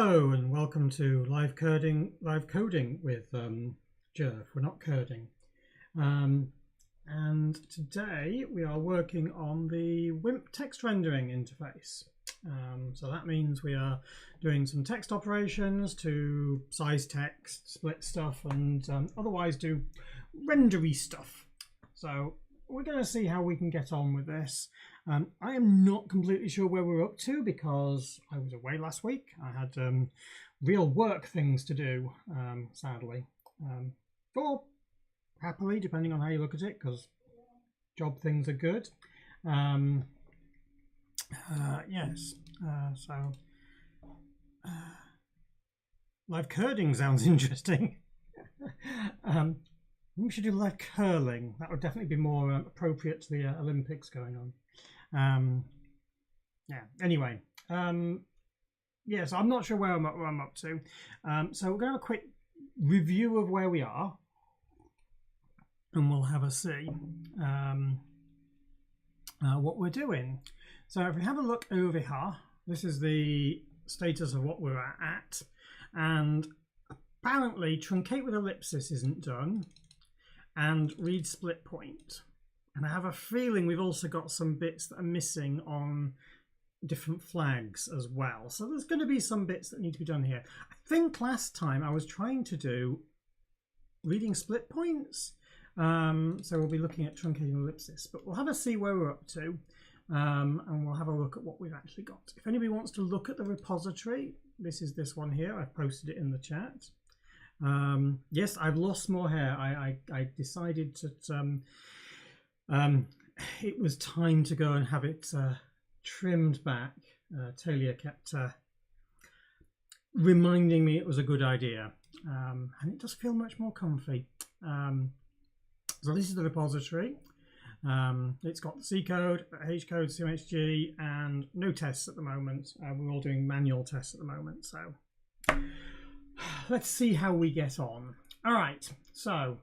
Hello and welcome to live coding with Gerph. We're not coding, and today we are working on the Wimp text rendering interface. So that means we are doing some text operations to size text, split stuff, and otherwise do rendery stuff. So we're going to see how we can get on with this. I am not completely sure where we're up to because I was away last week. I had real work things to do, sadly, or happily, depending on how you look at it, because job things are good. Yes, so live coding sounds interesting. We should do live curling. That would definitely be more appropriate to the Olympics going on. Yeah, anyway, yeah, so I'm not sure where I'm up to. So we're going to have a quick review of where we are, and we'll have a see what we're doing. So if we have a look over here, this is the status of what we're at, and apparently truncate with ellipsis isn't done, and read split point. And I have a feeling we've also got some bits that are missing on different flags as well. So there's going to be some bits that need to be done here. I think last time I was trying to do reading split points. So we'll be looking at truncating ellipsis, but we'll have a see where we're up to. And we'll have a look at what we've actually got. If anybody wants to look at the repository, this is this one here. I've posted it in the chat. Yes, I've lost more hair. I decided that it was time to go and have it trimmed back. Talia kept reminding me it was a good idea, and it does feel much more comfy. So this is the repository. It's got the C code, H code, CMHG, and no tests at the moment. We're all doing manual tests at the moment, so let's see how we get on. All right, so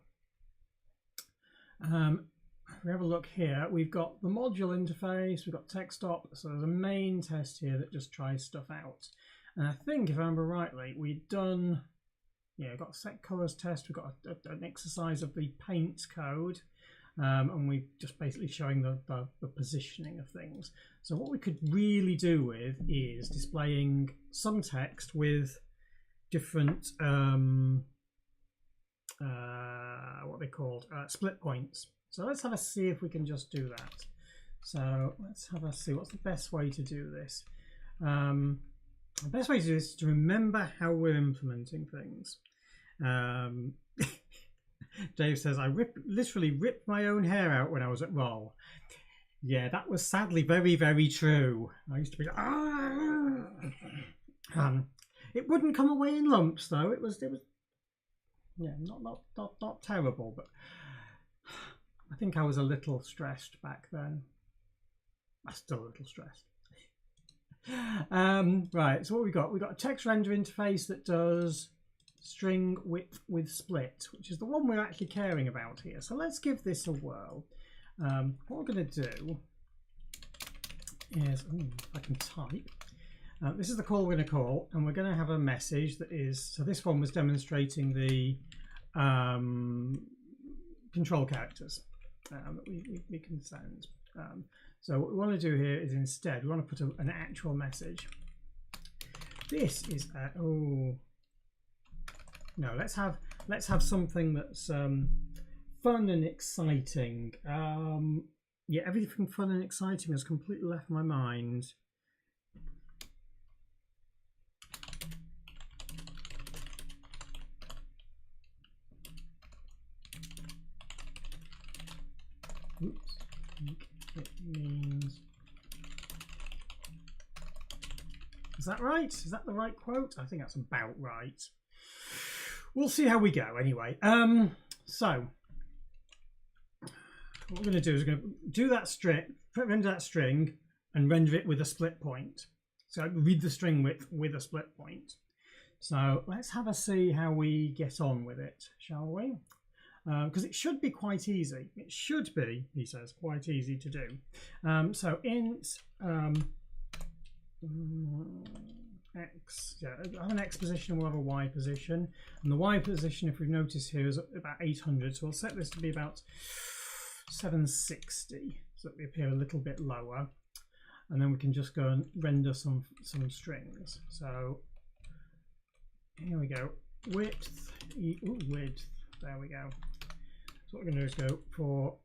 if we have a look here, we've got the module interface, we've got text stop, so there's a main test here that just tries stuff out. And I think, if I remember rightly, we've done, yeah, got a set colors test, we've got an exercise of the paint code, and we're just basically showing the positioning of things. So what we could really do with is displaying some text with different, what they called, split points. So let's have a see if we can just do that. So let's have a see, what's the best way to do this? The best way to do this is to remember how we're implementing things. Dave says, I literally ripped my own hair out when I was at Roll. Yeah, that was sadly very, very true. I used to be it wouldn't come away in lumps though. It was yeah, not terrible, but I think I was a little stressed back then. I'm still a little stressed. Right, so what we got? We've got a text render interface that does string width with split, which is the one we're actually caring about here. So let's give this a whirl. What we're going to do is, if I can type, this is the call we're going to call, and we're going to have a message that is, so this one was demonstrating the control characters that we can send. So what we want to do here is instead we want to put an actual message. This is oh no, let's have something that's fun and exciting. Yeah, everything fun and exciting has completely left my mind. Oops, I think it means. Is that right? Is that the right quote? I think that's about right. We'll see how we go anyway. So what we're going to do is we're going to do that string, render that string, and render it with a split point. So read the string width with a split point. So let's have a see how we get on with it, shall we? Because it should be quite easy. It should be, he says, quite easy to do. So int X, yeah, I have an X position, we'll have a Y position, and the Y position, if we've noticed here, is about 800, so we'll set this to be about 760, so that we appear a little bit lower, and then we can just go and render some strings. So here we go, width, there we go. So what we're going to do is go for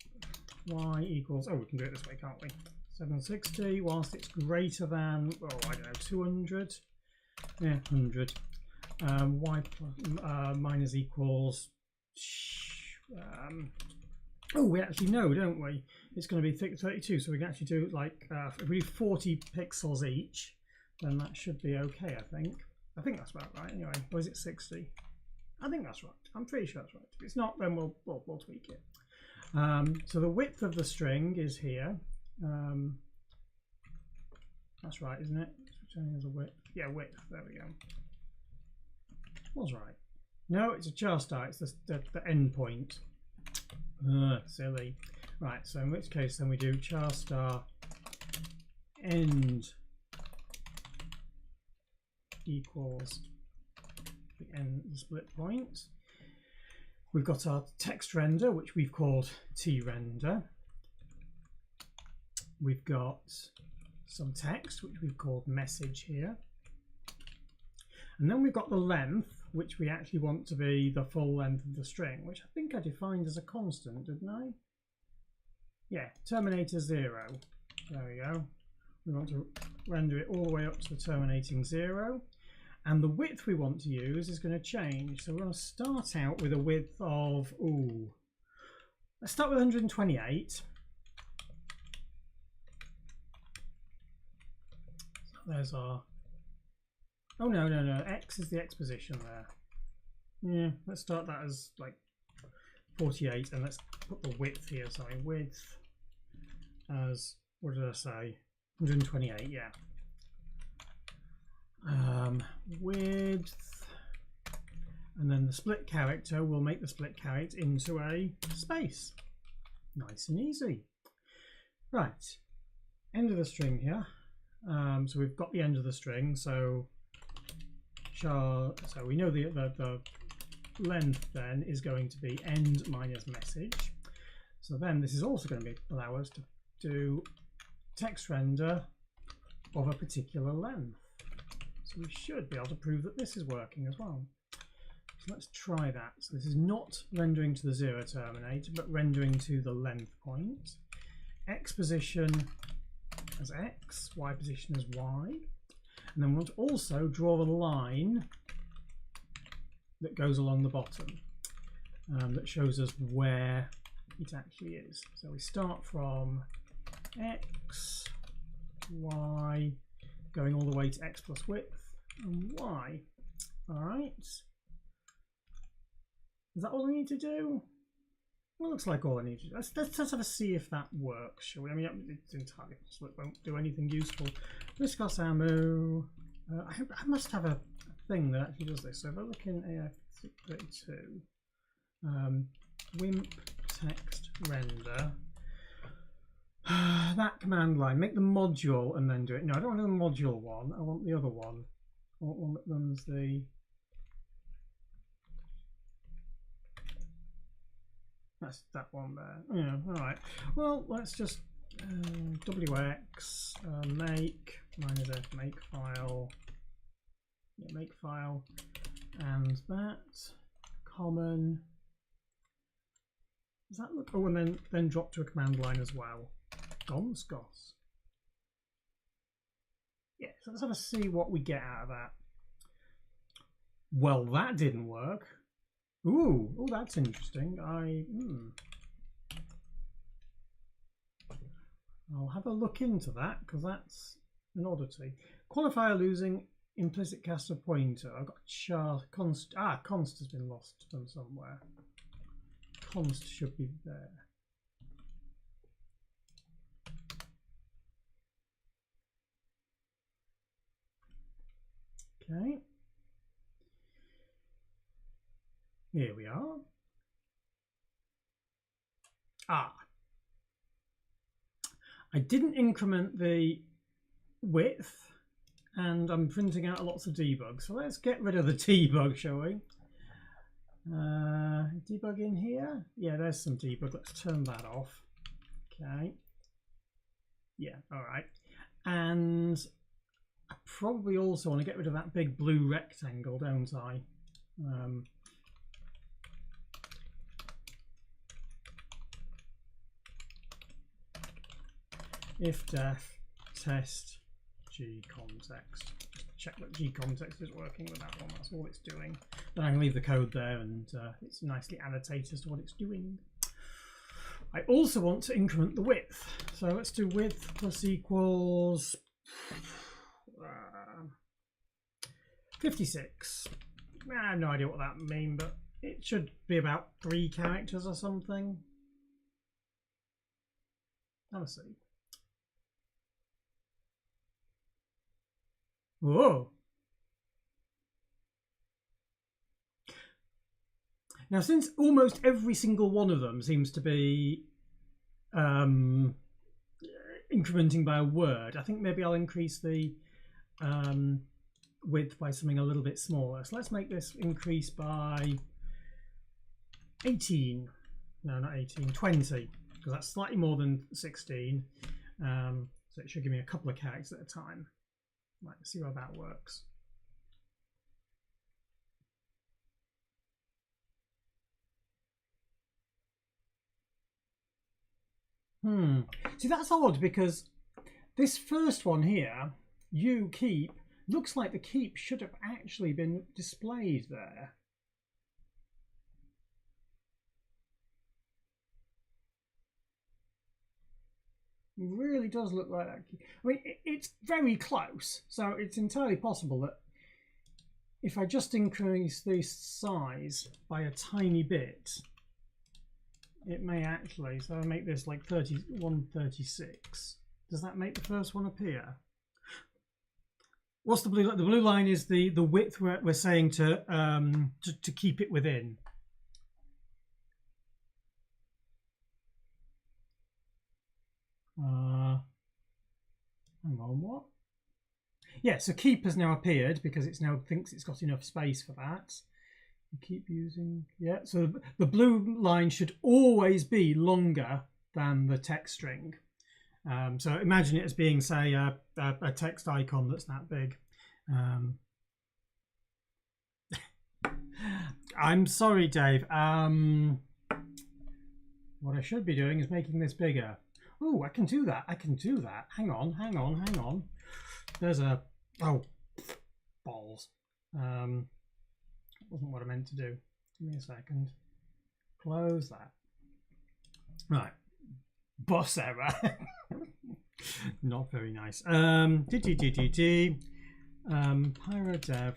Y equals, oh, we can do it this way, can't we? 760, whilst it's greater than, oh, I don't know, 200, yeah, 100. Y plus, minus equals, oh, we actually know, don't we? It's going to be 32, so we can actually do like, if we do 40 pixels each, then that should be okay, I think. I think that's about right, anyway. Or is it 60? I think that's right. I'm pretty sure that's right. If it's not, then we'll tweak it. So the width of the string is here. That's right, isn't it? Returning as a width. Yeah, width. There we go. Was right. No, it's a char star. It's the end point. Silly. Right. So in which case, then we do char star end equals the split point. We've got our text render, which we've called trender. We've got some text, which we've called message here. And then we've got the length, which we actually want to be the full length of the string, which I think I defined as a constant, didn't I? Yeah, terminator 0. There we go. We want to render it all the way up to the terminating 0. And the width we want to use is going to change. So we're going to start out with a width of, ooh, let's start with 128. So there's our, oh no, X is the X position there. Yeah, let's start that as like 48, and let's put the width here, sorry, width as, what did I say? 128, yeah. Width, and then the split character, we'll make the split character into a space. Nice and easy. Right, end of the string here. So we've got the end of the string, so we know the length then is going to be end minus message. So then this is also going to allow us to do text render of a particular length. So we should be able to prove that this is working as well. So let's try that. So this is not rendering to the 0 terminator, but rendering to the length point. X position as X, Y position as Y. And then we want to also draw the line that goes along the bottom that shows us where it actually is. So we start from X, Y, going all the way to X plus width and Y. All right. Is that all I need to do? Well, looks like all I need to do. Let's have a see if that works, shall we? I mean, it's entirely possible it won't do anything useful. Viscous ammo. I must have a thing that actually does this. So if I look in AF32, Wimp text render, that command line, make the module and then do it. No, I don't want the module one. I want the other one. I want one that runs the. That's that one there. Yeah, all right. Well, let's just WX make minus F make file. Yeah, make file, and that common. Does that look? Oh, and then drop to a command line as well. Gonscos. Yeah, so let's have a see what we get out of that. Well, that didn't work. Ooh, oh, that's interesting. I'll have a look into that because that's an oddity. Qualifier losing implicit cast of pointer. I've got const. Const has been lost from somewhere. Const should be there. Okay. Here we are. I didn't increment the width and I'm printing out lots of debug. So let's get rid of the debug, shall we? Debug in here. Yeah, there's some debug. Let's turn that off. Okay. Yeah, all right. And I probably also want to get rid of that big blue rectangle, don't I? If def test g context. Just check that g context is working with that one. That's all it's doing. Then I can leave the code there, and it's nicely annotated as to what it's doing. I also want to increment the width. So let's do width plus equals 56. I have no idea what that means, but it should be about 3 characters or something. Let's see. Whoa. Now, since almost every single one of them seems to be incrementing by a word, I think maybe I'll increase the width by something a little bit smaller. So let's make this increase by 18. No, not 18, 20, because that's slightly more than 16. So it should give me a couple of characters at a time. Right, let's see how that works. See, that's odd, because this first one here, you keep, looks like the keep should have actually been displayed there. It really does look like that. I mean, it's very close, so it's entirely possible that if I just increase the size by a tiny bit, it may actually, so I make this like 136. Does that make the first one appear? What's the blue line? The blue line is the width we're saying to keep it within. Hang on, what? Yeah, so keep has now appeared because it's now thinks it's got enough space for that. You keep using, yeah, so the blue line should always be longer than the text string. So imagine it as being, say, a text icon that's that big. I'm sorry, Dave. What I should be doing is making this bigger. Oh, I can do that. I can do that. Hang on, hang on, hang on. There's a, oh, balls. Wasn't what I meant to do. Give me a second. Close that. Right. Boss error. Not very nice. Pyrodev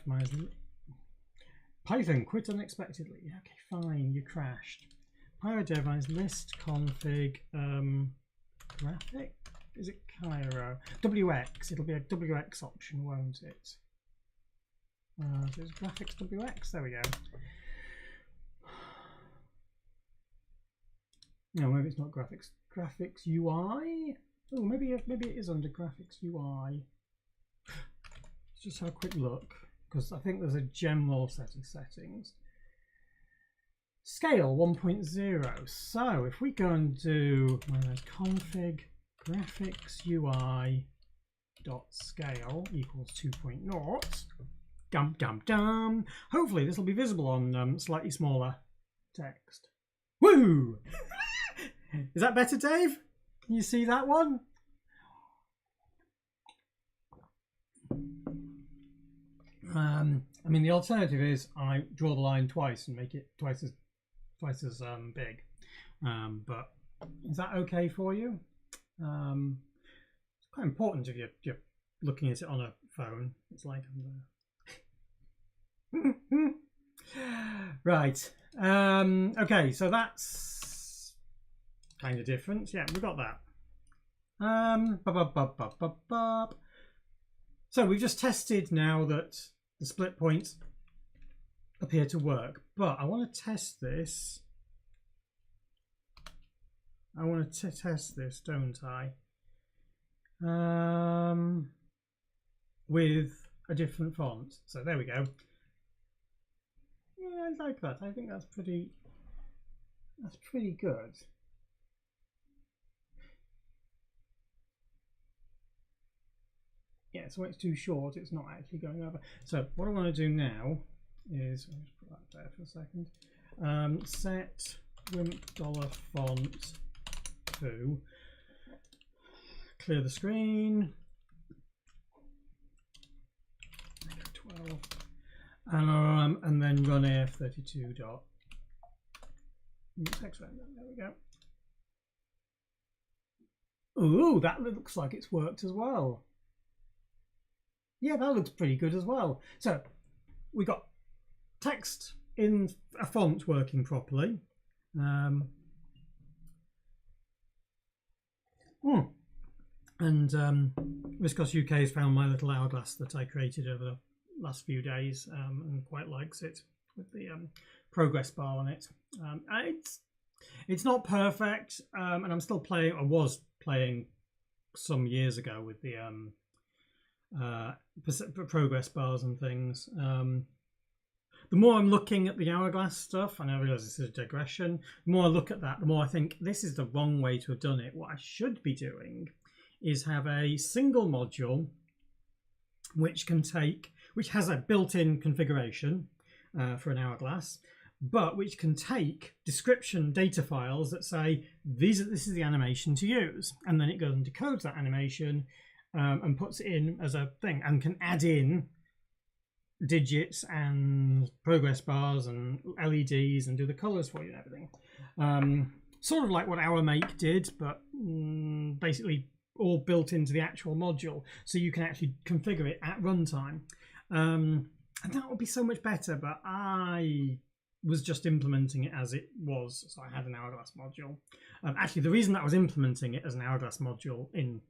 minus Python quit unexpectedly. Okay, fine, you crashed. Pyrodev minus list config graphic. Is it Cairo? WX. It'll be a WX option, won't it? So it's graphics WX. There we go. No, maybe it's not graphics. Graphics UI. Oh, maybe it is under graphics UI. Let's just have a quick look, because I think there's a general set of settings. Scale 1.0. So if we go and do config graphics UI dot scale equals 2.0. Dum dum dum. Hopefully this will be visible on slightly smaller text. Woo! Is that better, Dave? Can you see that one? I mean, the alternative is I draw the line twice and make it twice as big. But is that okay for you? It's quite important if you're looking at it on a phone. It's like right. Okay, so that's kind of different. Yeah, we got that. So we've just tested now that the split points appear to work, but I want to test this. I want to test this, don't I? with a different font. So there we go. Yeah, I like that. I think that's pretty good. Yeah, so when it's too short, it's not actually going over. So what I want to do now is, I'll just put that there for a second. Set Wimp $font to clear the screen. 12. And then run AF32 dot. Text render. There we go. Ooh, that looks like it's worked as well. Yeah, that looks pretty good as well. So we got text in a font working properly. Viscos UK has found my little hourglass that I created over the last few days and quite likes it with the progress bar on it. It's not perfect, and I'm still playing. I was playing some years ago with the progress bars and things. The more I'm looking at the hourglass stuff, and I realise this is a digression, the more I look at that, the more I think this is the wrong way to have done it. What I should be doing is have a single module which has a built-in configuration for an hourglass, but which can take description data files that say this is the animation to use, and then it goes and decodes that animation and puts it in as a thing, and can add in digits and progress bars and LEDs and do the colors for you and everything. Sort of like what Our Make did, but basically all built into the actual module, so you can actually configure it at runtime. And that would be so much better, but I was just implementing it as it was, so I had an hourglass module. Actually, the reason that I was implementing it as an hourglass module in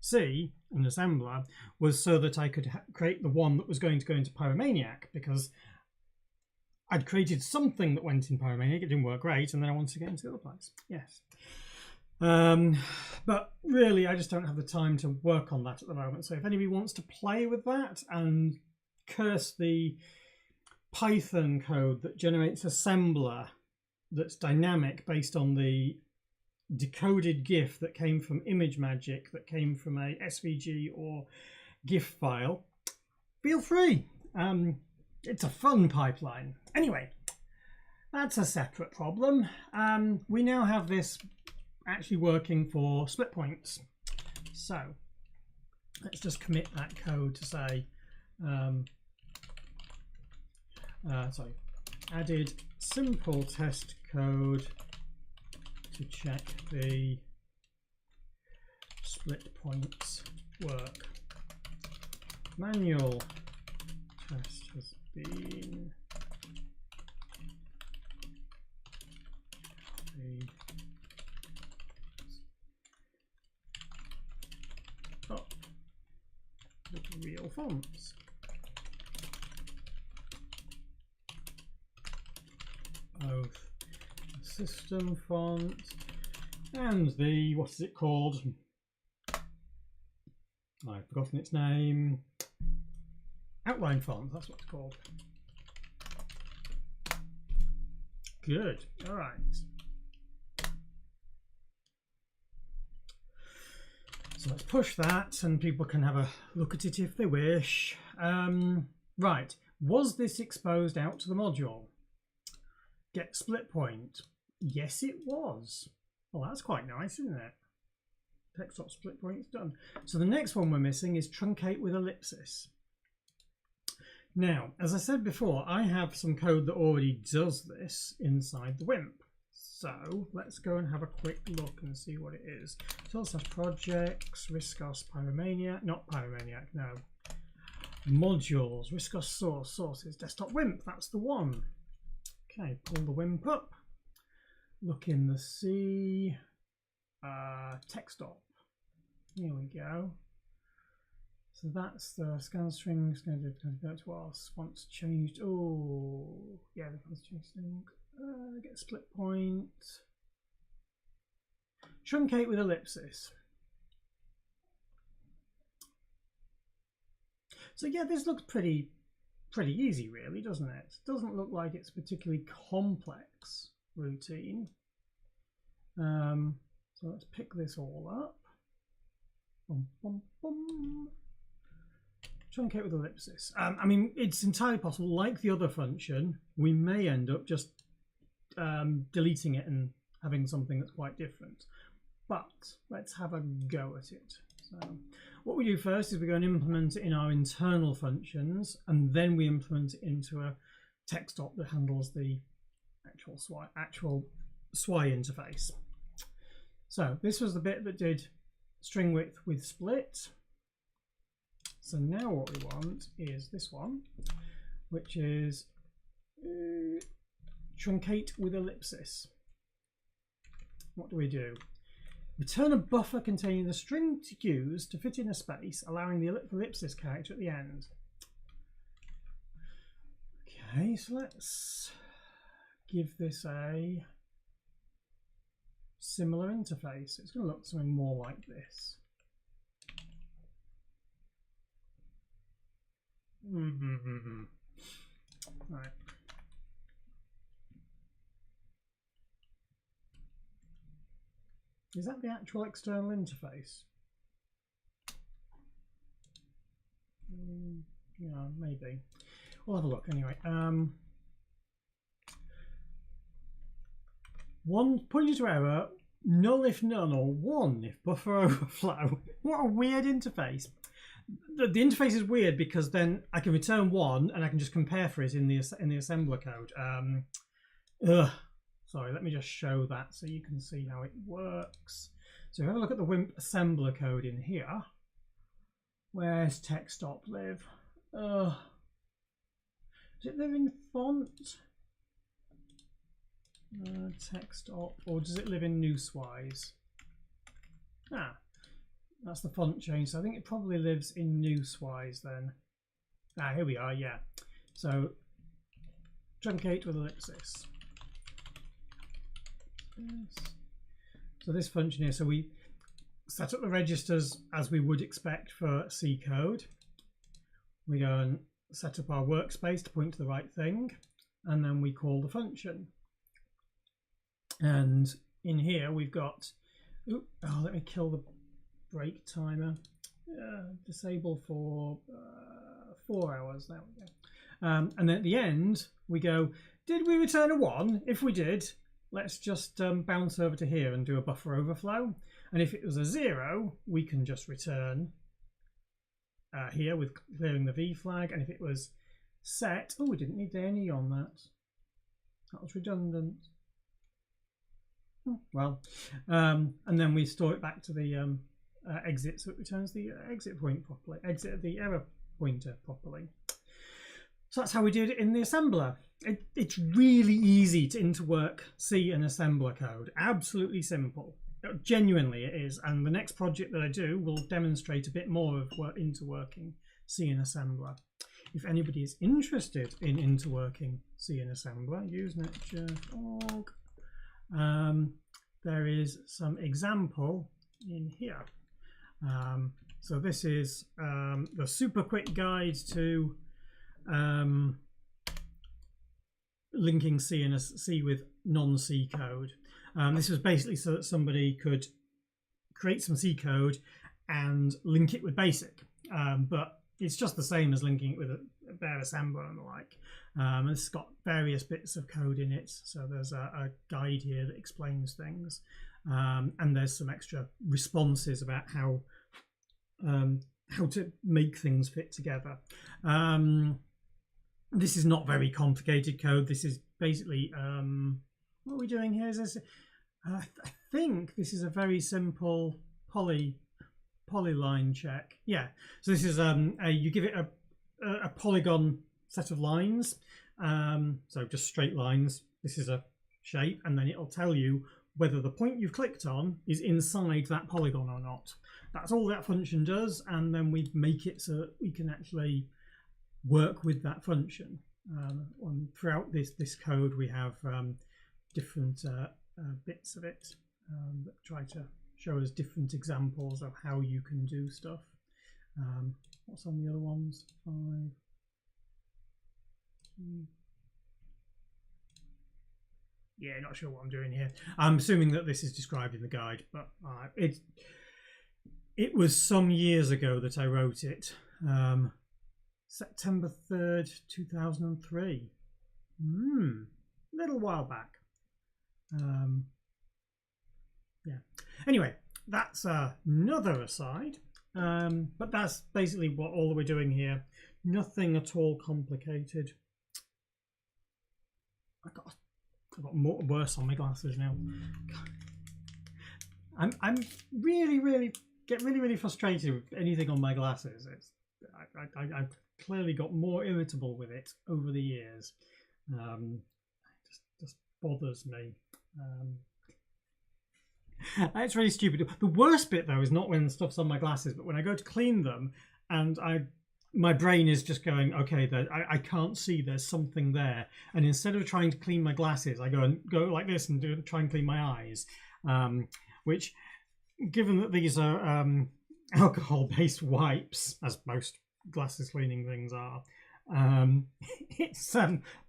C, in assembler, was so that I could create the one that was going to go into Pyromaniac, because I'd created something that went in Pyromaniac, it didn't work great, and then I wanted to get into the other place. Yes. But really, I just don't have the time to work on that at the moment. So if anybody wants to play with that and curse the Python code that generates assembler that's dynamic based on the decoded GIF that came from ImageMagick, that came from a SVG or GIF file, feel free. It's a fun pipeline. Anyway, that's a separate problem. We now have this actually working for split points. So let's just commit that code to say, added simple test code to check the split points work. Manual test has been up with real fonts. Both the system font and the, what is it called? I've forgotten its name. Outline font, that's what it's called. Good, all right. So let's push that and people can have a look at it if they wish. Right, was this exposed out to the module? Get split point. Yes, it was. Well, that's quite nice, isn't it? Text.split point's done. So the next one we're missing is truncate with ellipsis. Now, as I said before, I have some code that already does this inside the Wimp. So let's go and have a quick look and see what it is. So let's have projects, Viscos, Pyromaniac, not Pyromaniac, no. Modules, Viscos source, sources, desktop Wimp, that's the one. Okay, pull the Wimp up, look in the C, text op. Here we go. So that's the scan string, it's going to go to our fonts changed. Oh, yeah, the fonts changed. Get split point. Truncate with ellipsis. So yeah, this looks pretty easy, really, doesn't it? It doesn't look like it's a particularly complex routine. So let's pick this all up. Boom, boom, boom. Truncate with ellipsis. I mean, it's entirely possible, like the other function, we may end up just deleting it and having something that's quite different. But let's have a go at it. So what we do first is we go and implement it in our internal functions, and then we implement it into a text op that handles the actual SWI interface. So this was the bit that did string width with split. So now what we want is this one, which is truncate with ellipsis. What do we do? Return a buffer containing the string to use to fit in a space, allowing the ellipsis character at the end. Okay, so let's give this a similar interface. It's going to look something more like this. Right. Is that the actual external interface? Yeah, maybe. We'll have a look anyway. One pointer to error, null if none, or one if buffer overflow. What a weird interface. The interface is weird because then I can return one and I can just compare for it in the assembler code. Sorry, let me just show that so you can see how it works. So have a look at the Wimp assembler code in here. Where's text op live? Does it live in font? Text op, or does it live in noosewise? Ah, that's the font change. So I think it probably lives in noosewise then. Ah, here we are. Yeah. So truncate with ellipsis. So this function here, so we set up the registers as we would expect for C code. We go and set up our workspace to point to the right thing, and then we call the function. And in here we've got, let me kill the break timer. Disable for 4 hours. There we go. And then at the end we go, did we return a 1? If we did, let's just bounce over to here and do a buffer overflow. And if it was a 0, we can just return here with clearing the V flag. And if it was set, we didn't need any on that. That was redundant. Well, and then we store it back to the exit, so it returns the exit point properly, exit the error pointer properly. So that's how we did it in the assembler. It's really easy to interwork C and assembler code. Absolutely simple. Genuinely it is. And the next project that I do will demonstrate a bit more of interworking C and assembler. If anybody is interested in interworking C and assembler, use netgerph.org. There is some example in here. So this is the super quick guide to linking C and C with non-C code. This was basically so that somebody could create some C code and link it with BASIC, but it's just the same as linking it with a bare assembler and the like. It's got various bits of code in it, so there's a guide here that explains things, and there's some extra responses about how to make things fit together. This is not very complicated code. This is basically what are we doing here? Is this? I think this is a very simple polyline check. Yeah. So this is you give it a polygon set of lines. So just straight lines. This is a shape, and then it'll tell you whether the point you've clicked on is inside that polygon or not. That's all that function does, and then we make it so that we can actually work with that function. Throughout this code we have different bits of it that try to show us different examples of how you can do stuff. What's on the other ones? 5. Yeah, not sure what I'm doing here. I'm assuming that this is described in the guide, but it was some years ago that I wrote it. September 3rd, 2003. Little while back. Yeah. Anyway, that's another aside. But that's basically what all we're doing here. Nothing at all complicated. I've got more worse on my glasses now. I'm really get really frustrated with anything on my glasses. I've clearly got more irritable with it over the years. It just bothers me. It's really stupid. The worst bit though is not when stuff's on my glasses, but when I go to clean them and my brain is just going, okay, I can't see, there's something there, and instead of trying to clean my glasses, I go like this and try and clean my eyes, which, given that these are alcohol-based wipes, as most glasses cleaning things are, it's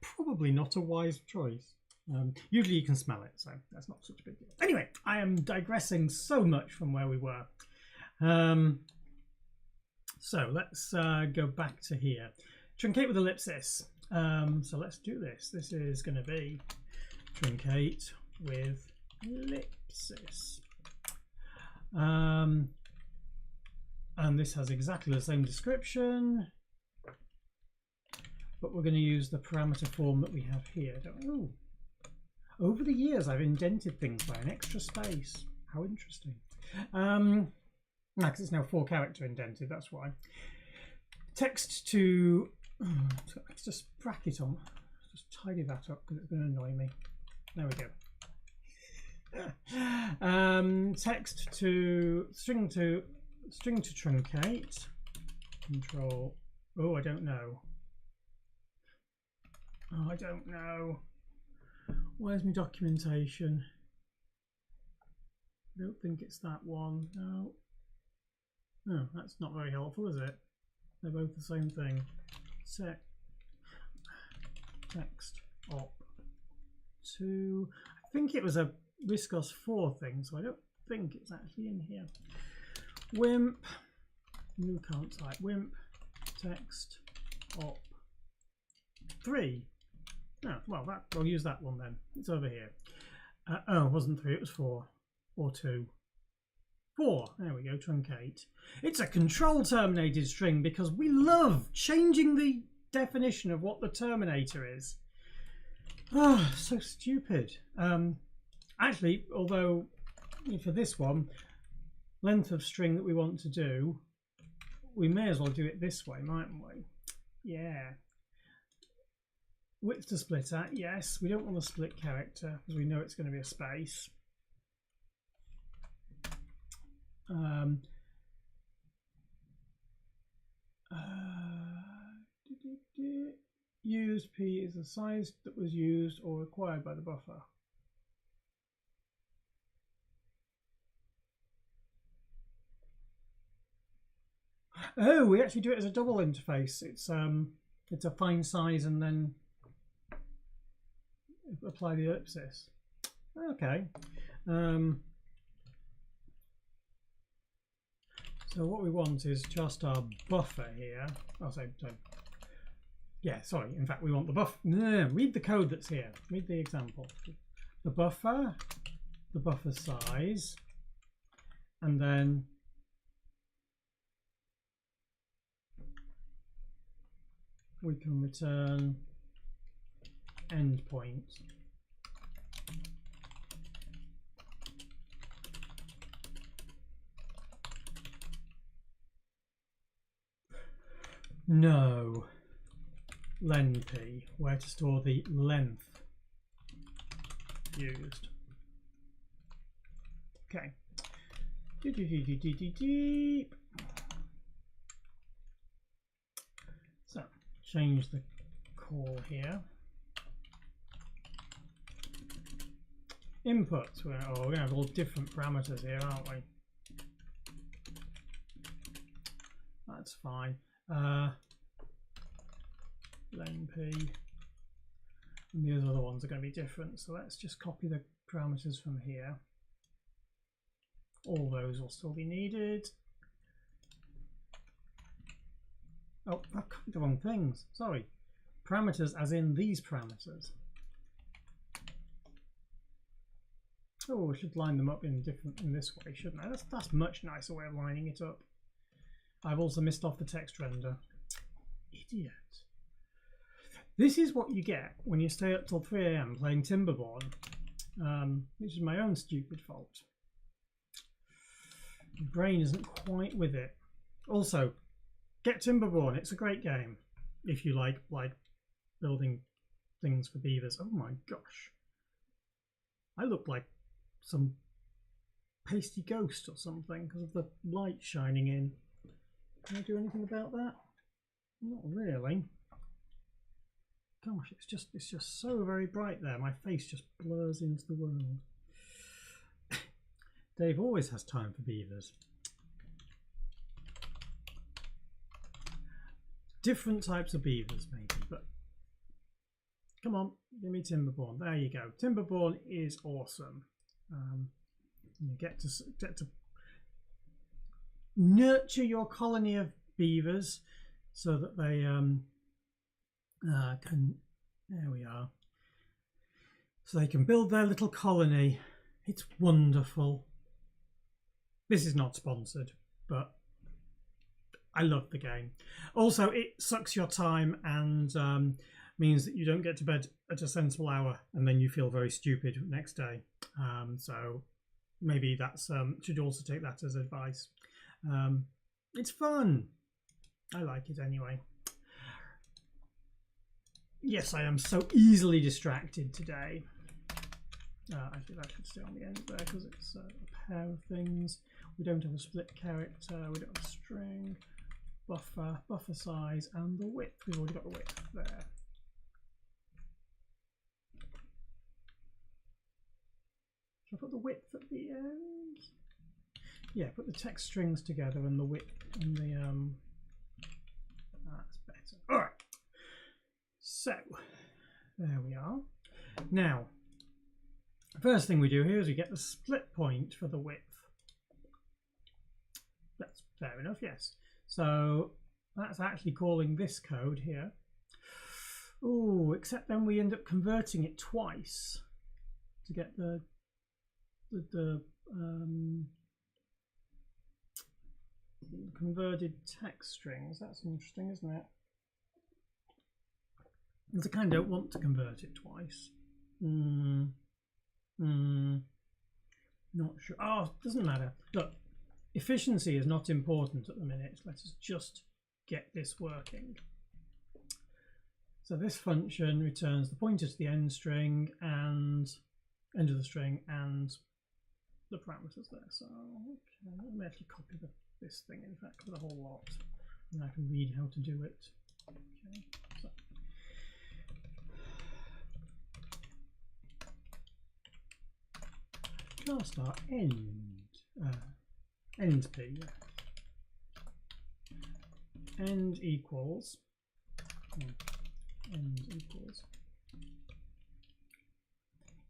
probably not a wise choice. Usually you can smell it, so that's not such a big deal. Anyway, I am digressing so much from where we were. So let's go back to here. Truncate with ellipsis. So let's do this. This is going to be truncate with ellipsis. And this has exactly the same description, but we're going to use the parameter form that we have here. Ooh. Over the years, I've indented things by an extra space. How interesting. Because it's now 4-character indented, that's why. Text to... let's just bracket on. Just tidy that up because it's going to annoy me. There we go. Text to... String to truncate. Control... Oh, I don't know. Oh, I don't know. Where's my documentation? I don't think it's that one. No. Oh, that's not very helpful, is it? They're both the same thing. Text op 2. I think it was a Viscos 4 thing, so I don't think it's actually in here. Wimp. You can't type. Wimp. Text op 3. Oh, well, I'll use that one then. It's over here. Oh, it wasn't 3, it was 4. Or 2. 4. There we go, truncate. It's a control terminated string because we love changing the definition of what the terminator is. Oh, so stupid. Actually, although for this one, length of string that we want to do, we may as well do it this way, mightn't we? Yeah. Width to split at, yes. We don't want a split character because we know it's going to be a space. Use P is the size that was used or required by the buffer. Oh, we actually do it as a double interface. It's a find size and then apply the ellipsis. Okay. So what we want is just our buffer here. Oh, so yeah, sorry. In fact, we want the buffer. No, read the code that's here. Read the example. The buffer size, and then we can return endpoint. No. Len-p, where to store the length used. Okay. So change the call here. Inputs. We're going to have all different parameters here, aren't we? That's fine. len p, and the other ones are going to be different. So let's just copy the parameters from here. All those will still be needed. Oh, I've copied the wrong things. Sorry. Parameters as in these parameters. Oh, I should line them up in this way, shouldn't I? That's much nicer way of lining it up. I've also missed off the text render. Idiot. This is what you get when you stay up till 3 AM playing Timberborn, which is my own stupid fault. My brain isn't quite with it. Also, get Timberborn. It's a great game if you like building things for beavers. Oh my gosh. I look like some pasty ghost or something because of the light shining in. Can I do anything about that? Not really. Gosh, it's just so very bright there. My face just blurs into the world. Dave always has time for beavers. Different types of beavers maybe, but come on, give me Timberborn. There you go. Timberborn is awesome. You get to nurture your colony of beavers so that they can, there we are, so they can build their little colony. It's wonderful. This is not sponsored, but I love the game. Also, it sucks your time and means that you don't get to bed at a sensible hour and then you feel very stupid next day. So maybe that's should also take that as advice. It's fun. I like it anyway. Yes, I am so easily distracted today. Actually, that should stay on the end there because it's a pair of things. We don't have a split character, we don't have a string, buffer size, and the width. We've already got the width there. Should I put the width at the end? Yeah, put the text strings together and the width and the that's better. All right. So there we are. Now, the first thing we do here is we get the split point for the width. That's fair enough, yes. So that's actually calling this code here. Oh, except then we end up converting it twice to get the converted text strings. That's interesting, isn't it? Because I kind of don't want to convert it twice. Not sure. Oh, doesn't matter. Look, efficiency is not important at the minute. Let's just get this working. So this function returns the pointer to the end string and end of the string and the parameters there. So okay, let me actually copy this thing, in fact, for the whole lot, and I can read how to do it. Okay, so class star end p, end equals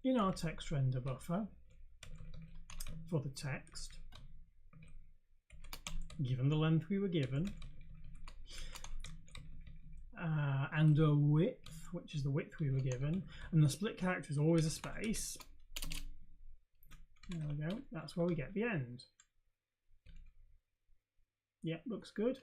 in our text render buffer for the text, given the length we were given, and a width, which is the width we were given, and the split character is always a space. There we go. That's where we get the end. Yeah, looks good.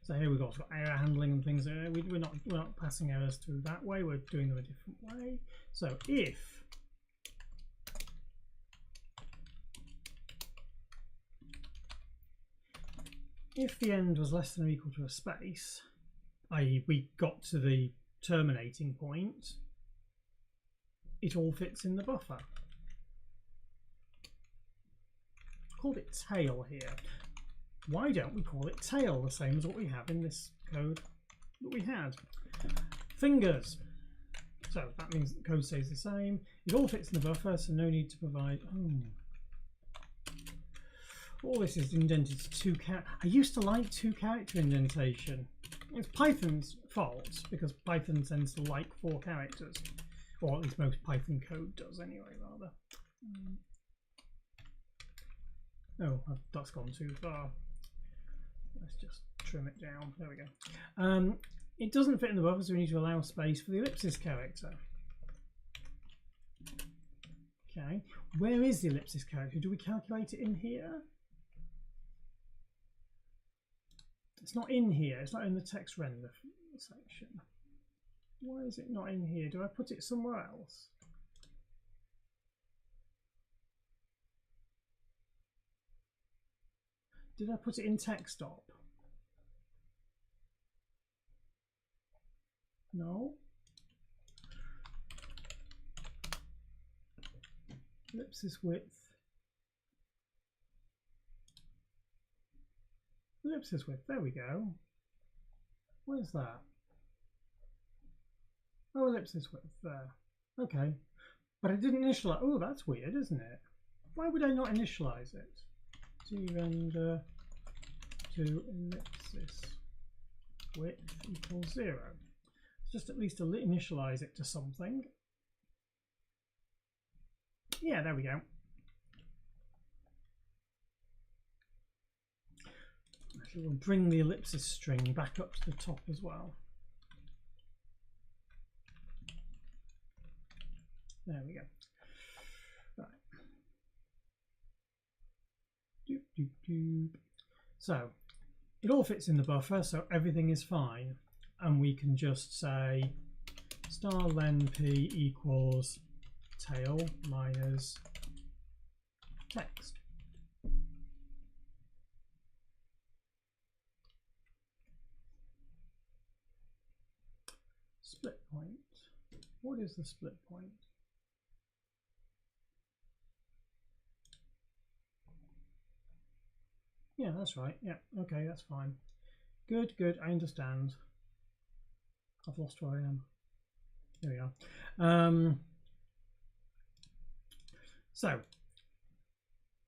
So here we've got error handling and things. We're not passing errors through that way. We're doing them a different way. So if the end was less than or equal to a space, i.e. we got to the terminating point, it all fits in the buffer. Called it tail here. Why don't we call it tail, the same as what we have in this code that we had? Fingers. So that means the code stays the same. It all fits in the buffer, so no need to provide. All this is indented to 2 character. I used to like 2 character indentation. It's Python's fault because Python tends to like 4 characters, or at least most Python code does anyway, rather. Oh, that's gone too far. Let's just trim it down. There we go. It doesn't fit in the buffer, so we need to allow space for the ellipsis character. Okay, where is the ellipsis character? Do we calculate it in here? It's not in here. It's not in the text render section. Why is it not in here? Do I put it somewhere else? Did I put it in text stop? No. Ellipsis width. Ellipsis width. There we go. Where's that? Oh, ellipsis width there. Okay. But I didn't initialize. Oh, that's weird, isn't it? Why would I not initialize it? Render to ellipsis width equals 0. Just at least to initialize it to something. Yeah, there we go. Actually, we'll bring the ellipsis string back up to the top as well. There we go. Right. Doop, doop, doop. So it all fits in the buffer, so everything is fine. And we can just say star len p equals tail minus text. Split point. What is the split point? Yeah, that's right. Yeah, okay, that's fine. Good, good, I understand. I've lost where I am. There we are. So,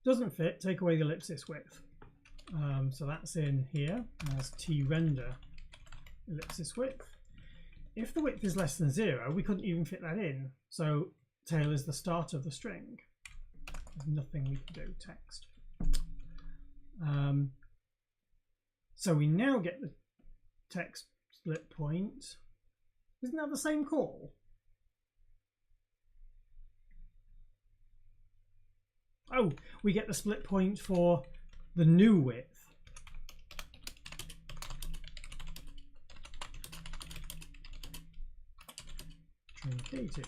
doesn't fit, take away the ellipsis width. So that's in here as t-render ellipsis width. If the width is less than 0, we couldn't even fit that in. So tail is the start of the string. There's nothing we can do, text. So we now get the text split point. Isn't that the same call? Oh, we get the split point for the new width. Truncated.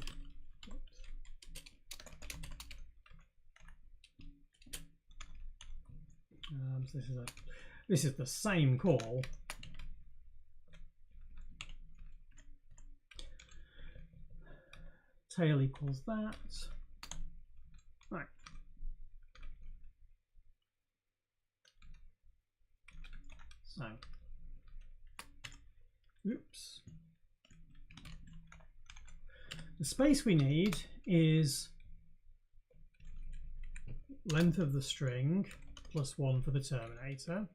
So this is the same call. Tail equals that. Right. So, oops. The space we need is length of the string plus 1 for the terminator.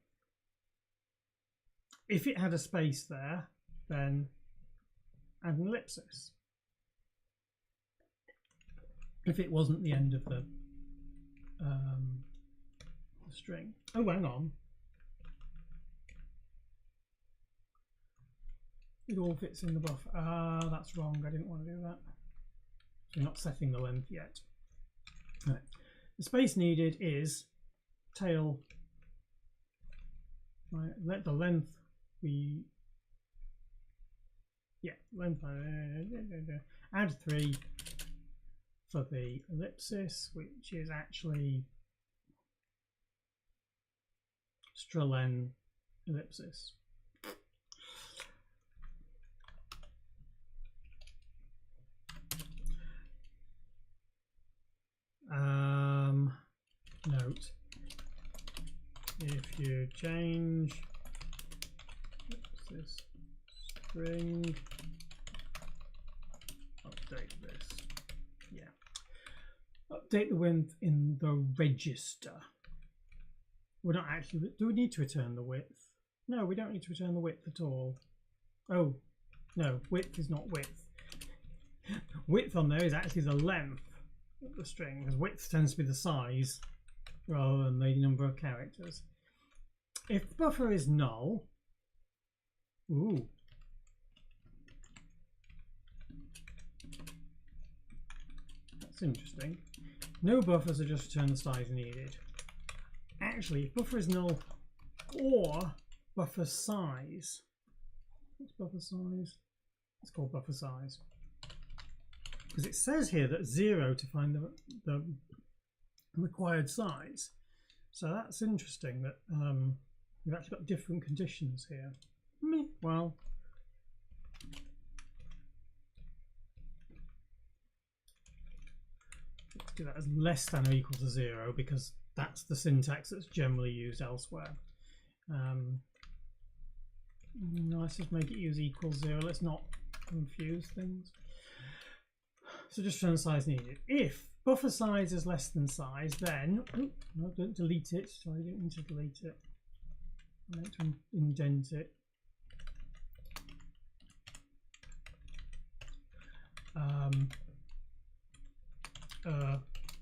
If it had a space there, then add an ellipsis. If it wasn't the end of the string. Oh, hang on. It all fits in the buffer. Ah, that's wrong. I didn't want to do that. So we're not setting the length yet. Right. The space needed is tail. Let the length we. Yeah, length. Add 3 for the ellipsis, which is actually strlen ellipsis. Note, if you change ellipsis string, update this. Yeah. Update the width in the register. We're not actually, do we need to return the width? No, we don't need to return the width at all. Oh, no, width is not width. Width on there is actually the length of the string, because width tends to be the size rather than the number of characters. If the buffer is null, ooh, that's interesting. No buffers are just return the size needed. Actually, if buffer is null or buffer size, what's buffer size? It's called buffer size. Because it says here that 0 to find the required size. So that's interesting that we've actually got different conditions here. Well, let's do that as less than or equal to 0 because that's the syntax that's generally used elsewhere. No, let's just make it use equals 0. Let's not confuse things. So just return the size needed. If buffer size is less than size, then no, don't delete it. Sorry, I didn't mean to delete it. I meant to indent it.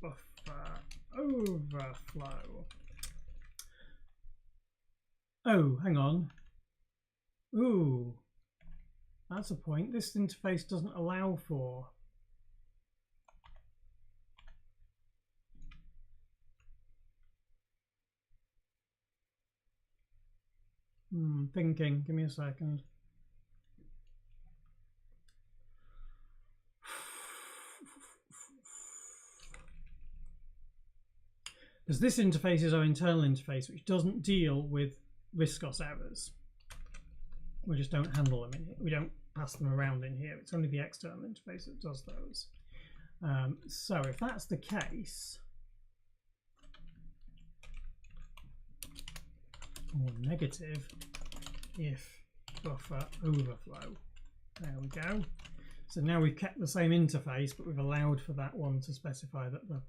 Buffer overflow. Oh, hang on. Ooh, that's a point. This interface doesn't allow for. Thinking. Give me a second. Because this interface is our internal interface, which doesn't deal with viscous errors. We just don't handle them in here. We don't pass them around in here. It's only the external interface that does those. So if that's the case, or negative if buffer overflow. There we go. So now we've kept the same interface, but we've allowed for that one to specify that the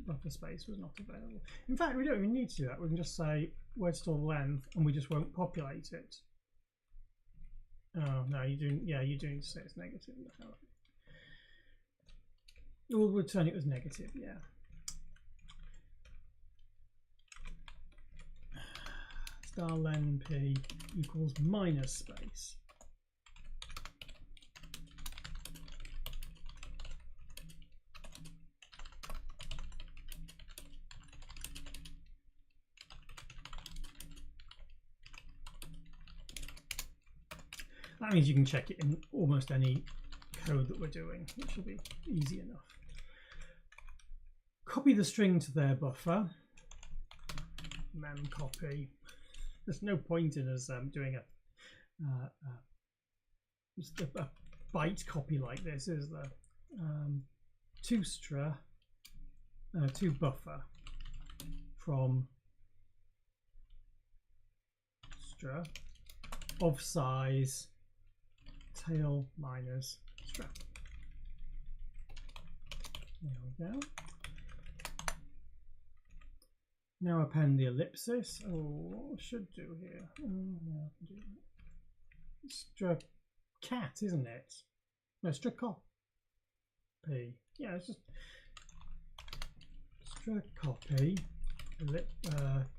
buffer space was not available. In fact, we don't even need to do that. We can just say where to store the length, and we just won't populate it. Oh no, you do. Yeah, you do need to say it's negative. We'll return it as negative. Yeah. Star len p equals minus space. That means you can check it in almost any code that we're doing, which will be easy enough. Copy the string to their buffer. Mem copy. There's no point in us doing a byte copy like this, is there? To buffer from str of size tail minus str. There we go. Now append the ellipsis. Oh, what I should do here? Oh, yeah, I can do that. Str cat, isn't it? No, str copy. Yeah, it's just str copy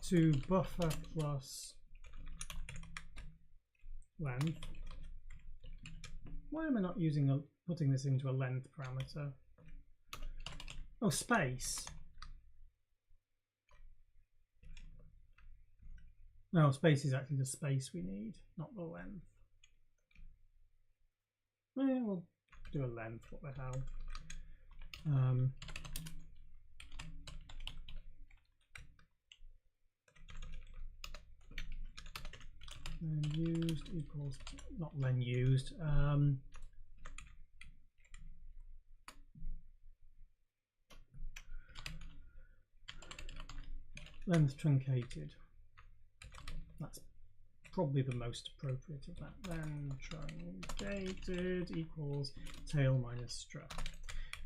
to buffer plus length. Why am I not using putting this into a length parameter? Oh, space. No, space is actually the space we need, not the length. Eh, we'll do a length, what the hell. Len used equals, not len used. Length truncated. That's probably the most appropriate of that. Then truncated equals tail minus str.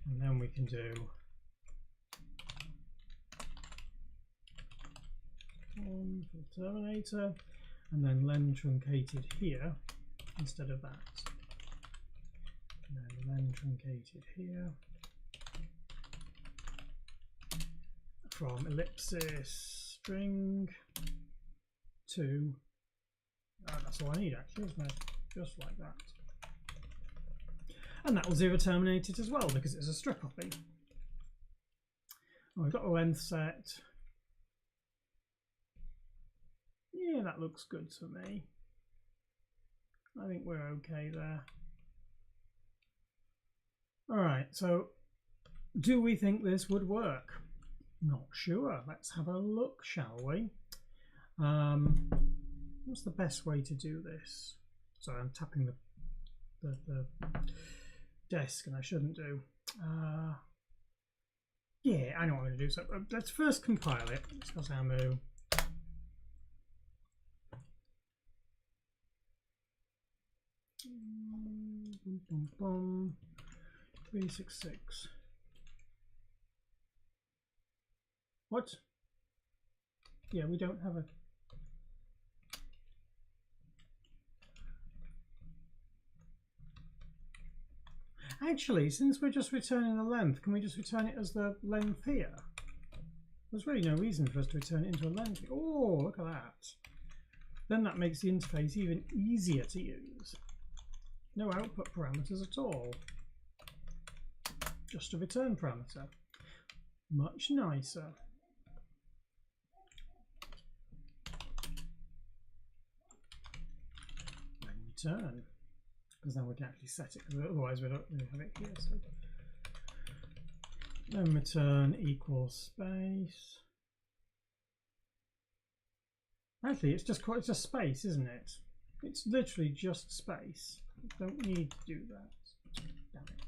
And then we can do one for the terminator, and then len truncated here instead of that. And then len truncated here from ellipsis string to, that's all I need actually, isn't it? Just like that. And that will zero terminate it as well because it's a strip copy. Oh, we've got a length set. Yeah, that looks good to me. I think we're okay there. All right, so do we think this would work? Not sure. Let's have a look, shall we? What's the best way to do this? Sorry, I'm tapping the desk and I shouldn't do. Yeah, I know what I'm going to do. So let's first compile it. Let's go Samu. Boom, boom, boom. 366. What? Yeah, we don't have a. Actually, since we're just returning the length, can we just return it as the length here? There's really no reason for us to return it into a length. Oh, look at that. Then that makes the interface even easier to use. No output parameters at all. Just a return parameter. Much nicer. Then return. Because then we can actually set it, because otherwise we don't really have it here. So then return equals space. Actually, it's just space, isn't it? It's literally just space. You don't need to do that. Damn it.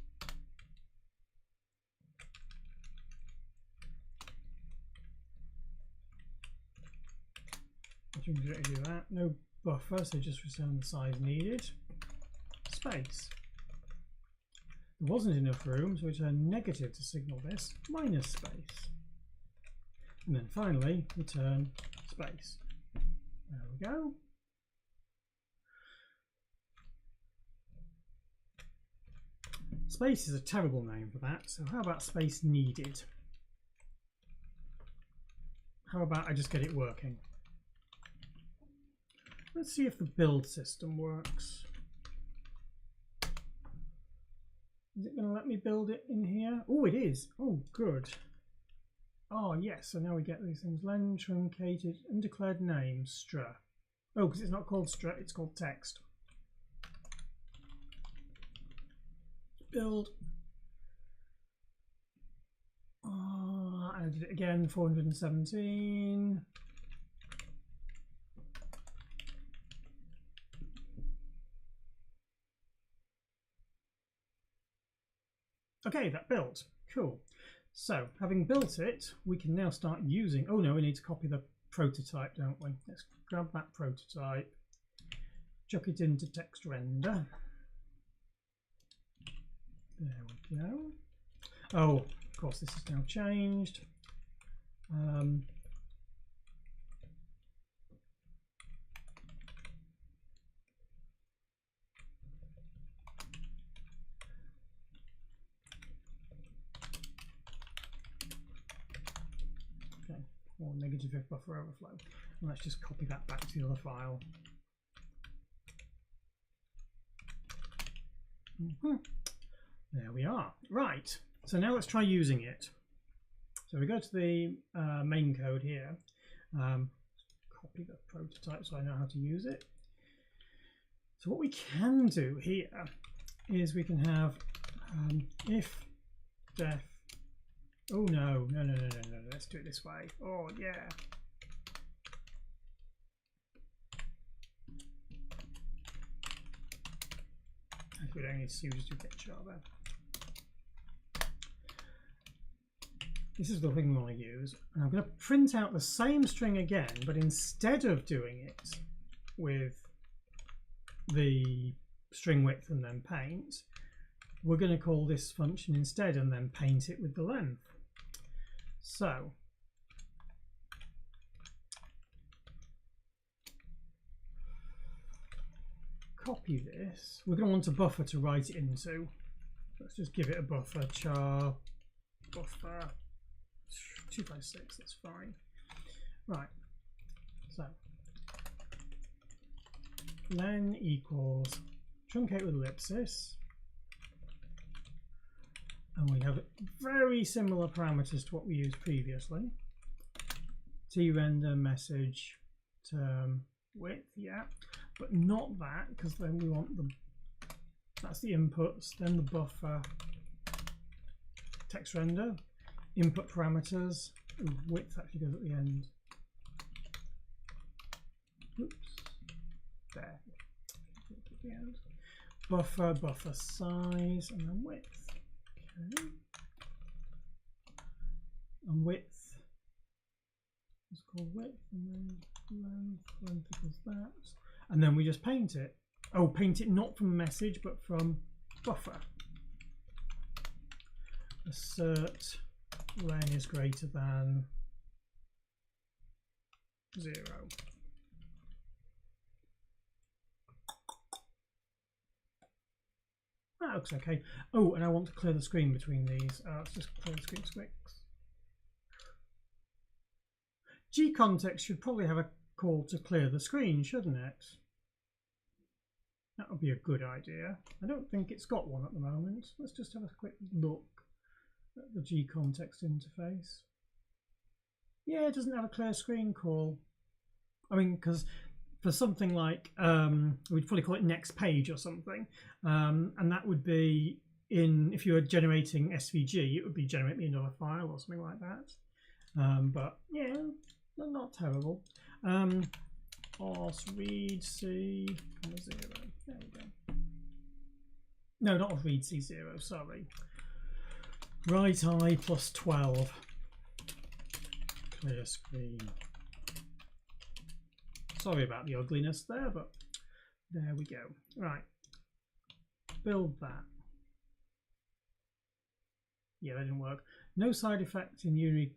What you can do that? No buffer, so just return the size needed. Space. There wasn't enough room, so return negative to signal this, minus space. And then finally, return space. There we go. Space is a terrible name for that, so how about space needed? How about I just get it working? Let's see if the build system works. Is it going to let me build it in here? Oh, it is. Oh, good. Oh, yes. So now we get these things. Len truncated undeclared name str. Oh, because it's not called str, it's called text. Build. I did it again. 417. Okay, that built. Cool. So, having built it, we can now start using. Oh no, we need to copy the prototype, don't we? Let's grab that prototype, chuck it into text render. There we go. Oh, of course, this is now changed. Or negative if buffer overflow. And let's just copy that back to the other file. There we are. Right, so now let's try using it. So we go to the main code here, copy the prototype so I know how to use it. So what we can do here is we can have if def. Oh no, no, let's do it this way. Oh yeah. We don't need to use to get Java. This is the thing we want to use. And I'm going to print out the same string again, but instead of doing it with the string width and then paint, we're going to call this function instead and then paint it with the length. So copy this, we're going to want a buffer to write it into. Let's just give it a buffer, char buffer 256, that's fine. Right, so len equals truncate with ellipsis, and we have very similar parameters to what we used previously. T-render message term width, yeah, but not that, because then we want the, that's the inputs, then the buffer text render, input parameters. Ooh, width actually goes at the end. Oops, there, at the end. Buffer, buffer size, and then width. Okay, and width is called width, and then length equals that, and then we just paint it. Oh, paint it not from message but from buffer. Assert len is greater than 0. That looks okay. Oh, and I want to clear the screen between these. Let's just clear the screen quick. Gcontext should probably have a call to clear the screen, shouldn't it? That would be a good idea. I don't think it's got one at the moment. Let's just have a quick look at the Gcontext interface. Yeah, it doesn't have a clear screen call. I mean, because for something like, we'd probably call it next page or something, and that would be in, if you were generating SVG, it would be generate me another file or something like that. But yeah, not terrible. Os read C 0. There we go. No, not read C0, sorry. Right eye plus 12. Clear screen. Sorry about the ugliness there, but there we go. Right. Build that. Yeah, that didn't work. No side effect in unary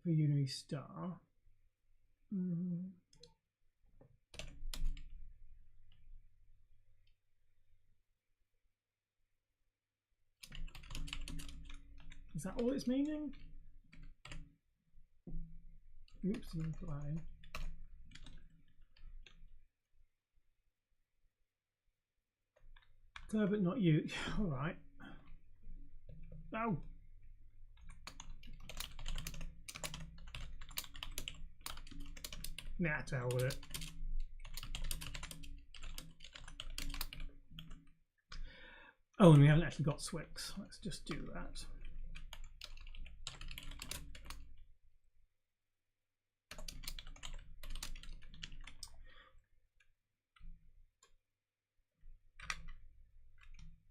for unary star. Is that all it's meaning? Oops, I didn't put that in. Clear but not you. All right. Oh. Nah, to hell with it. Oh, and we haven't actually got Swix. Let's just do that.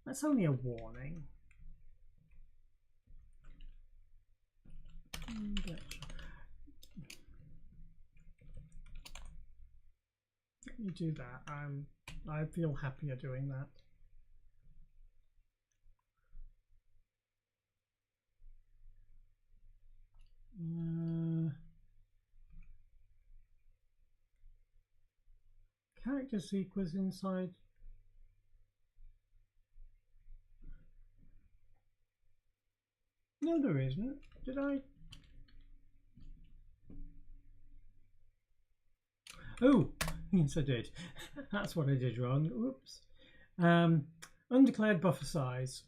That's only a warning. Let me do that. I feel happier doing that. Character sequence inside. No, there isn't. Did I? Oh, yes, I did. That's what I did wrong. Whoops. Undeclared buffer size.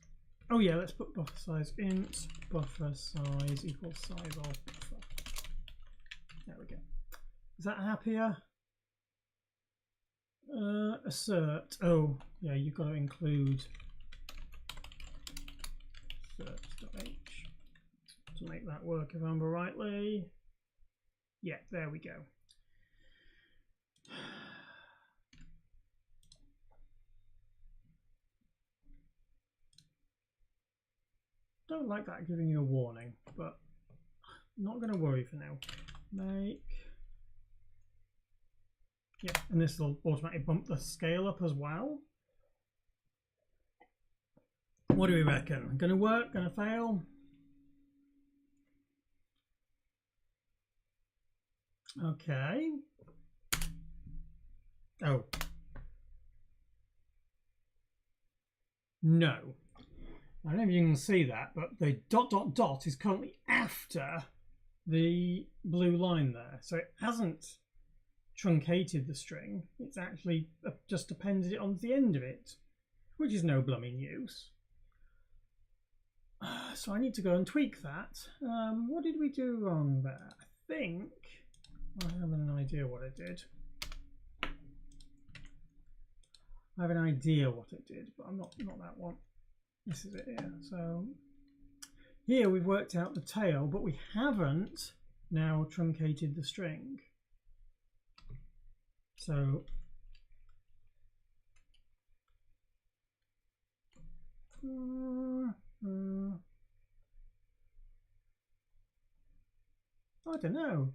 Oh yeah, let's put buffer size int buffer size equals size of buffer. There we go. Is that happier? Assert. Oh yeah, you've got to include assert.h to make that work, if I remember rightly. Yeah, there we go. Don't like that giving you a warning, but not going to worry for now. Make. Yeah, and this will automatically bump the scale up as well. What do we reckon? Going to work? Going to fail? Okay. Oh, No. I don't know if you can see that, but the ... is currently after the blue line there. So it hasn't truncated the string, it's actually just appended it onto the end of it, which is no blooming use. So I need to go and tweak that. What did we do wrong there? I think I have an idea what I did. I have an idea what it did, but I'm not that one. This is it here. So here we've worked out the tail, but we haven't now truncated the string. So I don't know.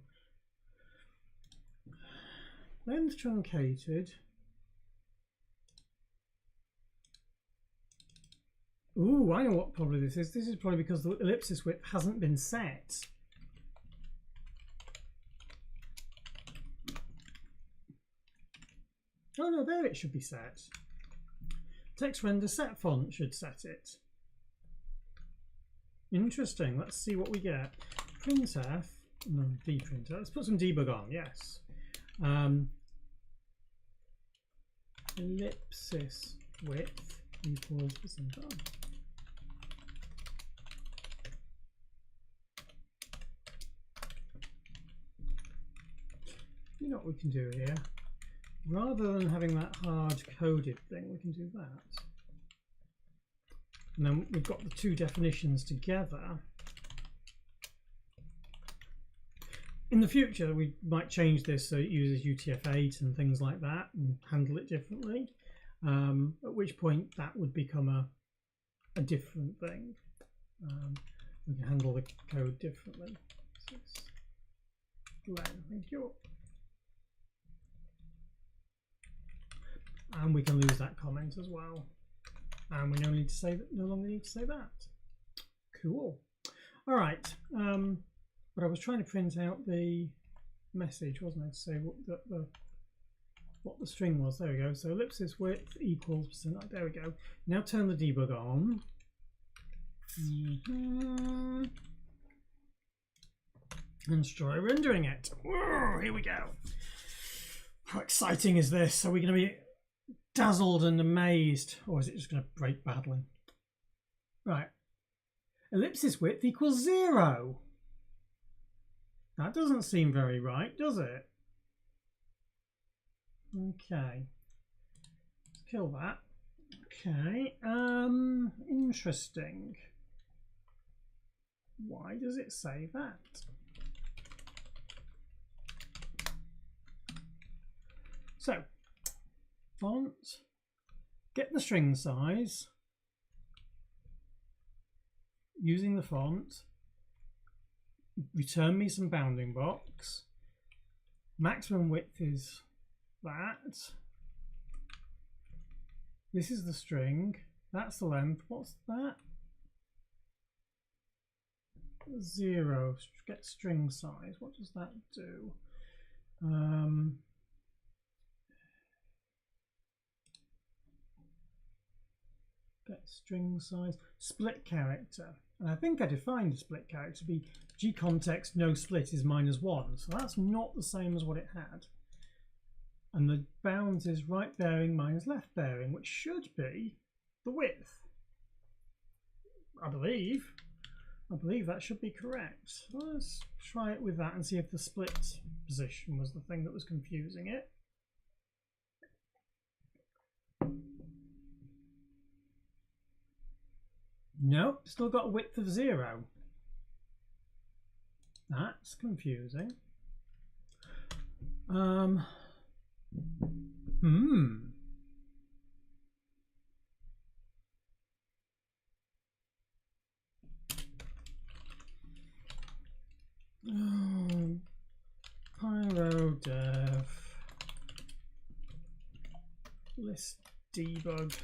Length truncated. Ooh, I know what probably this is. This is probably because the ellipsis width hasn't been set. Oh no, there it should be set. Text render set font should set it. Interesting. Let's see what we get. Printf, no, dprinter. Let's put some debug on. Yes. Ellipsis width equals %. You know what we can do here? Rather than having that hard-coded thing, we can do that. And then we've got the two definitions together. In the future, we might change this so it uses UTF-8 and things like that and handle it differently, at which point that would become a different thing. We can handle the code differently. Thank you. And we can lose that comment as well. And we no longer need to say that. Cool. All right. But I was trying to print out the message, wasn't I, to say what the string was. There we go. So ellipsis width equals %. There we go. Now turn the debug on. And try rendering it. Whoa, here we go. How exciting is this? Are we going to be dazzled and amazed, or is it just going to break badly? Right. Ellipsis width equals 0. That doesn't seem very right, does it? Okay. Let's kill that. Okay. Interesting. Why does it say that? So, font, get the string size using the font, return me some bounding box, maximum width is that, this is the string, that's the length, what's that? 0, get string size, what does that do? Get string size, split character, and I think I defined a split character to be G context no split is -1, so that's not the same as what it had. And the bounds is right bearing minus left bearing, which should be the width. I believe that should be correct. Let's try it with that and see if the split position was the thing that was confusing it. Nope, still got a width of 0. That's confusing. Pyro dev list debug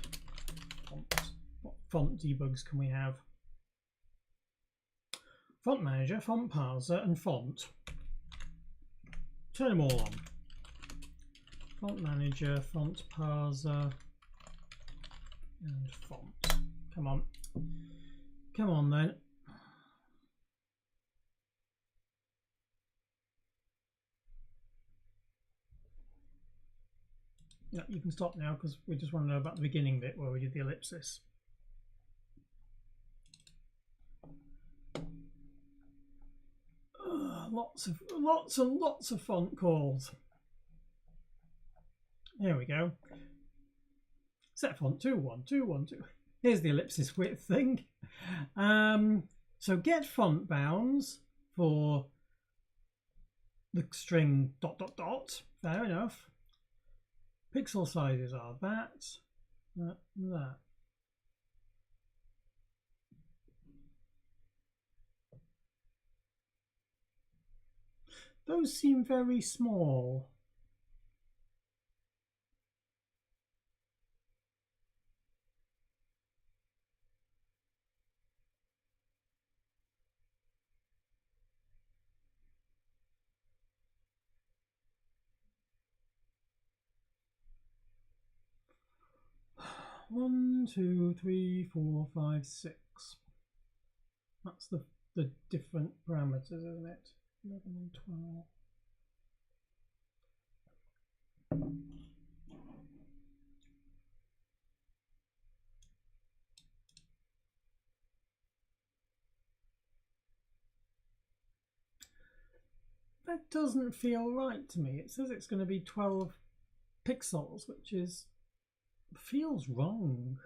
font. What font debugs can we have? Font manager, font parser, and font. Turn them all on. Font manager, font parser, and font. Come on. Come on then. Yeah, you can stop now because we just want to know about the beginning bit where we did the ellipsis. Lots and lots of font calls. Here we go. Set font 21212. Here's the ellipsis width thing. So get font bounds for the string ... Fair enough. Pixel sizes are that. Those seem very small. One, two, three, 4, 5, 6. That's the different parameters, isn't it? 11 and 12. That doesn't feel right to me. It says it's going to be 12 pixels, which feels wrong.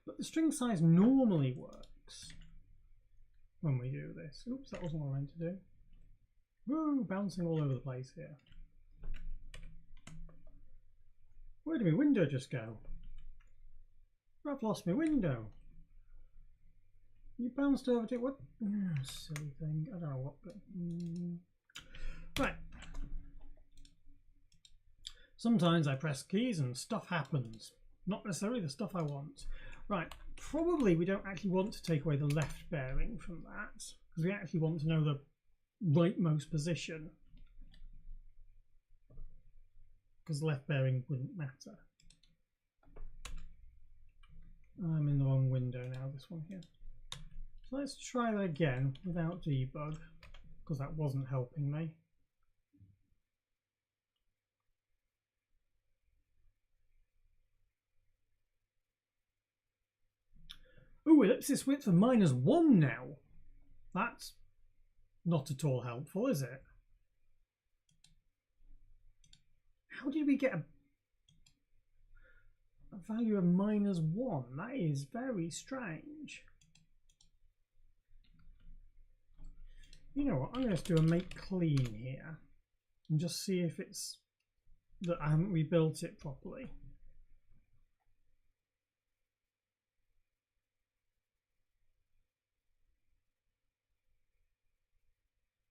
But the string size normally works when we do this. Oops, that wasn't what I meant to do. Woo, bouncing all over the place here. Where did my window just go? I've lost my window. You bounced over to what? Silly thing. I don't know what, but right. Sometimes I press keys and stuff happens. Not necessarily the stuff I want. Right, probably we don't actually want to take away the left bearing from that, because we actually want to know the rightmost position, because the left bearing wouldn't matter. I'm in the wrong window now, this one here. So let's try that again without debug, because that wasn't helping me. Ooh, ellipsis width of -1 now. That's not at all helpful, is it? How did we get a value of -1? That is very strange. You know what, I'm going to do a make clean here and just see if it's that I haven't rebuilt it properly.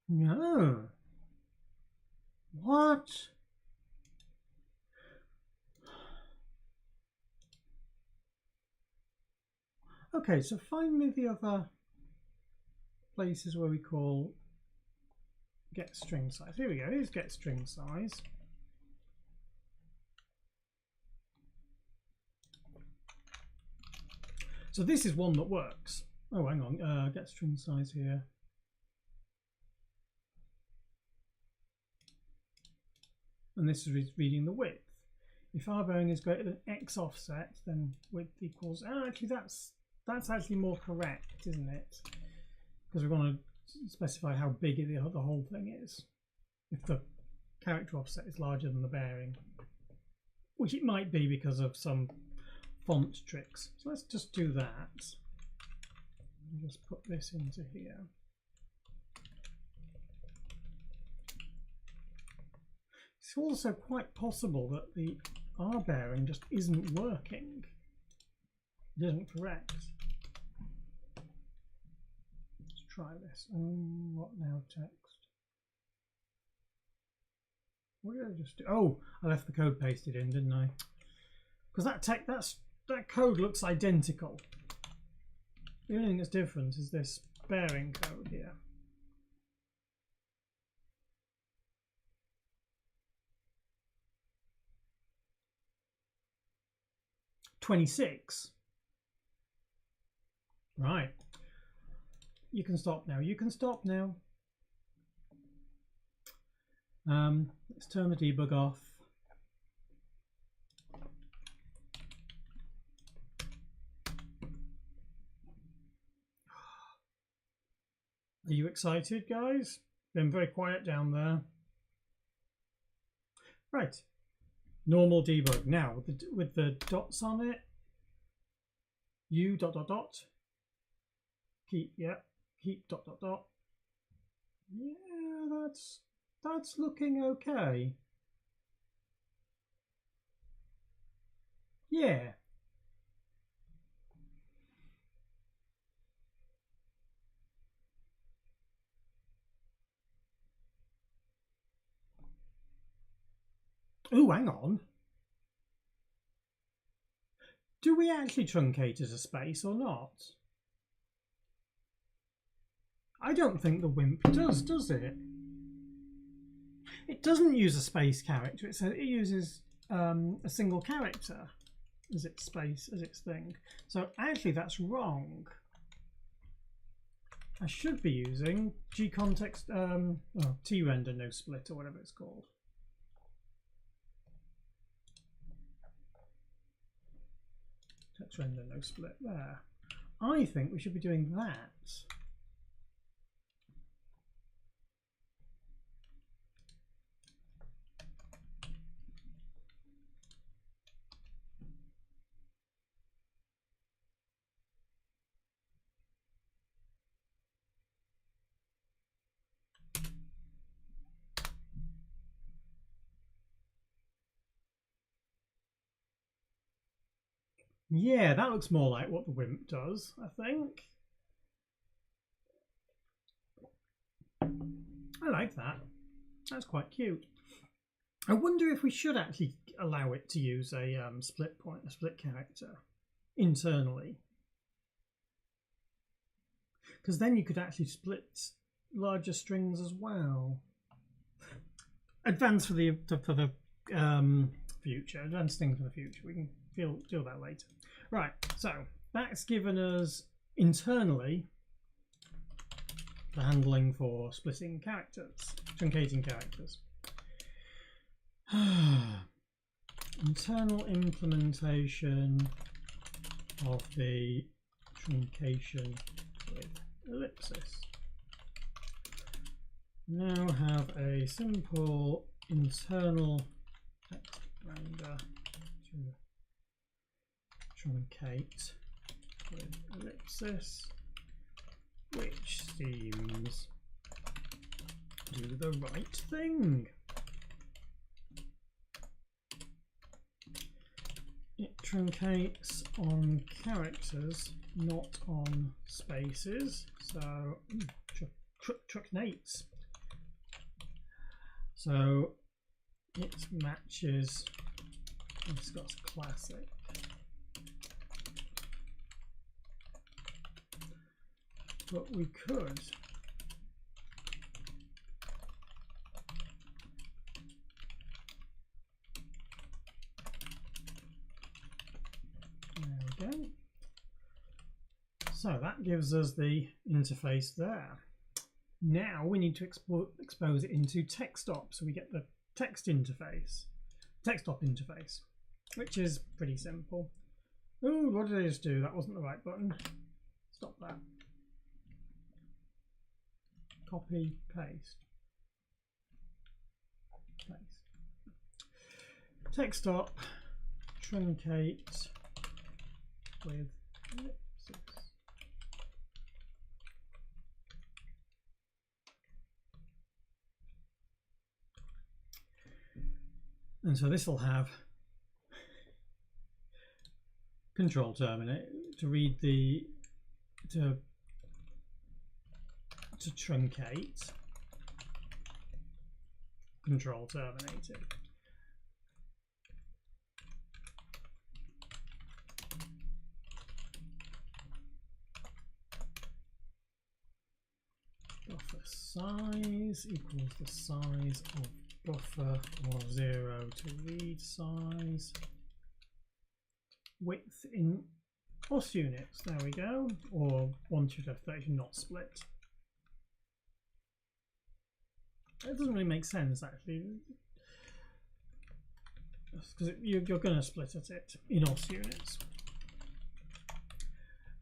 No. What? Okay, so find me the other places where we call get string size. Here we go, here's get string size. So this is one that works. Oh, hang on, get string size here. And this is reading the width. If r bearing is greater than x offset, then width equals. Actually, that's actually more correct, isn't it? Because we want to specify how big the whole thing is. If the character offset is larger than the bearing, which it might be because of some font tricks. So let's just do that. Just put this into here. It's also quite possible that the R bearing just isn't working. It isn't correct. Let's try this. What now text? What did I just do? Oh, I left the code pasted in, didn't I? Because that code looks identical. The only thing that's different is this bearing code here. $26. Right. You can stop now. You can stop now. Let's turn the debug off. Are you excited, guys? Been very quiet down there. Right. Normal debug. Now with the dots on it. U ... Keep, yeah. Keep ... Yeah, that's looking okay. Yeah. Oh, hang on. Do we actually truncate as a space or not? I don't think the Wimp does it? It doesn't use a space character. It uses a single character as its space, as its thing. So actually that's wrong. I should be using gcontext, trender no split or whatever it's called. Text render no split there. I think we should be doing that. Yeah, that looks more like what the Wimp does, I think. I like that. That's quite cute. I wonder if we should actually allow it to use a split character internally, because then you could actually split larger strings as well. Advanced for the future. Advanced thing for the future. We can deal that later. Right. So that's given us internally the handling for splitting characters, truncating characters. Internal implementation of the truncation with ellipsis. Now have a simple internal text render to truncate with ellipsis, which seems to do the right thing. It truncates on characters, not on spaces. So truncnates. So it matches. It's got classic. But we could there we go. So that gives us the interface there. Now we need to expose it into TextOp, so we get the text interface, TextOp interface, which is pretty simple. Oh, what did I just do? That wasn't the right button. Stop that. Copy, paste. TextOp, truncate with ellipsis. And so this will have control terminate to read the to truncate control terminated. Buffer size equals the size of buffer, or 0 to read size. Width in os units, there we go, or 1/30 not split. It doesn't really make sense actually, because you're going to split at it in os units.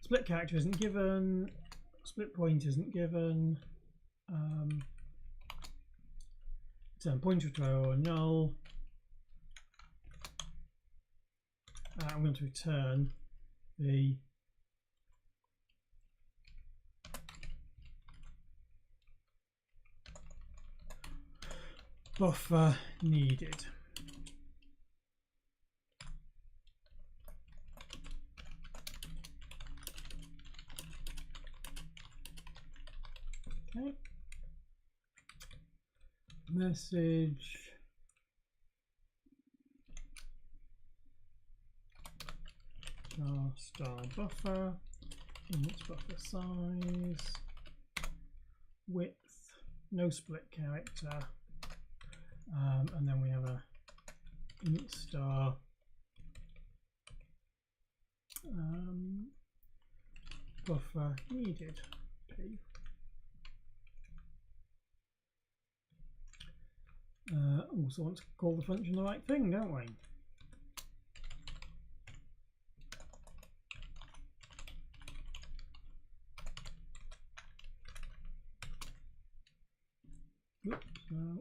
Split character isn't given, split point isn't given, return pointer to or null. I'm going to return the buffer needed. Okay. Message star buffer, init buffer size, width, no split character, and then we have a init star buffer needed p. Also want to call the function the right thing, don't we? Oops, no.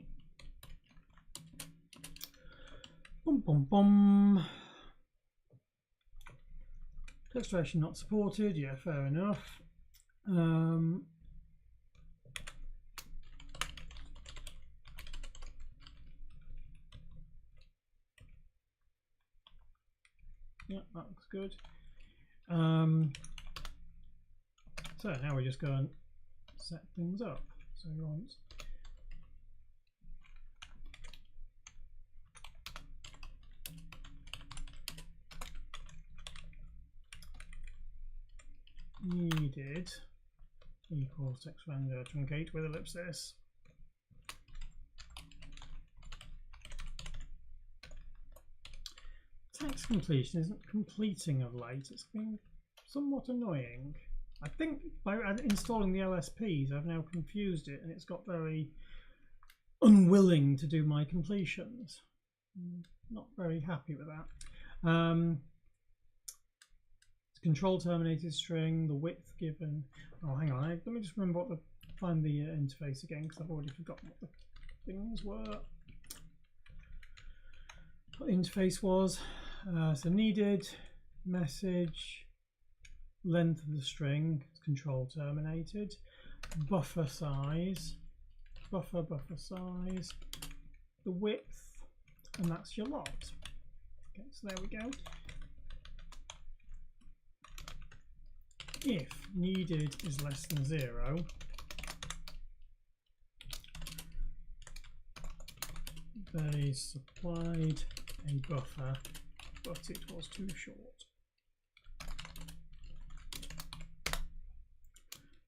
Bum bum bum. Text version not supported. Yeah, fair enough. Yeah, that looks good. So now we just go and set things up. So we want needed equals text render truncate with ellipsis. Text completion isn't completing of late. It's been somewhat annoying. I think by installing the LSPs I've now confused it and it's got very unwilling to do my completions. Not very happy with that. Control terminated string, the width given. Oh, hang on. Let me just remember what find the interface again, because I've already forgotten what the things were. What the interface was. So needed, message, length of the string, control terminated, buffer size, buffer size, the width, and that's your lot. Okay, so there we go. If needed is less than 0, they supplied a buffer, but it was too short.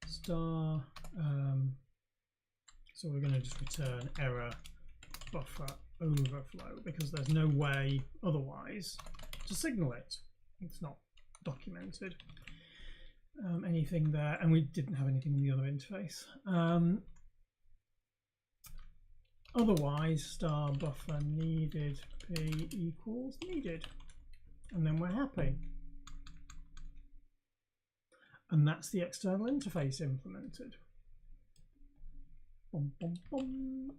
Star, so we're going to just return error buffer overflow because there's no way otherwise to signal it. It's not documented. Anything there, and we didn't have anything in the other interface. Otherwise, star buffer needed p equals needed, and then we're happy. And that's the external interface implemented. Bum, bum, bum.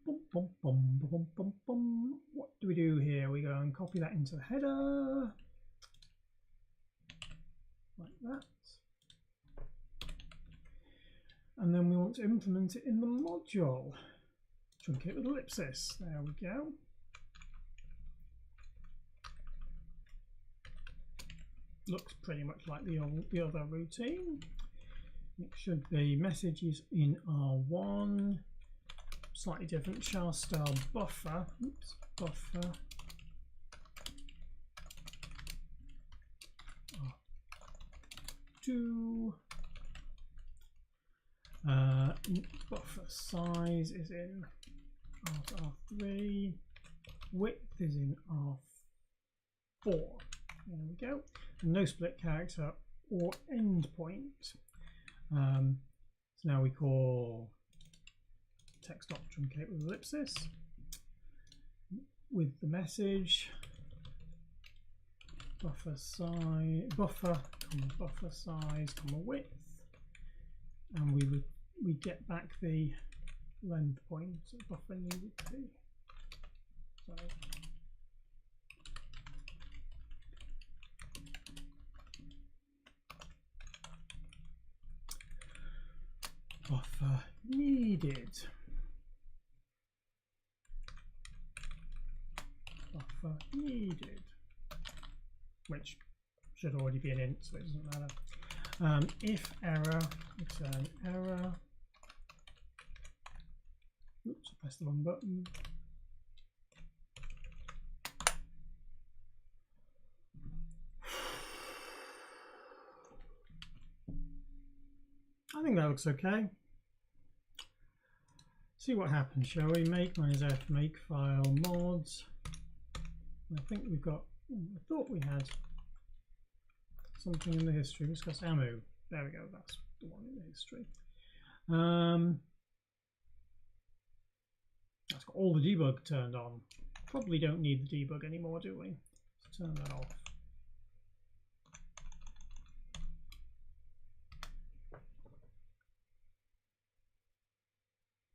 Bum, bum, bum, bum, bum, bum. What do we do here? We go and copy that into the header. Like that, and then we want to implement it in the module. Truncate with ellipsis. There we go. Looks pretty much like the other routine. It should be messages in R1, slightly different char style buffer. Oops, buffer. R2. Buffer size is in R3. Width is in R4. There we go. And no split character or endpoint. So now we call text dot truncate with ellipsis with the message buffer size, buffer size, width, and we get back the length point that buffer needed to. So buffer needed. Buffer needed. Which should already be an int, so it doesn't matter. If error, return error. Oops, I pressed the wrong button. I think that looks okay. See what happens, shall we? Make -f make file mods. I think we've got. I thought we had something in the history. Discuss ammo. There we go. That's the one in the history. That's got all the debug turned on. Probably don't need the debug anymore, do we? Let's turn that off.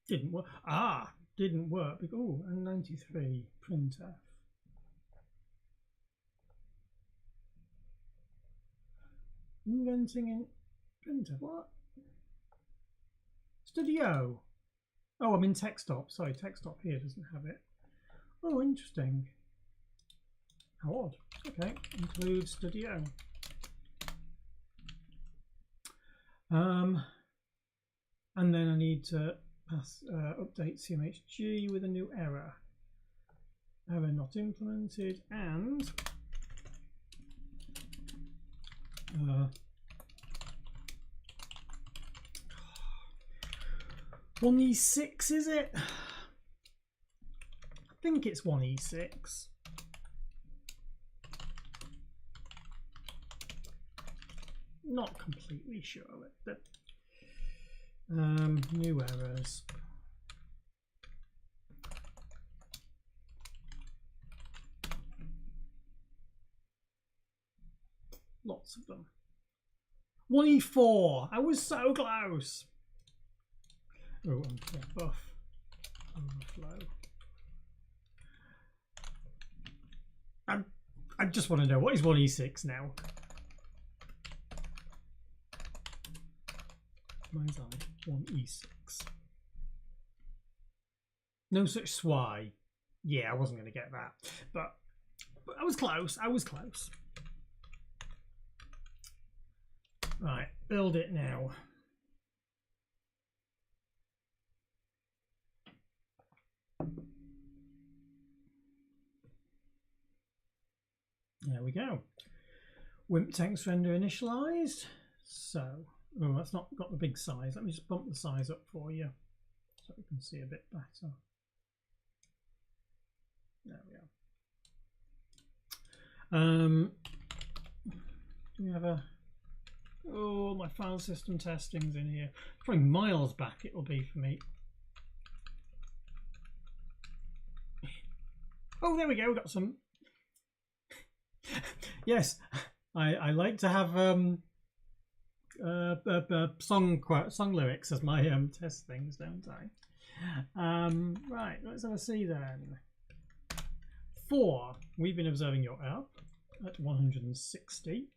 Didn't work. Ah, didn't work. Oh, and 93 printf. Inventing in printf. What? Studio. Oh, I'm in TextOp. Sorry, TextOp here doesn't have it. Oh, interesting. How odd. Okay, include Studio. And then I need to pass update CMHG with a new error. Error not implemented, and 1E6 is it? I think it's 1E6. Not completely sure of it, but new errors. Lots of them. 1E4. I was so close. Oh, buff overflow. I just want to know, what is 1E6 now? Mine's on 1E6. No such SWI. Yeah, I wasn't going to get that, but I was close. I was close. Right, build it now. There we go. Wimp text render initialized. So, oh, that's not got the big size. Let me just bump the size up for you so you can see a bit better. There we are. Do we have a? Oh, my file system testing's in here. Probably miles back it will be for me. Oh, there we go. We've got some. Yes, I like to have song lyrics as my test things, don't I? Right, let's have a see then. 4. We've been observing your app at 160.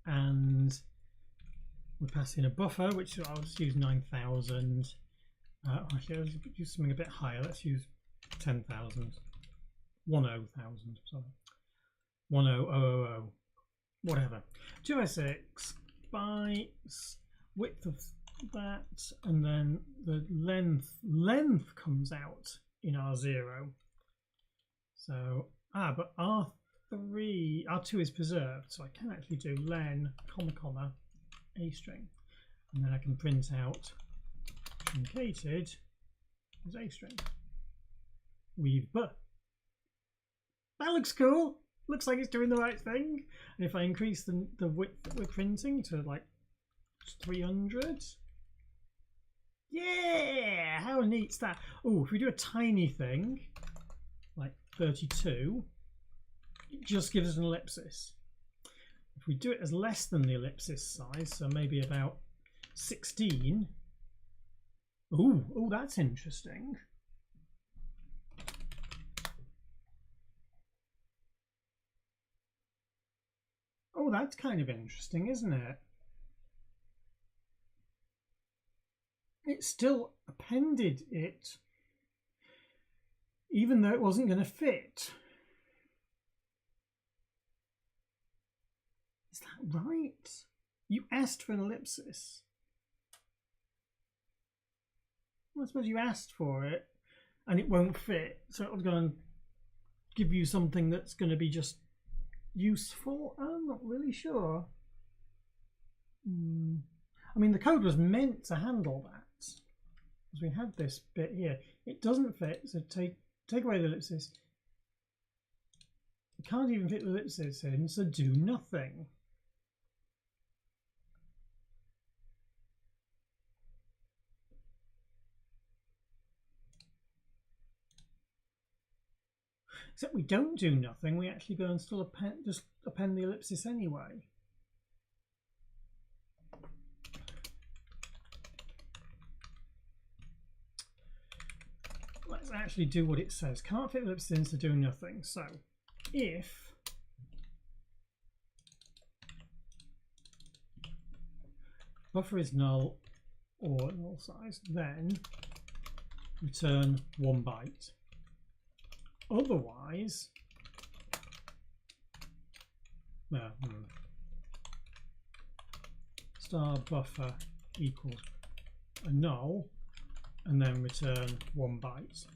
And we pass in a buffer, which I'll just use 9,000. Actually, let's use something a bit higher. Let's use 10,000. 10,000, sorry. 10,000, whatever. 256 bytes, width of that, and then the length comes out in R0. So but R2 is preserved, so I can actually do len comma a string, and then I can print out truncated as a string. Weave but that looks cool. Looks like it's doing the right thing. And if I increase the width that we're printing to like 300, yeah, how neat's that? Oh, if we do a tiny thing like 32, it just gives us an ellipsis. If we do it as less than the ellipsis size, so maybe about 16, oh, that's interesting. Oh, that's kind of interesting, isn't it? It still appended it, even though it wasn't going to fit. Is that right? You asked for an ellipsis. Well, I suppose you asked for it, and it won't fit, so it'll go and give you something that's going to be just useful. I'm not really sure. I mean, the code was meant to handle that, because we had this bit here. It doesn't fit, so take away the ellipsis. You can't even fit the ellipsis in, so do nothing. Except we don't do nothing, we actually go and still append the ellipsis anyway. Let's actually do what it says. Can't fit the ellipsis in, so do nothing. So if buffer is null or null size, then return 1 byte. Otherwise, star buffer equals a null, and then return 1 byte.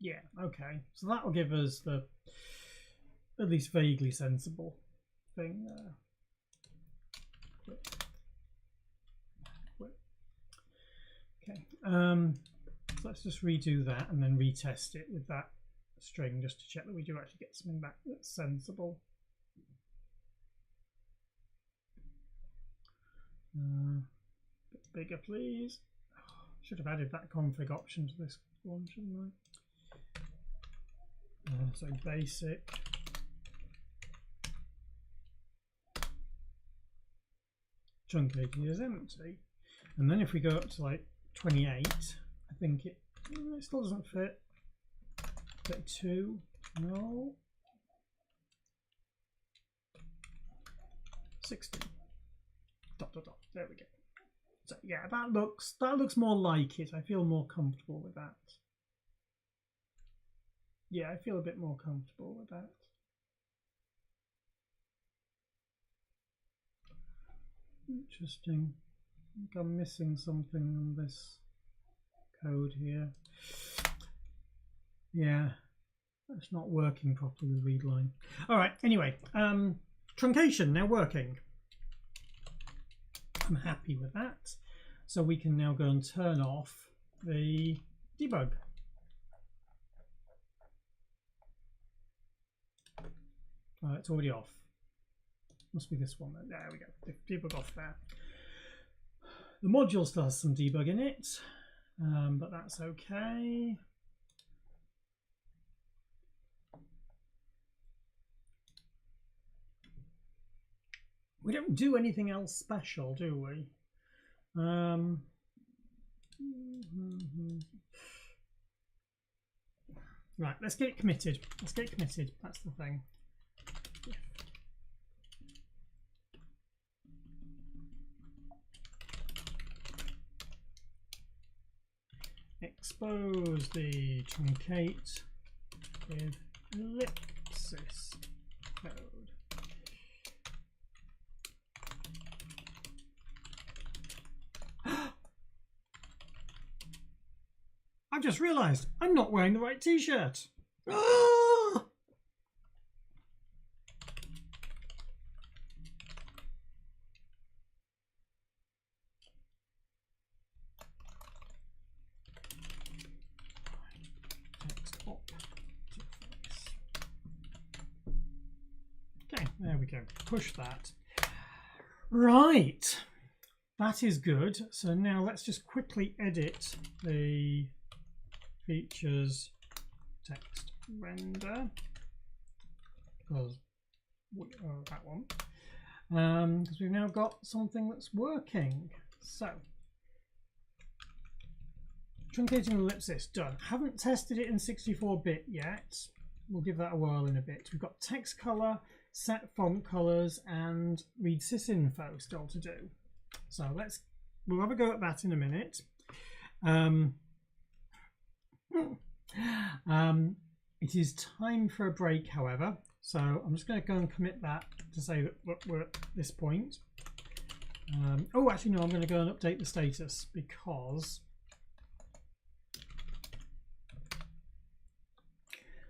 Yeah, okay. So that will give us the at least vaguely sensible thing there. Okay. So let's just redo that and then retest it with that string just to check that we do actually get something back that's sensible. Bit bigger, please. Should have added that config option to this one, shouldn't I? So basic. Truncated is empty. And then if we go up to like 28, I think it still doesn't fit. 32, no. 60. Dot dot dot. There we go. So yeah, that looks more like it. I feel more comfortable with that. Yeah, I feel a bit more comfortable with that. Interesting. I think I'm missing something in this code here. Yeah, that's not working properly with readline. All right, anyway, truncation now working. I'm happy with that. So we can now go and turn off the debug. It's already off. Must be this one. There we go. Debug off there. The module still has some debug in it, but that's okay. We don't do anything else special, do we? Right, let's get it committed. Let's get it committed. That's the thing. Expose the truncate with ellipsis code. I've just realised I'm not wearing the right t-shirt. Ah! Okay, there we go. Push that. Right. That is good. So now let's just quickly edit the features text render. Because that one. Because we've now got something that's working. So truncating ellipsis done. Haven't tested it in 64-bit yet. We'll give that a whirl in a bit. We've got text color, set font colors, and read sysinfo still to do. So we'll have a go at that in a minute. It is time for a break, however. So I'm just going to go and commit that to say that we're at this point. Oh, actually, no, I'm going to go and update the status because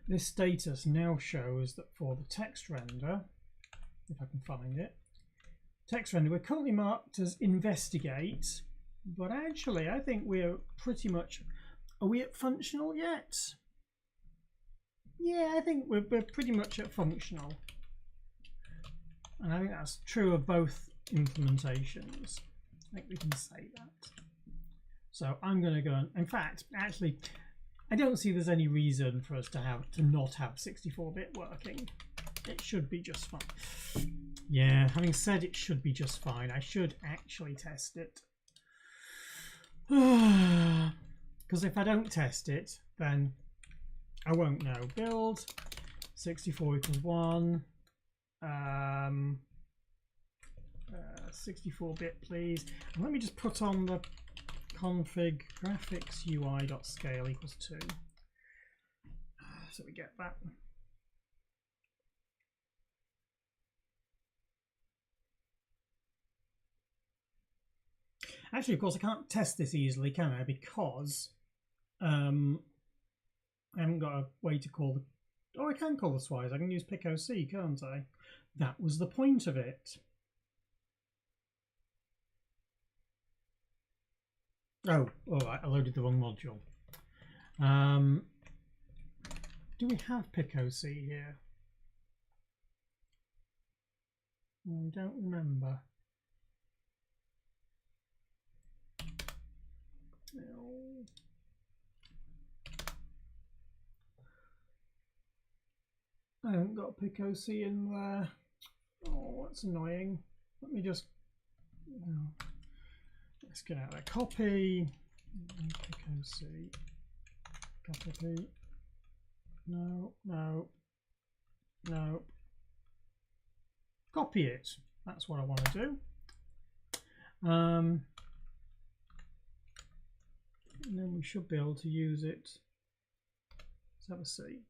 this status now shows that for the text render, if I can find it, text render, we're currently marked as investigate, but actually I think we're pretty much, are we at functional yet? Yeah, I think we're pretty much at functional. And I think that's true of both implementations. I think we can say that. So I'm going to go, and in fact, actually, I don't see there's any reason for us to not have 64-bit working. It should be just fine. Yeah, having said it should be just fine, I should actually test it. Because if I don't test it, then I won't know. Build 64 equals 1. 64-bit, please. And let me just put on the config graphics UI.scale equals 2. So we get that. Actually, of course, I can't test this easily, can I? Because I haven't got a way to call the... Oh, I can call the swires. I can use picoc, can't I? That was the point of it. Oh, all right, I loaded the wrong module. Do we have picoc here? I don't remember. No. I haven't got picoc in there. Oh, that's annoying. Let me just... Oh. Let's get out of there. Copy. Picoc. Copy. No, no, no. Copy it. That's what I want to do. And then we should be able to use it. Let's have a see.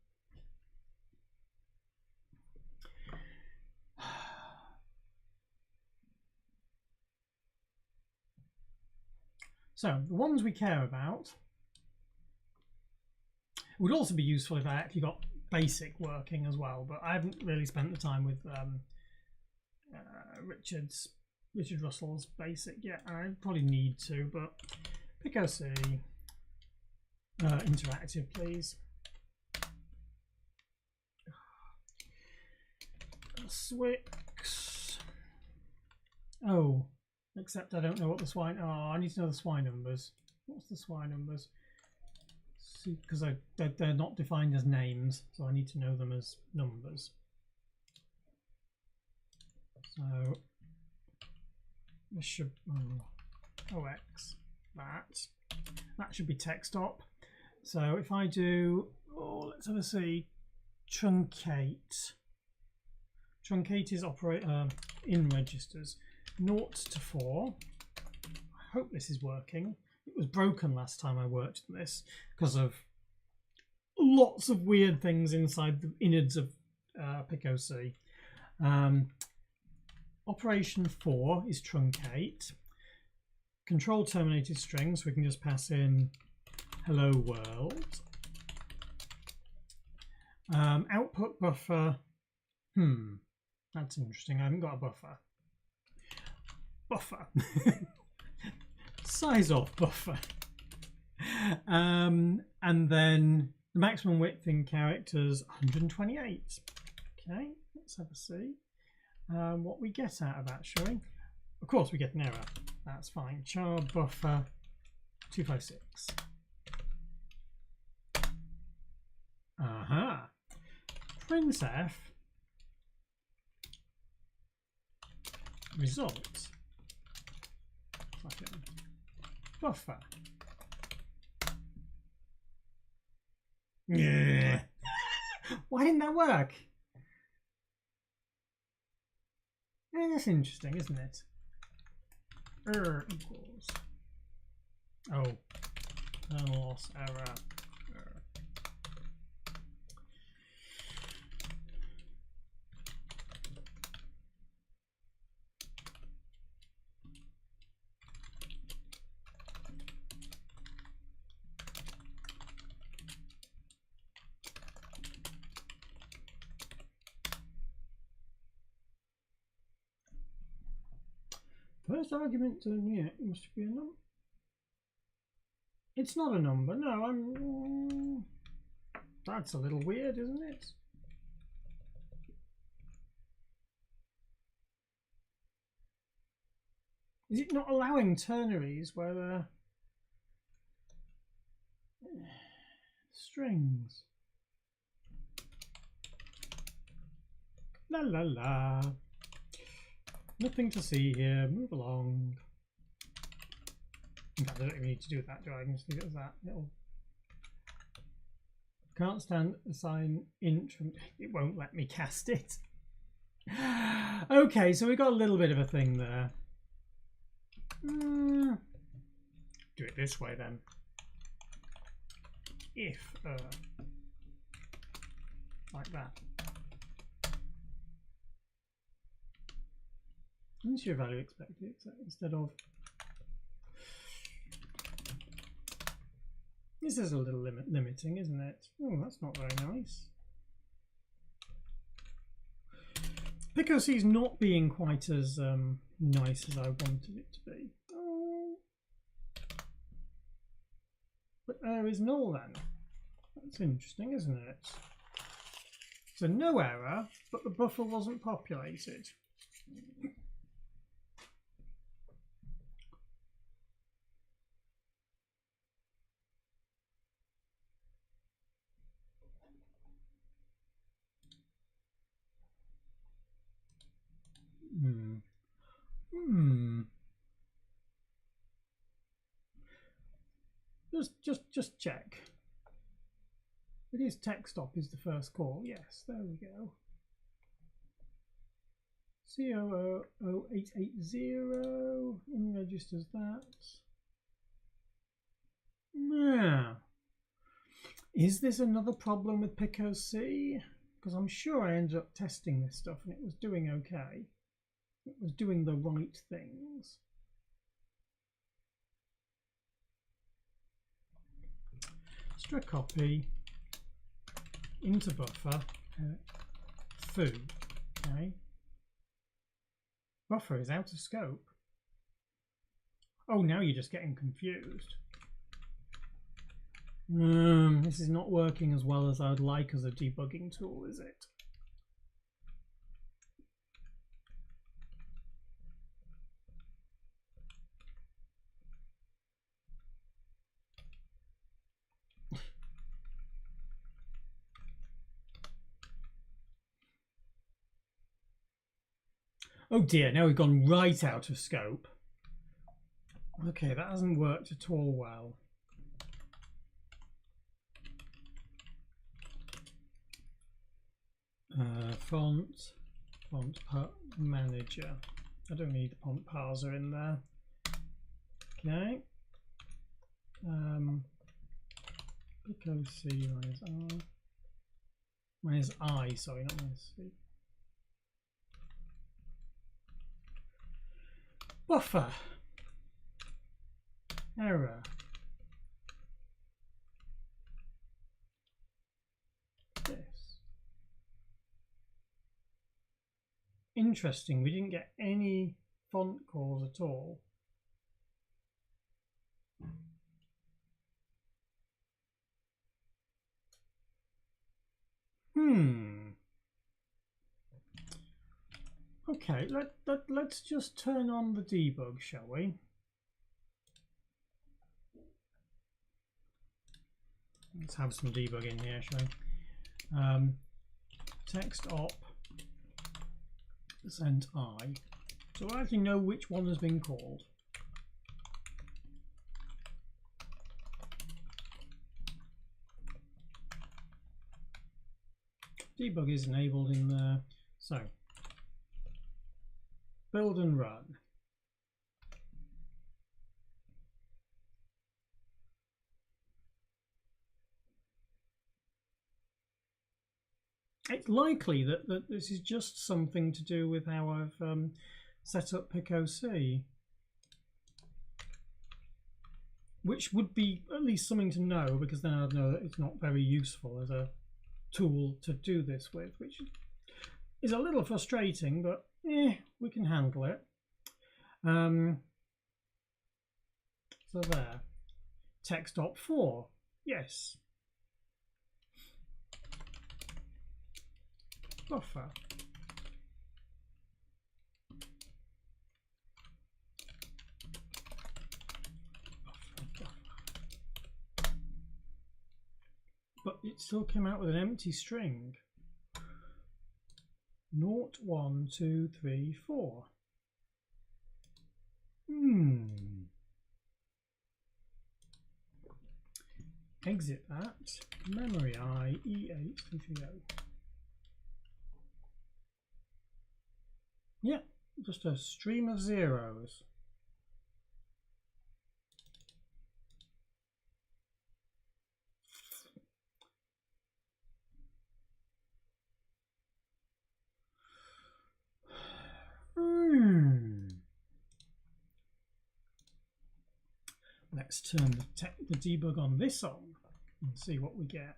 So the ones we care about would also be useful if I actually got basic working as well, but I haven't really spent the time with Richard Russell's basic yet. I probably need to, but picoc interactive, please. Swix. Oh. Except I don't know what the swine... Oh, I need to know the swine numbers. What's the swine numbers? See, because they're not defined as names, so I need to know them as numbers. So this should... OX. That should be text op. So if I do... Oh, let's have a see. Truncate. Truncate is in registers. 0 to 4. I hope this is working. It was broken last time I worked on this because of lots of weird things inside the innards of picoc. Operation 4 is truncate. Control terminated strings, so we can just pass in Hello world. Output buffer. That's interesting. I haven't got a buffer. Buffer. Size of buffer. And then the maximum width in characters 128. Okay, let's have a see what we get out of that showing. Of course we get an error. That's fine. Char buffer 256. Aha. Princess results. Buffer. Yeah. Why didn't that work? Yeah, that's interesting, isn't it? Equals. Oh, loss error. First argument to yeah, it must be a number. It's not a number. No, that's a little weird, isn't it? Is it not allowing ternaries where strings? La la la. Nothing to see here. Move along. In fact, I don't even need to do that, do I? I can just leave it as that. Can't stand assign int from. It won't let me cast it. Okay, so we got a little bit of a thing there. Do it this way then. If like that. What's your value expected? So instead of this is a little limiting, isn't it? Oh, that's not very nice. PicOC is not being quite as nice as I wanted it to be. Oh. But there is null then. That's interesting, isn't it? So no error, but the buffer wasn't populated. Just check. It is text stop is the first call. Yes, there we go. C00880 registers that. Now, is this another problem with PicOC? Because I'm sure I ended up testing this stuff and it was doing okay. It was doing the right things. String copy into buffer foo. Okay. Buffer is out of scope. Oh, now you're just getting confused. This is not working as well as I would like as a debugging tool, is it? Oh dear, now we've gone right out of scope. Okay, that hasn't worked at all well. Font manager. I don't need the font parser in there. Okay. PicOC minus R. Minus I, sorry, not minus C. Buffer. Error. interesting. We didn't get any font calls at all. Okay, let's just turn on the debug, shall we? Let's have some debug in here, shall we? Text op %i. So I actually know which one has been called. Debug is enabled in there. So build and run. It's likely that this is just something to do with how I've set up PicOC, which would be at least something to know, because then I'd know that it's not very useful as a tool to do this with, which is a little frustrating, but we can handle it. So there, text op 4, yes. Buffer. But it still came out with an empty string. 0, 1, 2, 3, 4. Exit that. Memory I E8330. Yeah, just a stream of zeros. Let's turn the debug on this on and see what we get.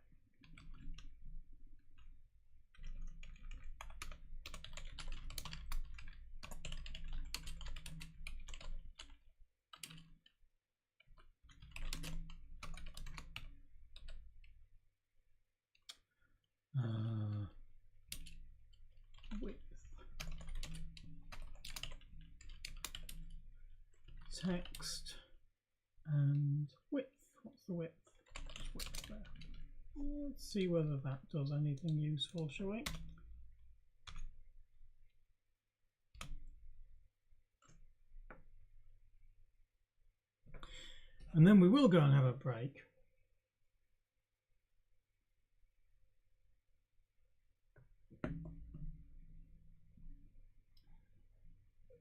Width. Text and width. What's the width? Just width there. Let's see whether that does anything useful, shall we? And then we will go and have a break.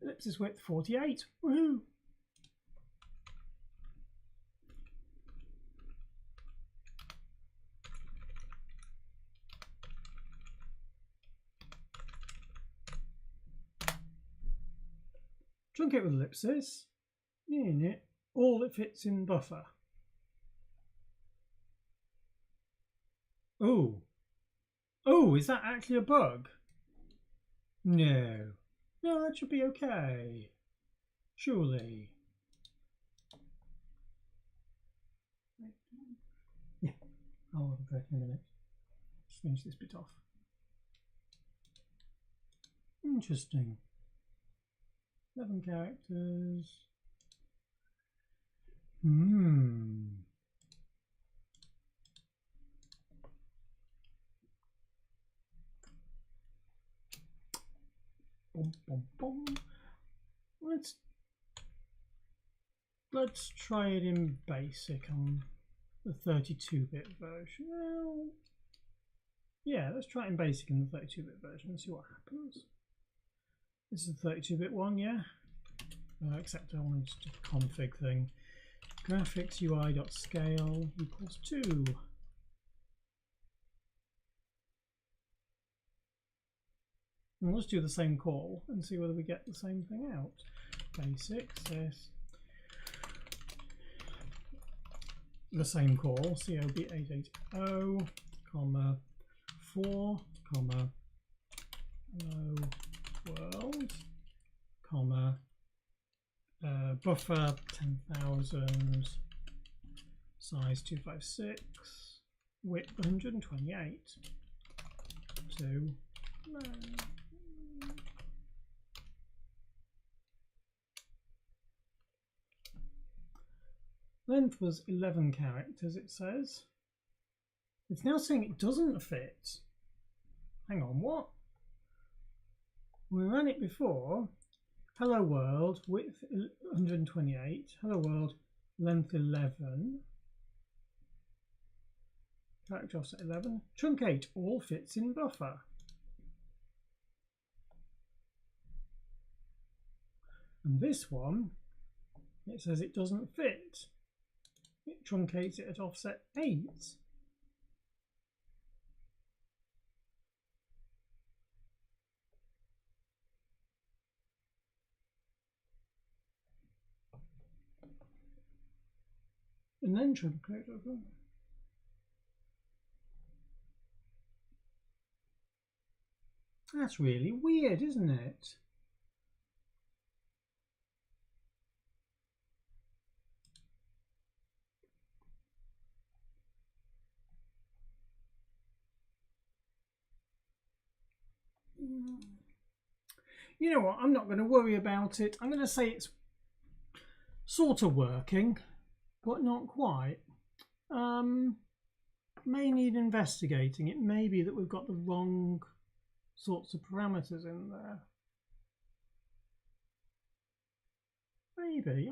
Ellipsis width 48. Woohoo! Truncate with ellipsis. In it, all that fits in buffer. Oh. Oh, is that actually a bug? No. No, that should be okay. Surely. Yeah, I'll have a break in a minute. Just finish this bit off. Interesting. 11 characters. Boom, boom, boom. Let's try it in basic on the 32-bit version. Well, yeah, let's try it in basic in the 32-bit version and see what happens. This is the 32-bit one, yeah. Except I wanted just a config thing. Graphics UI.scale equals 2. And let's do the same call and see whether we get the same thing out. Basic says the same call, COB880, comma 4, comma hello world, comma, buffer 10,000, size 256, width 128, to length was 11 characters, it says. It's now saying it doesn't fit. Hang on, what? We ran it before. Hello world, width 128. Hello world, length 11. Character offset 11. Truncate all fits in buffer. And this one, it says it doesn't fit. It truncates it at offset 8. And then truncate over. That's really weird, isn't it? You know what, I'm not going to worry about it. I'm going to say it's sort of working, but not quite. May need investigating. It may be that we've got the wrong sorts of parameters in there. Maybe.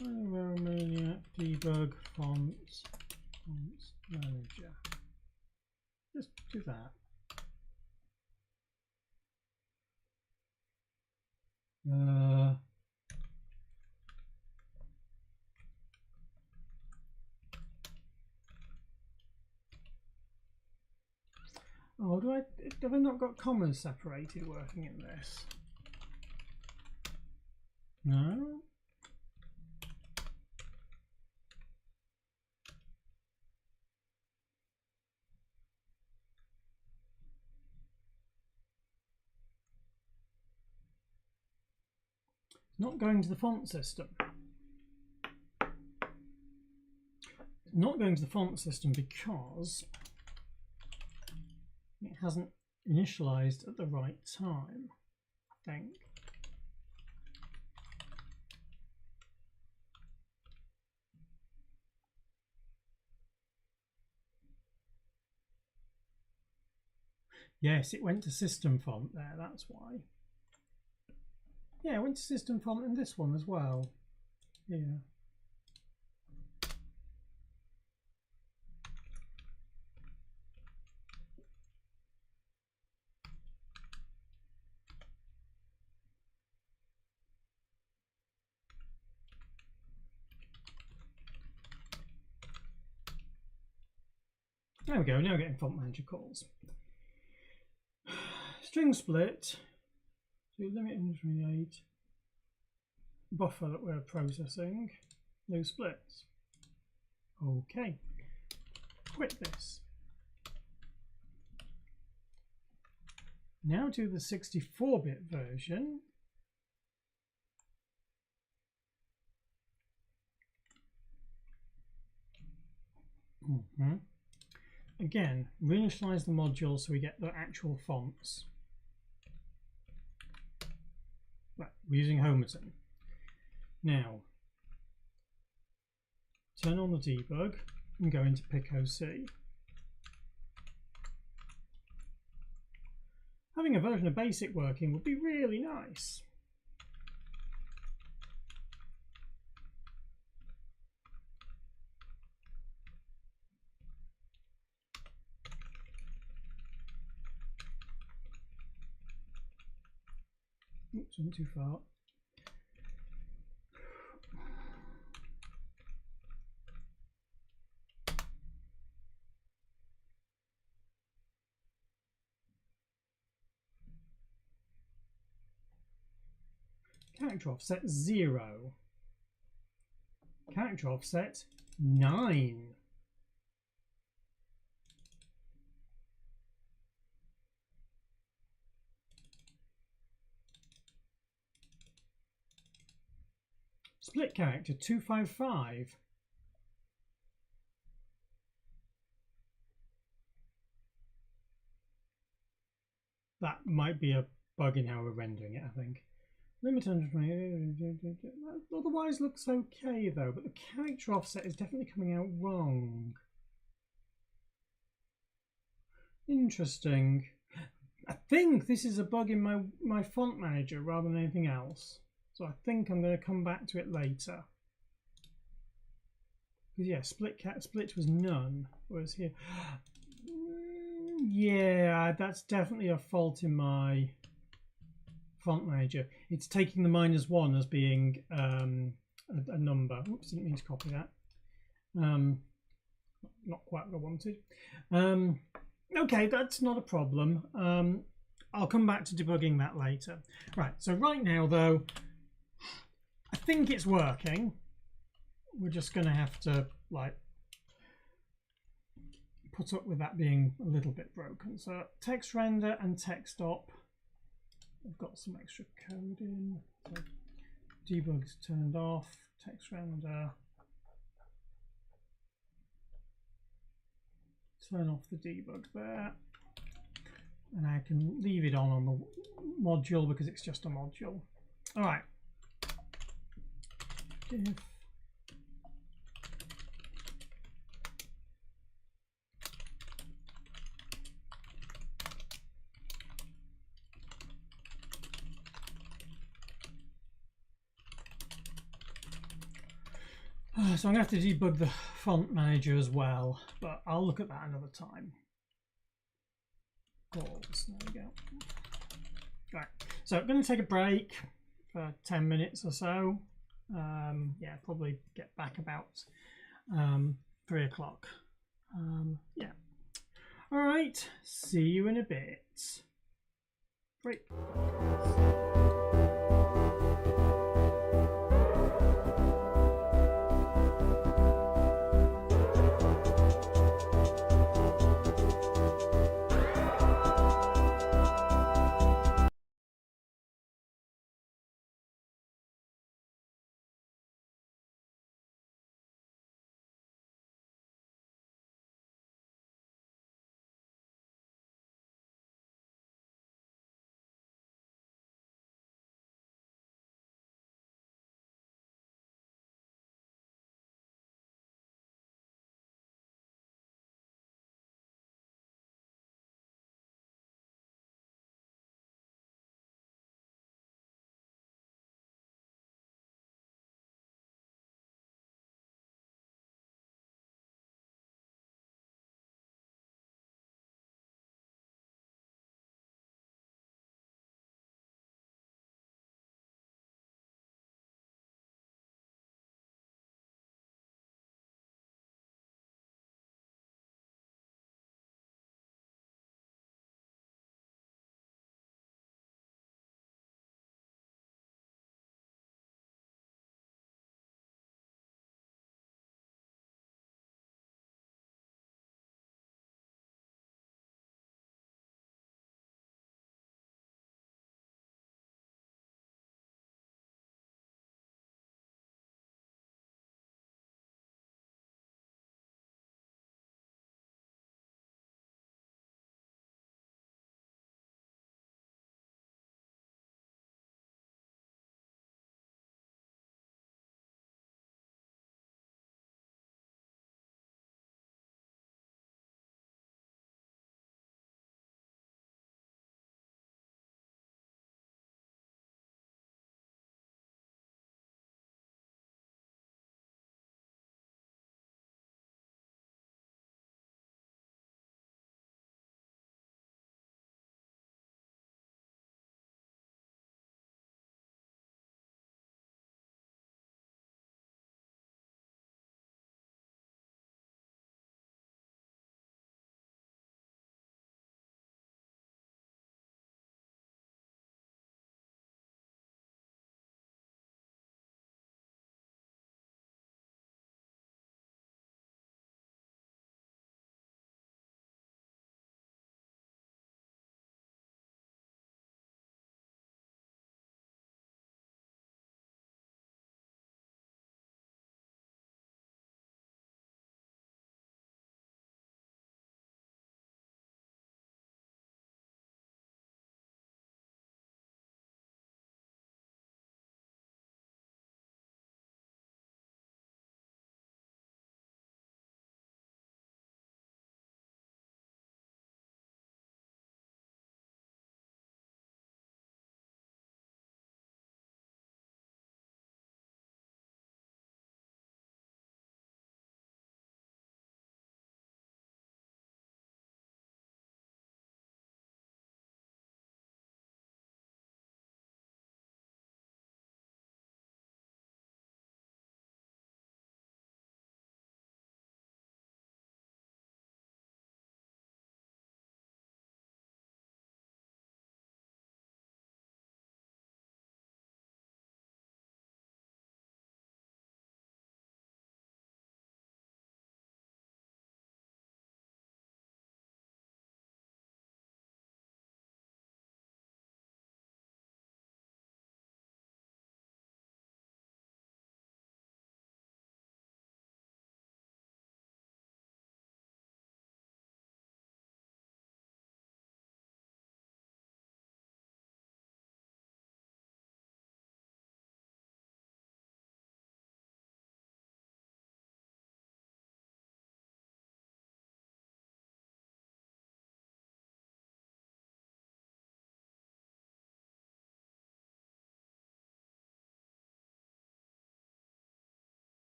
Romania debug fonts manager. Just do that. Oh, have I not got commas separated working in this? No? Not going to the font system. Not going to the font system because it hasn't initialized at the right time, I think. Yes, it went to system font there, that's why. Yeah, it went to system font in this one as well. Yeah. There we go, now we're getting font manager calls. String split to limit 128. Buffer that we're processing. No splits. Okay. Quit this. Now to the 64-bit version. Again, reinitialize the module so we get the actual fonts. Right, we're using Homerton. Now, turn on the debug and go into PicOC. Having a version of BASIC working would be really nice. Oops, went too far. Character offset 0. Character offset 9. Split character 255. That might be a bug in how we're rendering it, I think. Limit 120. Otherwise looks okay though, but the character offset is definitely coming out wrong. Interesting. I think this is a bug in my font manager rather than anything else. So I think I'm going to come back to it later. Because yeah, split was none. Whereas here, yeah, that's definitely a fault in my font manager. It's taking the -1 as being a number. Oops, didn't mean to copy that. Not quite what I wanted. Okay, that's not a problem. I'll come back to debugging that later. Right, so right now though, I think it's working. We're just going to have to like put up with that being a little bit broken. So text render and text op. I've got some extra code in. So debug's turned off. Text render. Turn off the debug there. And I can leave it on the module because it's just a module. All right. If so I'm going to have to debug the font manager as well, but I'll look at that another time. There we go. Right, so I'm going to take a break for 10 minutes or so. Yeah, probably get back about 3 o'clock. Yeah. All right, see you in a bit. Break.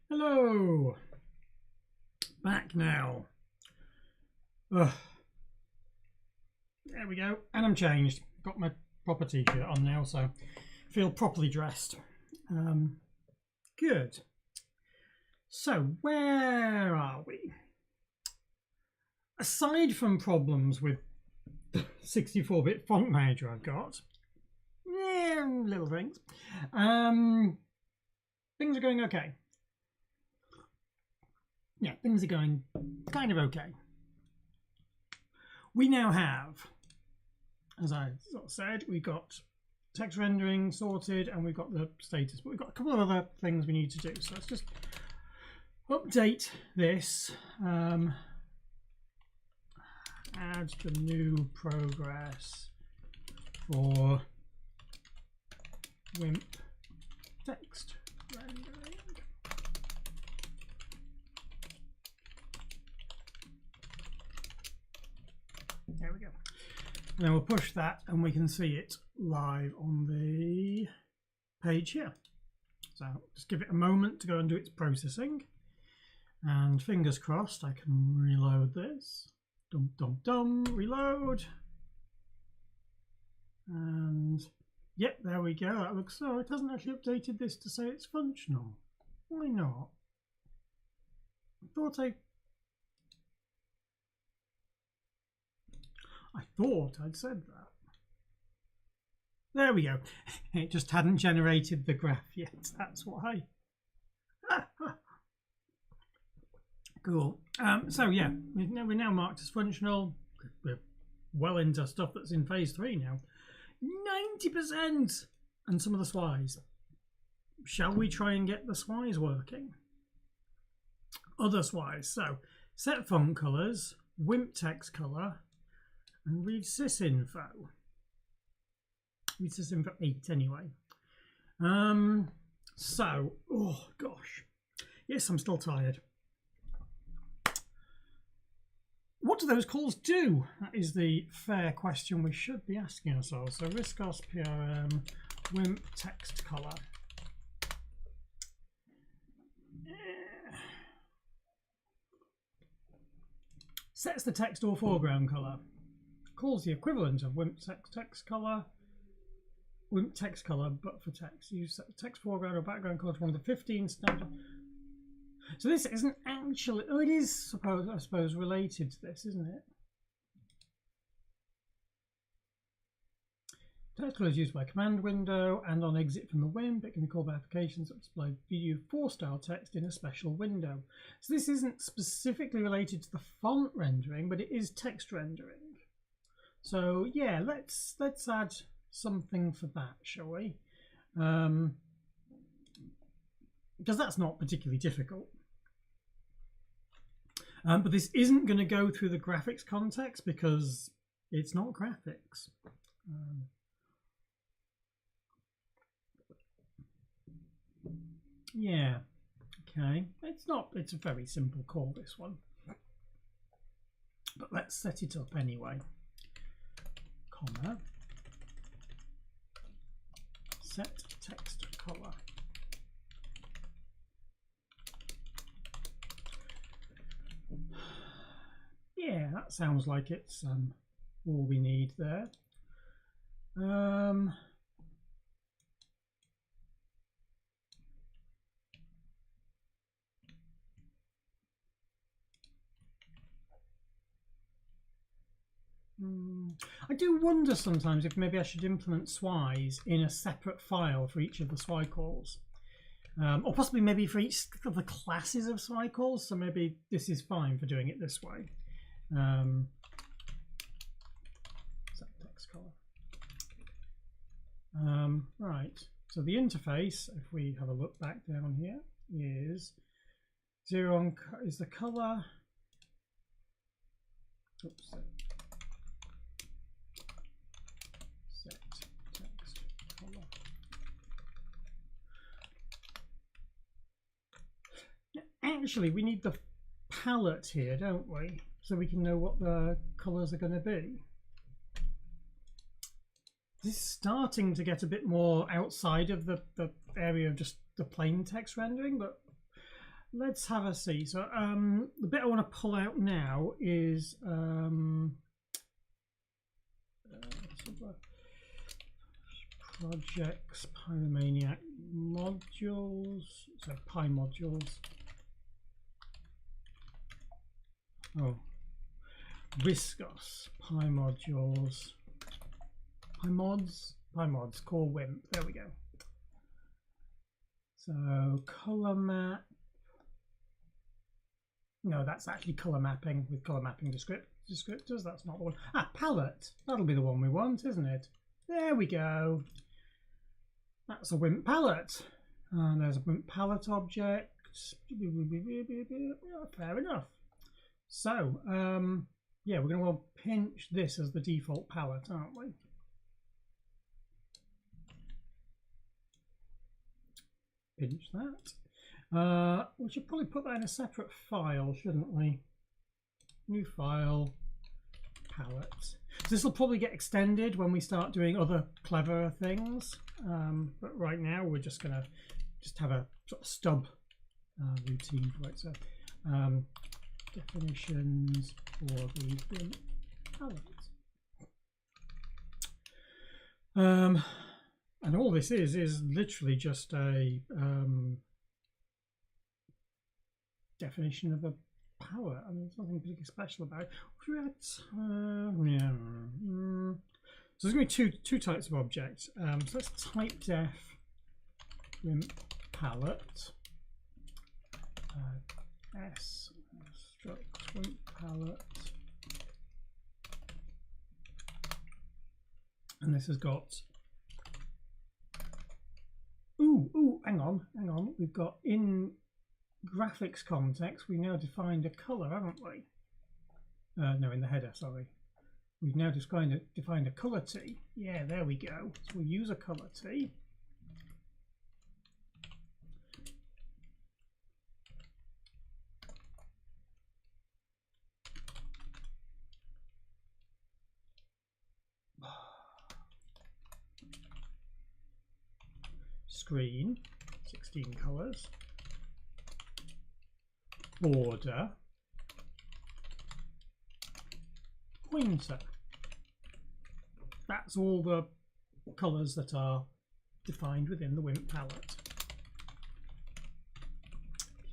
Hello, back now. Ugh. There we go, and I'm changed. Got my proper t-shirt on now, so feel properly dressed. Good. So where are we? Aside from problems with the 64-bit font manager I've got, little things. Things are going okay. Yeah, things are going kind of okay. We now have, as I sort of said, we've got text rendering sorted and we've got the status, but we've got a couple of other things we need to do. So let's just update this. Add the new progress for Wimp text rendering. There we go. And then we'll push that and we can see it live on the page here. So just give it a moment to go and do its processing. And fingers crossed I can reload this. Dum dum dum, reload. And yep, there we go. That looks so. It hasn't actually updated this to say it's functional. Why not? I thought I'd said that. There we go. It just hadn't generated the graph yet. That's why. Cool. So yeah, we're now marked as functional. We're well into stuff that's in phase 3 now. 90% and some of the SWIs. Shall we try and get the SWIs working? Other SWIs. So set font colors, Wimp text color, and read sysinfo. Read sysinfo 8 anyway. So, oh gosh. Yes, I'm still tired. What do those calls do? That is the fair question we should be asking ourselves. So Riscos PRM Wimp text color. Sets the text or foreground color. Calls the equivalent of Wimp text color. Wimp text color, but for text. Use text foreground or background color to one of the 15 standard. So this isn't actually, oh, it is, I suppose, related to this, isn't it? Text color is used by command window and on exit from the Wimp. It can be called by applications that display VU4 style text in a special window. So this isn't specifically related to the font rendering, but it is text rendering. So yeah, let's add something for that, shall we? Because that's not particularly difficult. But this isn't going to go through the graphics context because it's not graphics. Yeah, okay. It's a very simple call, this one. But let's set it up anyway. Comma. Set text color. Yeah, that sounds like it's all we need there. I do wonder sometimes if maybe I should implement SWIs in a separate file for each of the SWI calls. Or possibly maybe for each of the classes of SWI calls, so maybe this is fine for doing it this way. Set text color. Right, so the interface, if we have a look back down here, is 0 on is the color. Oops. Set text color. Actually, we need the palette here, don't we? So we can know what the colors are going to be. This is starting to get a bit more outside of the area of just the plain text rendering, but let's have a see. So the bit I want to pull out now is projects, Pyromaniac modules, so Pi modules. Oh, Viscos, Pi modules, Pi mods, core Wimp. There we go. So color map. No, that's actually color mapping with color mapping descriptors. That's not the one. Ah, palette. That'll be the one we want, isn't it? There we go. That's a Wimp palette. And there's a Wimp palette object. Fair enough. So, yeah, we're going to want to pinch this as the default palette, aren't we? Pinch that. We should probably put that in a separate file, shouldn't we? New file, palette. So this will probably get extended when we start doing other clever things. But right now we're just going to have a sort of stub routine for it. So definitions for the Wimp palette. And all this is literally just a definition of a palette. I mean, there's nothing particularly special about it. Yeah. So there's going to be two types of objects. So let's type def Wimp palette s struct Wimp palette, and this has got hang on, we've got in graphics context we now defined a color, haven't we? No, in the header, sorry. We've now defined a color T. Yeah, there we go. So we'll use a color T. Screen, 16 colors. Border, pointer. That's all the colors that are defined within the Wimp palette.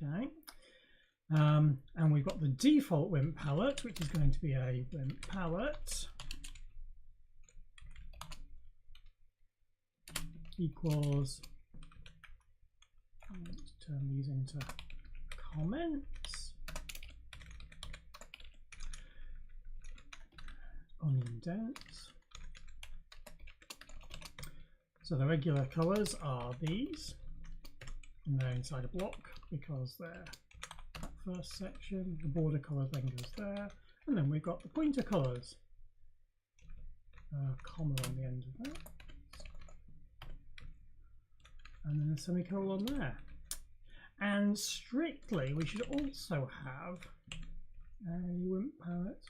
Okay, and we've got the default Wimp palette, which is going to be a Wimp palette equals. Let's turn these into comments. Unindents. So the regular colors are these, and they're inside a block because they're that first section. The border color then goes there, and then we've got the pointer colors. Comma on the end of that, and then a semicolon there. And strictly, we should also have a Wimp palette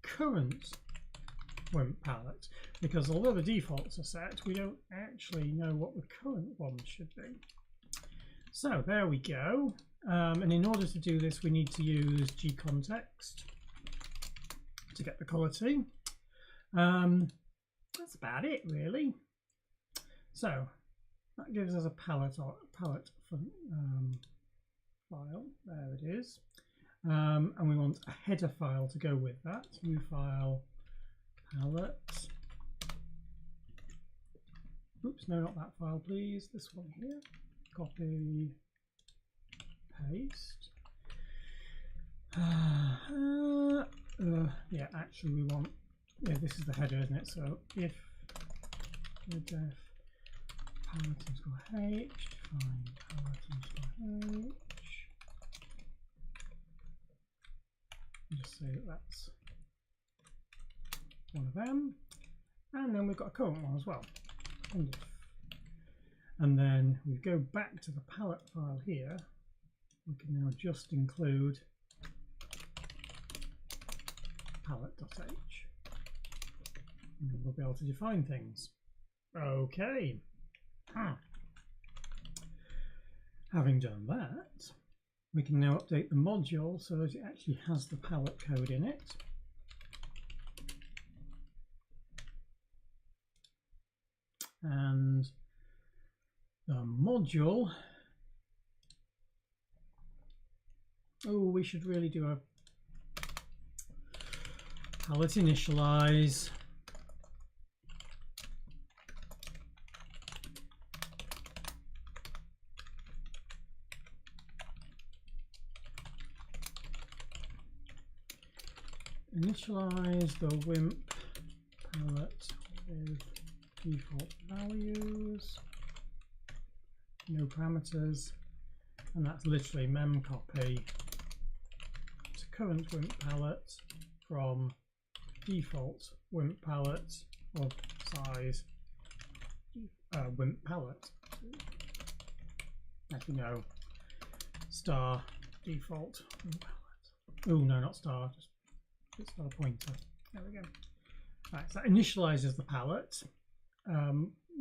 current Wimp palette, because although the defaults are set, we don't actually know what the current ones should be. So there we go. And in order to do this, we need to use gcontext to get the color T. That's about it, really. So that gives us a palette file. There it is. And we want a header file to go with that. New file, palette. Oops, no, not that file, please. This one here. Copy, paste. Yeah, actually we want, yeah, this is the header, isn't it? So if def palette _h, find palette _h. Just say that's one of them, and then we've got a current one as well. And then we go back to the palette file here. We can now just include palette.h, and then we'll be able to define things. Okay. Having done that, We can now update the module so that it actually has the palette code in it. And the module, oh, we should really do a palette initialize. Initialize the Wimp palette with default values, no parameters, and that's literally mem copy to current Wimp palette from default Wimp palette of size Wimp palette. Actually, no, star default Wimp palette. Oh no, not star, just star pointer. There we go. Right, so that initializes the palette.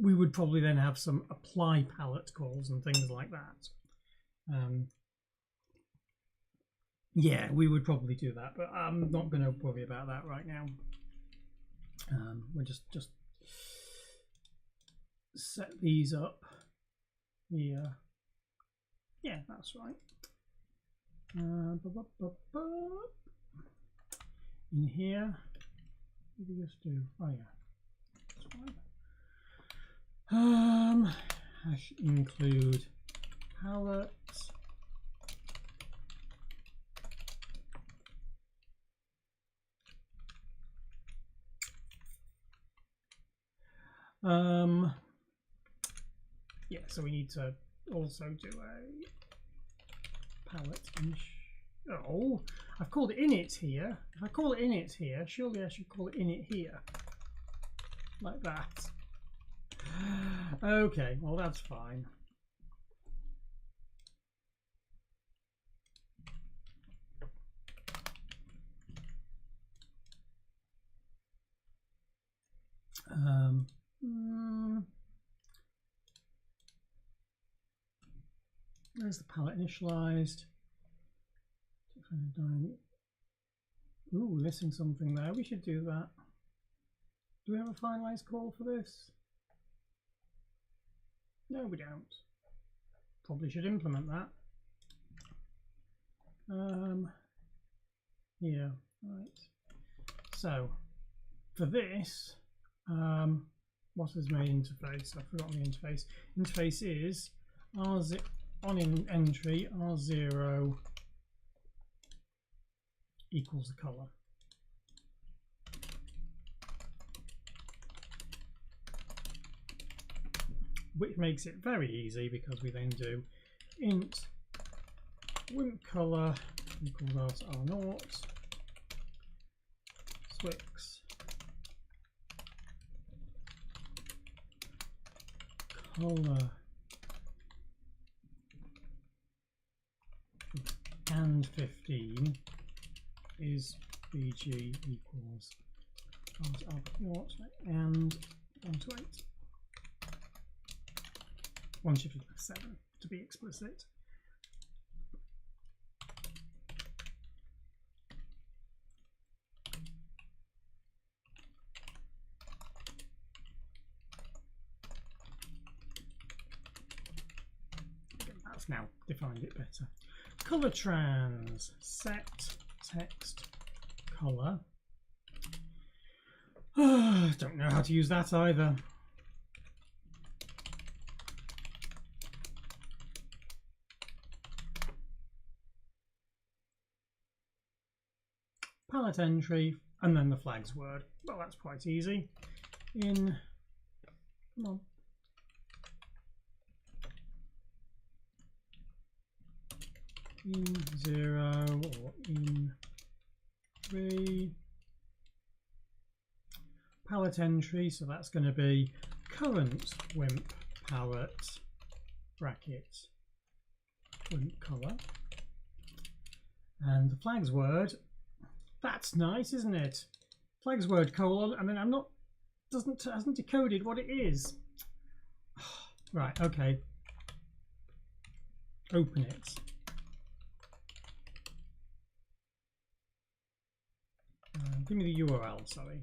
We would probably then have some apply palette calls and things like that. Yeah, we would probably do that, but I'm not going to worry about that right now. We'll just set these up here. Yeah, that's right. In here, what do we just do? Oh yeah, that's fine. Hash include palette. Yeah, so we need to also do a palette. Oh, I've called it init here. If I call it init here, surely I should call it init here. Like that. Okay, well that's fine. There's the palette initialized. Ooh, missing something there. We should do that. Do we have a finalized call for this? No, we don't. Probably should implement that. Yeah, right. So for this, what is my interface? I've forgotten the interface. Interface is R0 on in entry R0 equals the color. Which makes it very easy because we then do int Wimp color equals R0 Swix color and 15 is bg equals R0 and 1 to 8. 1 shifted left 7 to be explicit. That's now defined it better. Color trans set text color. Don't know how to use that either. Palette entry and then the flags word. Well, that's quite easy. In, come on. In 0 or in 3. Palette entry, so that's going to be current Wimp palette bracket Wimp color. And the flags word, that's nice, isn't it? Flags word colon, and then I'm not, hasn't decoded what it is. Right, okay. Open it. Give me the URL, sorry.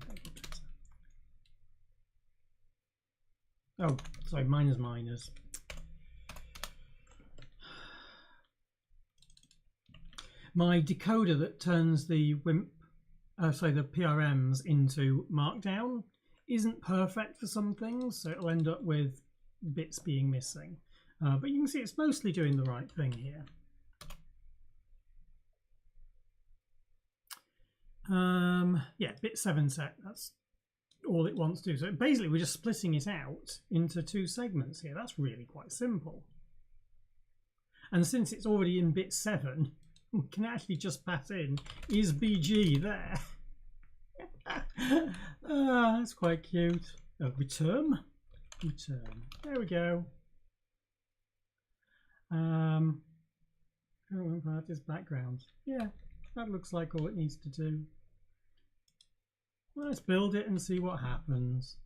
Oh, sorry, minus. My decoder that turns the Wimp, the PRMs into Markdown isn't perfect for some things, so it'll end up with bits being missing. But you can see it's mostly doing the right thing here. Yeah, bit 7 set, that's all it wants to do. So basically we're just splitting it out into 2 segments here. That's really quite simple. And since it's already in bit 7, we can actually just pass in is BG there. That's quite cute. Return. There we go. That is background. Yeah, that looks like all it needs to do. Let's build it and see what happens.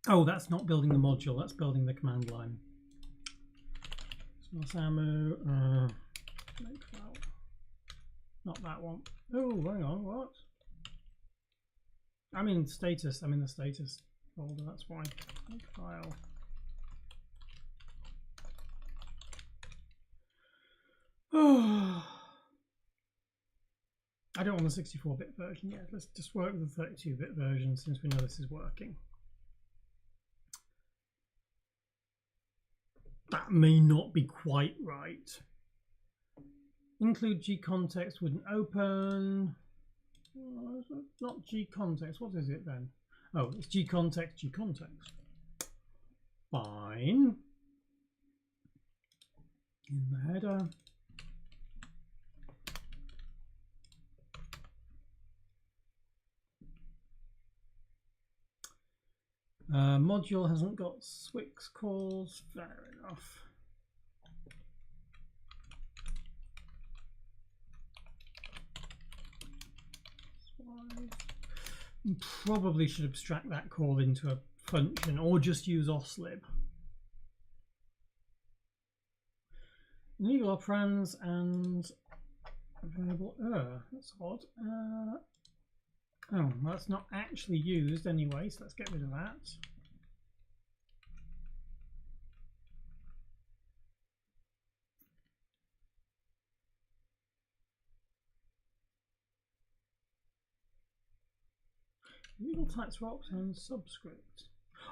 Oh, that's not building the module, that's building the command line. Samu, make file. Not that one. Oh, hang on, what? I'm in the status folder, that's why. Make file. Oh, I don't want the 64-bit version yet. Let's just work with the 32-bit version since we know this is working. That may not be quite right. Include G-context wouldn't open. Oh, not G-context. What is it then? Oh, it's G-context. Fine. In the header. Module hasn't got Swix calls, fair enough. Probably should abstract that call into a function or just use oslib. Legal operands and variable that's odd. Oh, that's not actually used anyway, so let's get rid of that. Legal types for opt and subscript.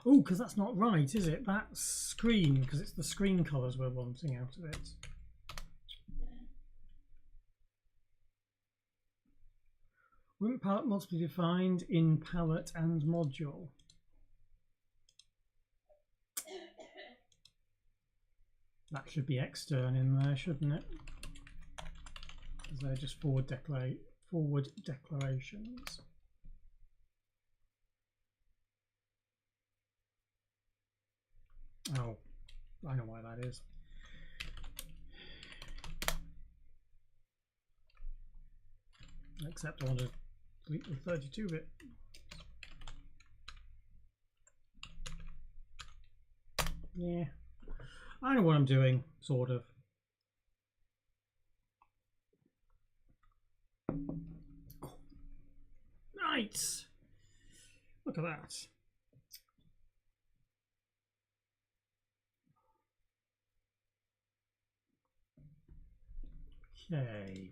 Oh, because that's not right, is it? That's screen, because it's the screen colours we're wanting out of it. Wimp palette must be defined in palette and module. That should be extern in there, shouldn't it? Because they're just forward declarations. Oh, I know why that is. Except I want to delete the 32-bit. Yeah, I know what I'm doing, sort of. Oh, right, look at that. Okay.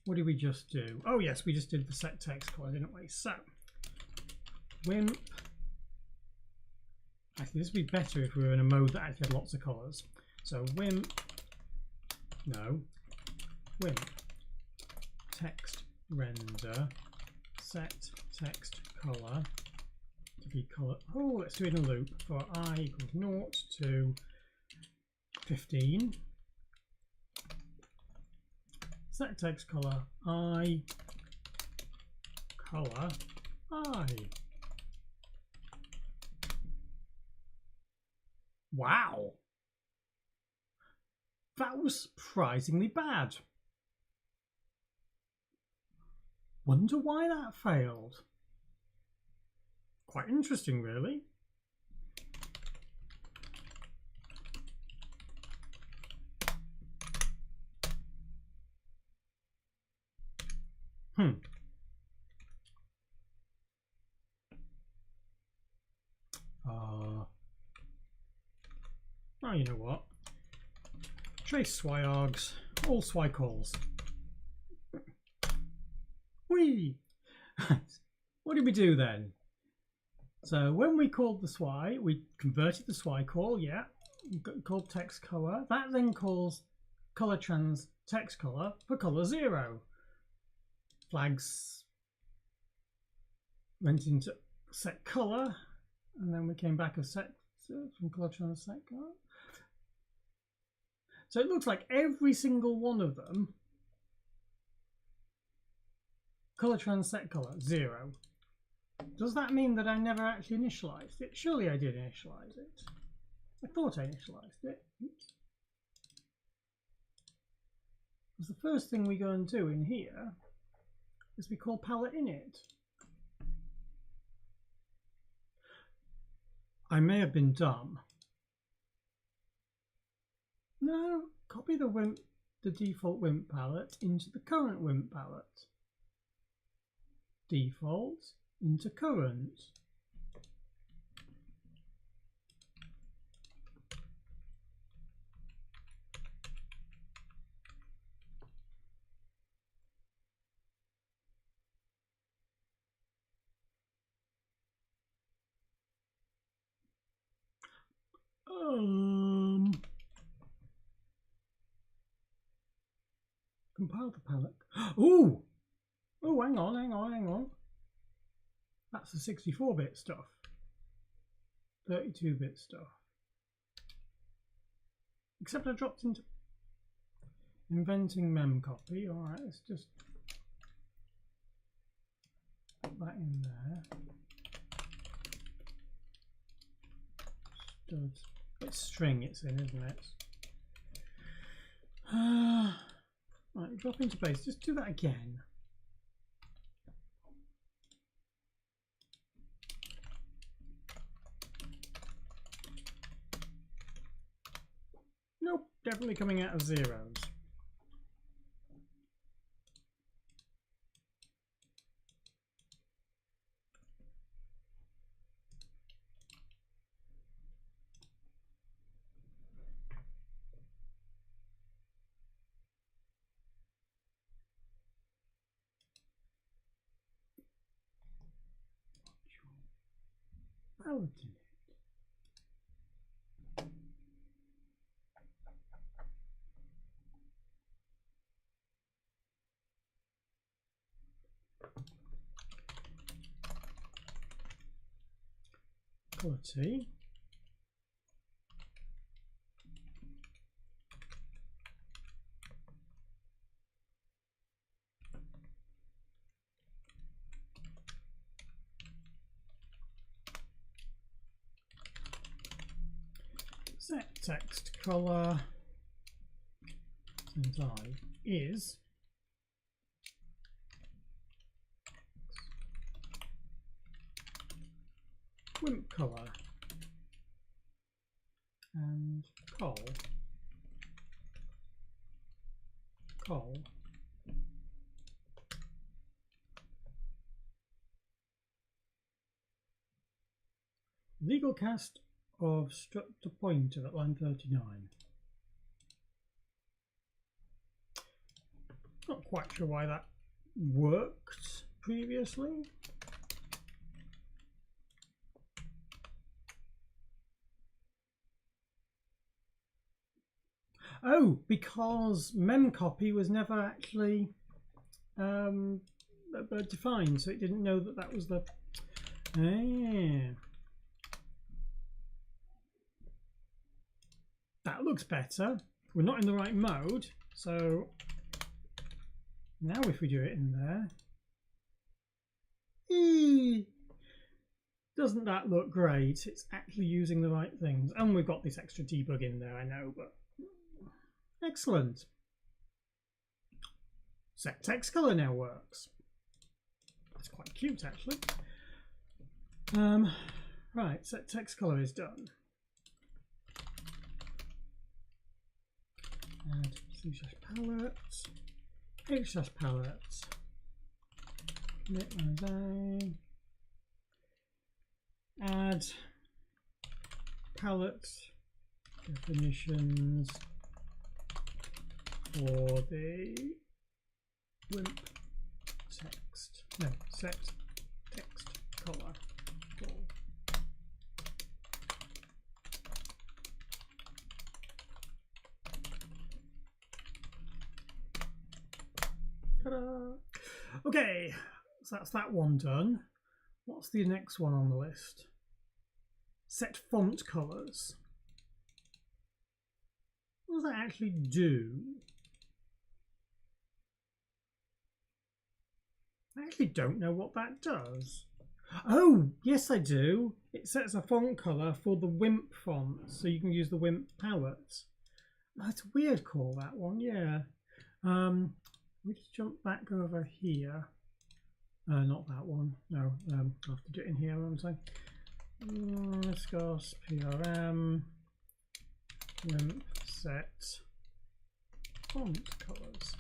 What did we just do? Oh yes, we just did the set text color, didn't we? So, Wimp. Actually, this would be better if we were in a mode that actually had lots of colors. So Wimp, no, Wimp, text render, set text color to be color. Oh, let's do it in a loop for I equals 0 to 15. Set text color I, color I. Wow, that was surprisingly bad. Wonder why that failed. Quite interesting, really. Oh, you know what? Trace swyargs, all swy calls. Whee! What did we do then? So when we called the swy, we converted the swy call, yeah, called text color. That then calls color trans text color for color 0. Flags went into set color, and then we came back a set from color trans set color. So it looks like every single one of them, color trans set color 0. Does that mean that I never actually initialized it? Surely I did initialize it. I thought I initialized it. Oops. Because the first thing we go and do in here is we call palette init. I may have been dumb. No, copy the Wimp, the default Wimp palette into the current Wimp palette. Default into current. Compile the palette. Ooh! Oh, hang on. That's the 64-bit stuff. 32-bit stuff. Except I dropped into inventing memcopy. Alright, let's just put that in there. Studs. It's string it's in, isn't it? Right, drop into base. Just do that again. Nope, definitely coming out of zeros. Paladin. Quality. Set text color and I is Wimp color and col legal cast of structure pointer at line 39. Not quite sure why that worked previously. Oh, because memcopy was never actually defined, so it didn't know that that was the. That looks better. We're not in the right mode, so now if we do it in there, doesn't that look great? It's actually using the right things, and we've got this extra debug in there, I know, but excellent. Set text color now works. That's quite cute, actually. Right, set text color is done. Add C/palette, H/palette, Add palette definitions for the Wimp text. No, set text color. Ta-da! Okay, so that's that one done. What's the next one on the list? Set font colors. What does that actually do? I actually don't know what that does. Oh, yes I do. It sets a font color for the Wimp font, so you can use the Wimp palette. That's a weird call, that one, yeah. We just jump back over here. Not that one. No, I have to do it in here. What I'm saying. Discuss PRM. Wimp set font colors.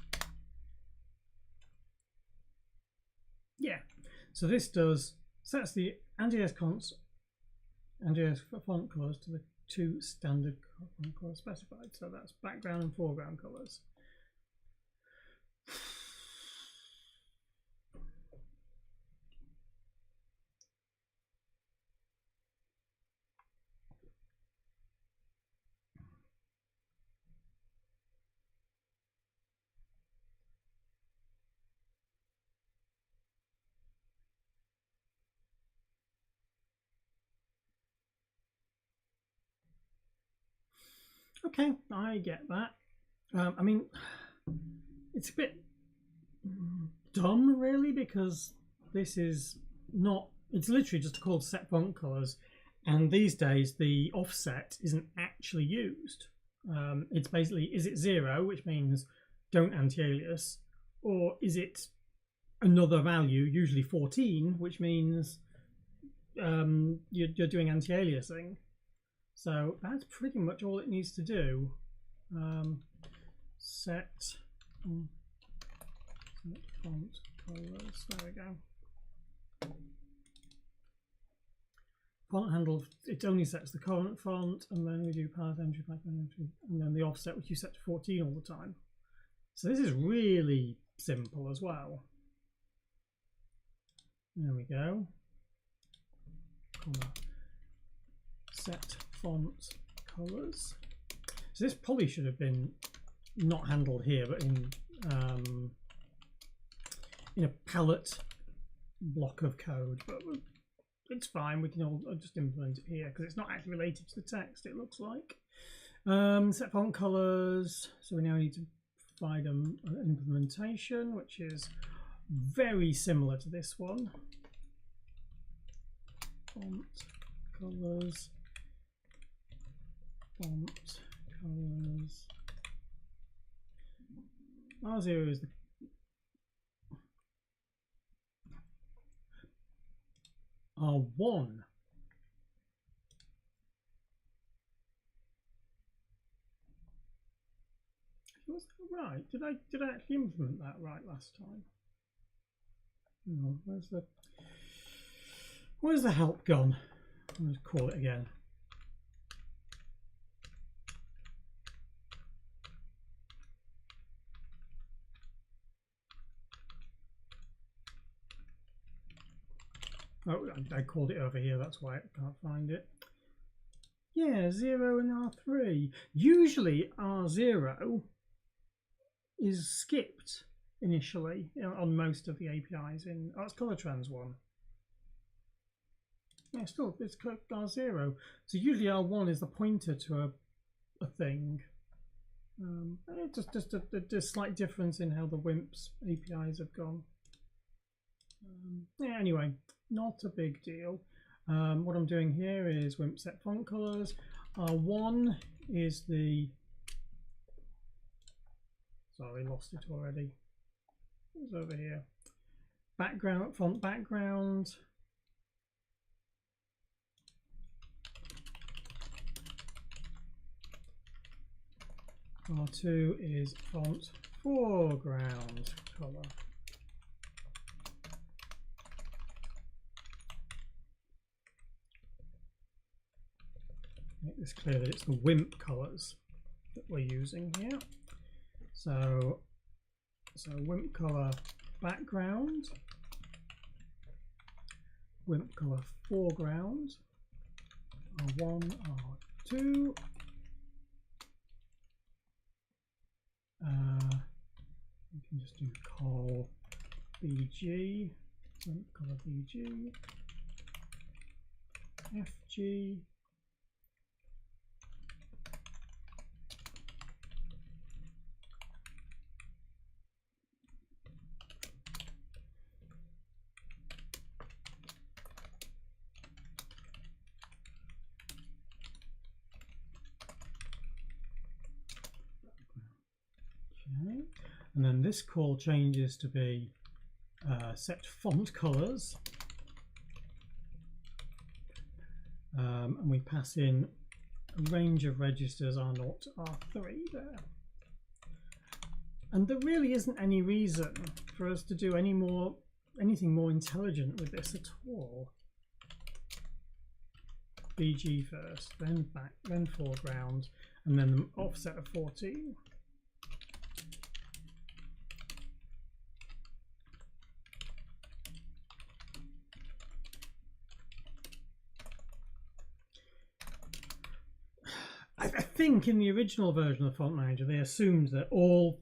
Yeah. So this sets the anti-AS font colors to the 2 standard font colors specified. So that's background and foreground colors. Okay, I get that. I mean, it's a bit dumb, really, because this is not, it's literally just called set font colors, and these days the offset isn't actually used. It's basically, is it 0, which means don't anti-alias, or is it another value, usually 14, which means you're doing anti-aliasing. So that's pretty much all it needs to do. Set font colors. There we go. Font handle, it only sets the current font, and then we do palette entry, and then the offset, which you set to 14 all the time. So this is really simple as well. There we go. Set font colors. So this probably should have been not handled here, but in a palette block of code. But it's fine. We can all just implement it here because it's not actually related to the text. It looks like set font colors. So we now need to provide an implementation, which is very similar to this one. Font colors. Font colors. R0 is the R1. Was that right? Did I actually implement that right last time? No, where's the help gone? Let's call it again. Oh, I called it over here, that's why I can't find it. Yeah, 0 and R3. Usually R0 is skipped initially on most of the APIs in it's ColorTrans one. Yeah, still it's R0. So usually R1 is the pointer to a thing. Just a slight difference in how the Wimp's APIs have gone. Yeah, anyway, not a big deal. What I'm doing here is Wimp set font colors. R1 is the, sorry, lost it already. It's over here. Background, font background. R2 is font foreground color. Make this clear that it's the Wimp colours that we're using here. So Wimp colour background, Wimp colour foreground, R1, R2, we can just do col BG, Wimp colour BG, FG, okay. And then this call changes to be set font colors, and we pass in a range of registers R0 to R3 there. And there really isn't any reason for us to do anything more intelligent with this at all. BG first, then back, then foreground, and then the offset of 14. I think in the original version of Font Manager, they assumed that all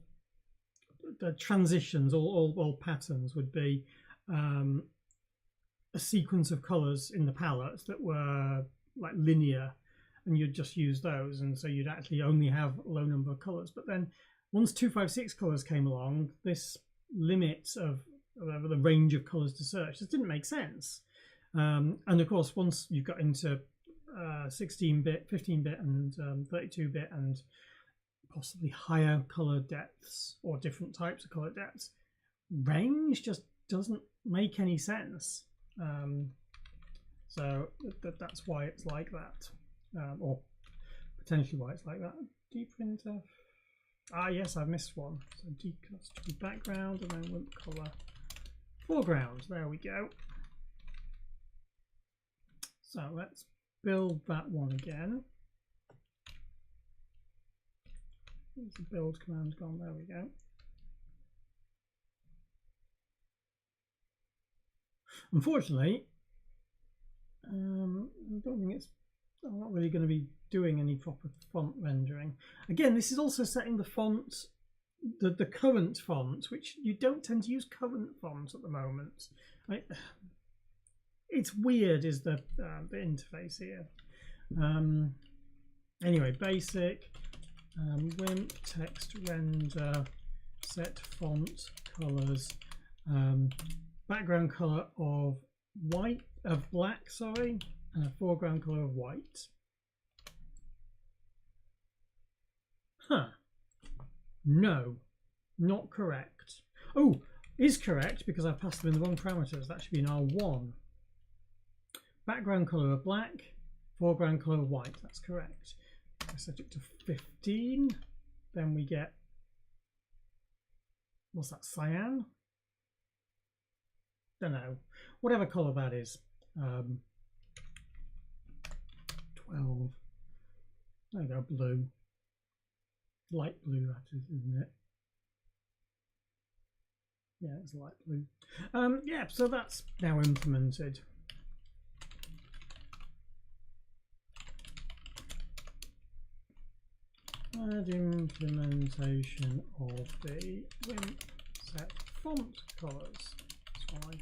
the transitions, all patterns would be a sequence of colours in the palette that were like linear, and you'd just use those, and so you'd actually only have a low number of colours. But then once 256 colours came along, this limit of the range of colours to search just didn't make sense. And of course, once you got into 16-bit, 15-bit and 32-bit and possibly higher color depths or different types of color depths, range just doesn't make any sense. So that's why it's like that, or potentially why it's like that. Dprintf. Yes, I've missed one. So dcust background and then Wimp color foreground. There we go. So let's build that one again. Where's the build command gone? There we go. Unfortunately, I don't think I'm not really going to be doing any proper font rendering. Again, this is also setting the font, the current font, which you don't tend to use current font at the moment. It's weird, is the interface here. Anyway, basic, Wimp text render, set font colors, background color of black, sorry, and a foreground color of white. No, not correct. Oh, is correct because I've passed them in the wrong parameters. That should be an R1. Background color of black, foreground color of white. That's correct. I set it to 15. Then we get, what's that, cyan? Don't know. Whatever color that is. 12. There we go, blue. Light blue, that is, isn't it? Yeah, it's light blue. Yeah, so that's now implemented. Add implementation of the Wimp set font colors. That's fine.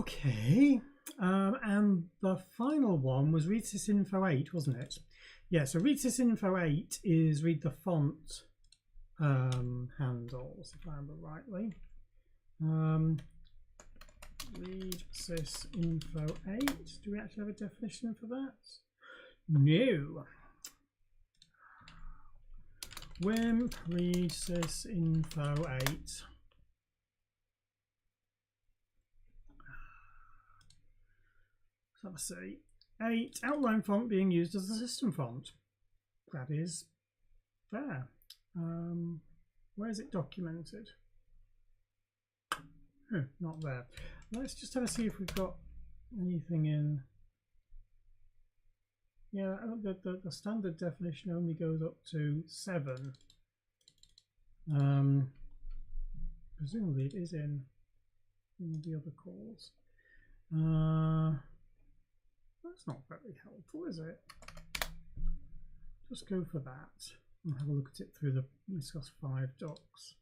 Okay, and the final one was read sysinfo 8, wasn't it? Yeah, so read sysinfo 8 is read the font handles, if I remember rightly. Read sysinfo 8. Do we actually have a definition for that? No. Wimp read sysinfo 8. So let's see. 8 outline font being used as the system font. That is fair. Where is it documented? Not there. Let's just have a see if we've got anything in. Yeah, the standard definition only goes up to 7. Presumably it is in the other calls. That's not very helpful, is it? Just go for that and have a look at it through the Miscos 5 docs.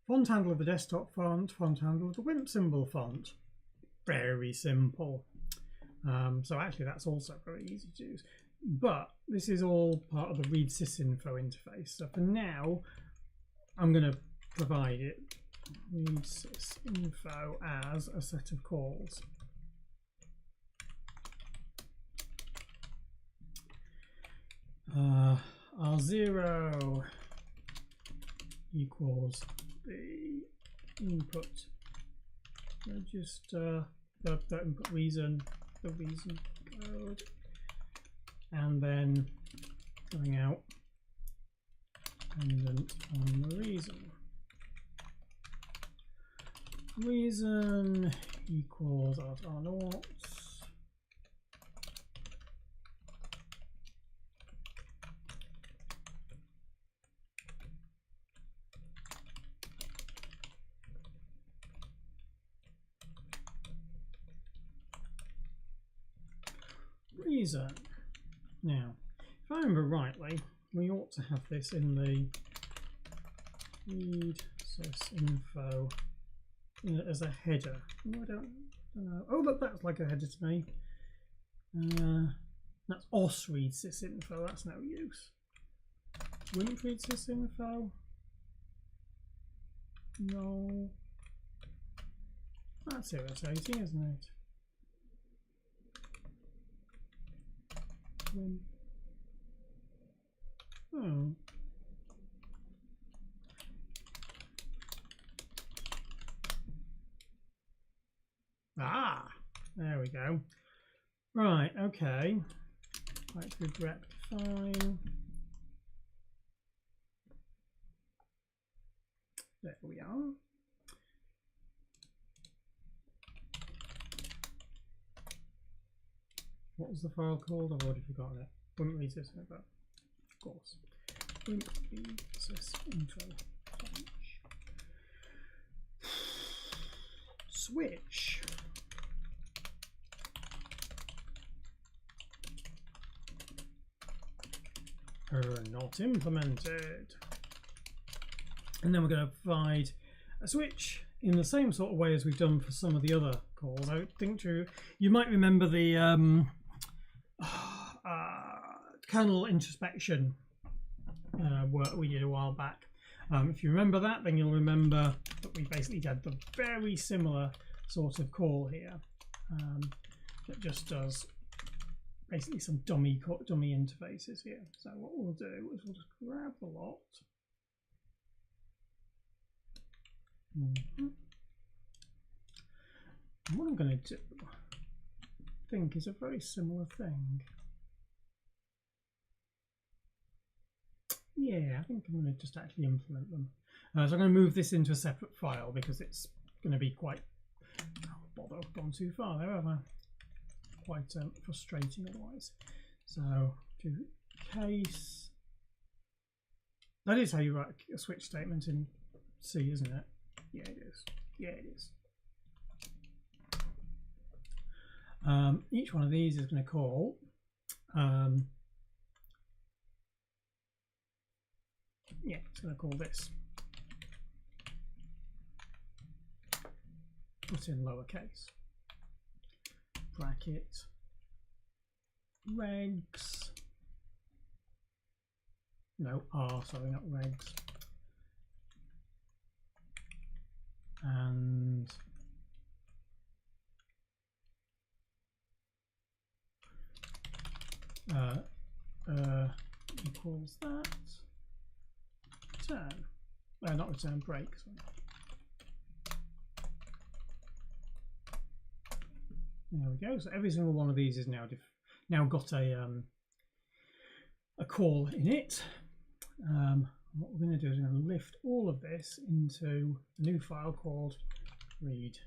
Font handle of the desktop font, font handle of the Wimp symbol font. Very simple. So actually that's also very easy to use. But this is all part of the read sysinfo interface. So for now, I'm going to provide it read sysinfo as a set of calls. R0 equals the input register, the input reason, the reason code, and then going out dependent on the reason. Reason equals R0. Reason. Now, if I remember rightly, we ought to have this in the read sysinfo as a header. Oh, I don't know. Oh, look, that's like a header to me. That's os read sysinfo. That's no use. Wimp read sysinfo. No. That's irritating, isn't it? Oh. Ah, there we go. Right, okay. Like the grep fine. There we are. What was the file called? I've already forgotten it. Wimp read sysinfo. Of course. Wimp read sysinfo. Switch. Not implemented. And then we're going to provide a switch in the same sort of way as we've done for some of the other calls. I think you might remember the kernel introspection work we did a while back. If you remember that, then you'll remember that we basically did the very similar sort of call here that just does basically some dummy interfaces here. So what we'll do is we'll just grab the lot. And what I'm going to do, I think, is a very similar thing. Yeah, I think I'm going to just actually implement them. So I'm going to move this into a separate file because it's going to be quite, oh bother, I've gone too far there, have I? Quite frustrating otherwise. So do case. That is how you write a switch statement in C, isn't it? Yeah, it is. Yeah, it is. Each one of these is going to call yeah, it's going to call this. Put in lowercase. Bracket. Regs. No, R, sorry, not regs. And equals that. Return. Not return, break. Sorry. There we go. So every single one of these is now got a call in it. What we're going to do is we're going to lift all of this into a new file called read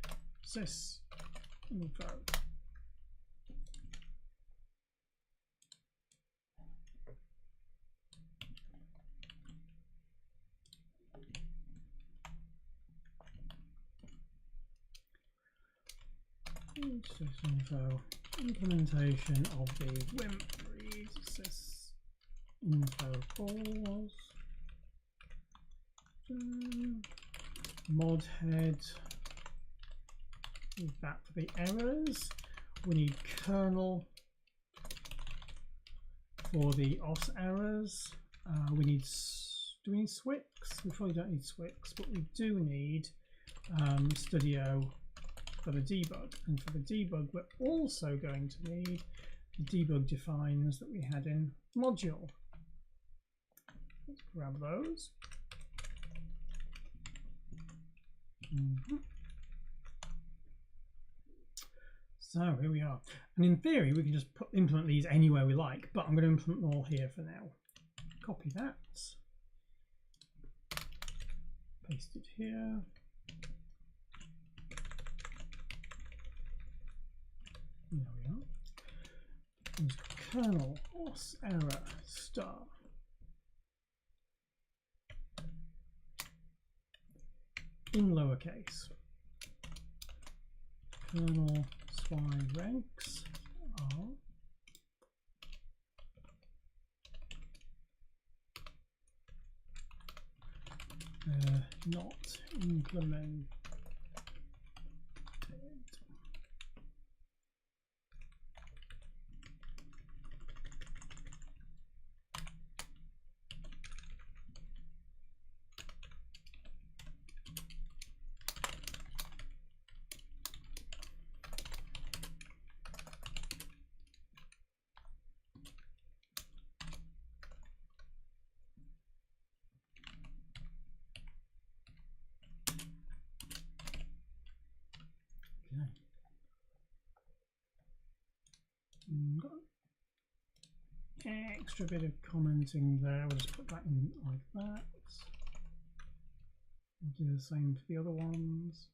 sys info. Info implementation of the Wimp read sys info calls. Mod head. Need that for the errors. We need kernel for the OS errors. Do we need Swix? We probably don't need Swix, but we do need Studio for the debug, and for the debug we're also going to need the debug defines that we had in module. Let's grab those. So here we are, and in theory we can just implement these anywhere we like, but I'm going to implement them all here for now. Copy that, paste it here. There we are. There's kernel os error star. In lowercase. Kernel swine ranks are not implemented. Extra bit of commenting there, we'll just put that in like that. We'll do the same for the other ones.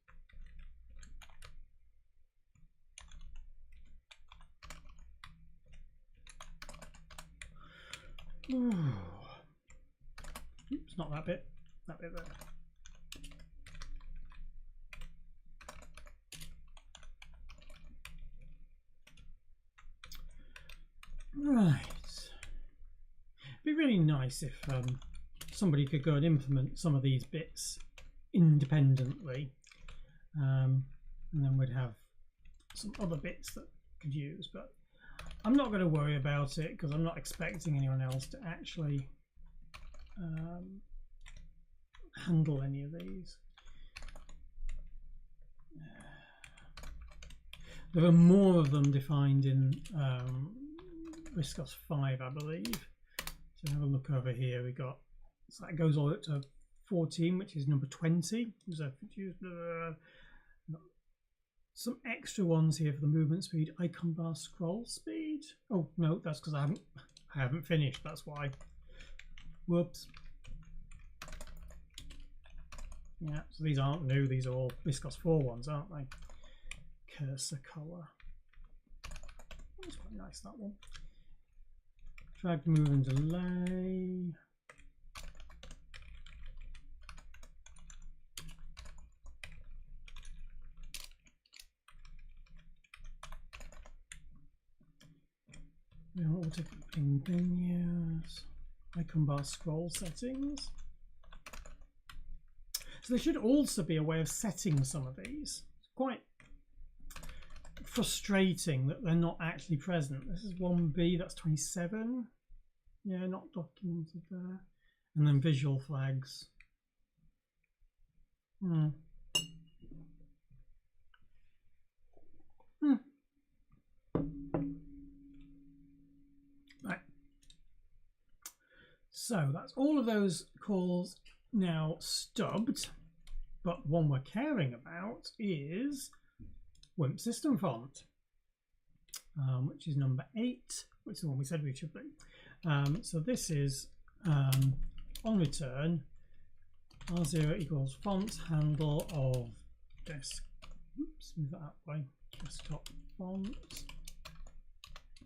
Ooh. Oops, not that bit there. Right. It'd be really nice if somebody could go and implement some of these bits independently, and then we'd have some other bits that could use, but I'm not going to worry about it because I'm not expecting anyone else to actually handle any of these. There are more of them defined in Riscos 5, I believe. So have a look over here. We got, so that goes all up to 14, which is number 20. So some extra ones here for the movement speed, icon bar, scroll speed. Oh no, that's because I haven't finished. That's why. Whoops. Yeah, so these aren't new. These are all Riscos 4 ones, aren't they? Cursor color. That's quite nice, that one. Drag, move, and delay. Auto menus, icon bar, scroll settings. So there should also be a way of setting some of these. It's quite frustrating that they're not actually present. This is 1B, that's 27. Yeah, not documented there. And then visual flags. Right. So that's all of those calls now stubbed, but one we're caring about is Wimp system font, which is number 8, which is the one we said we should be. So this is on return, R0 equals font handle of oops, move that way, desktop font,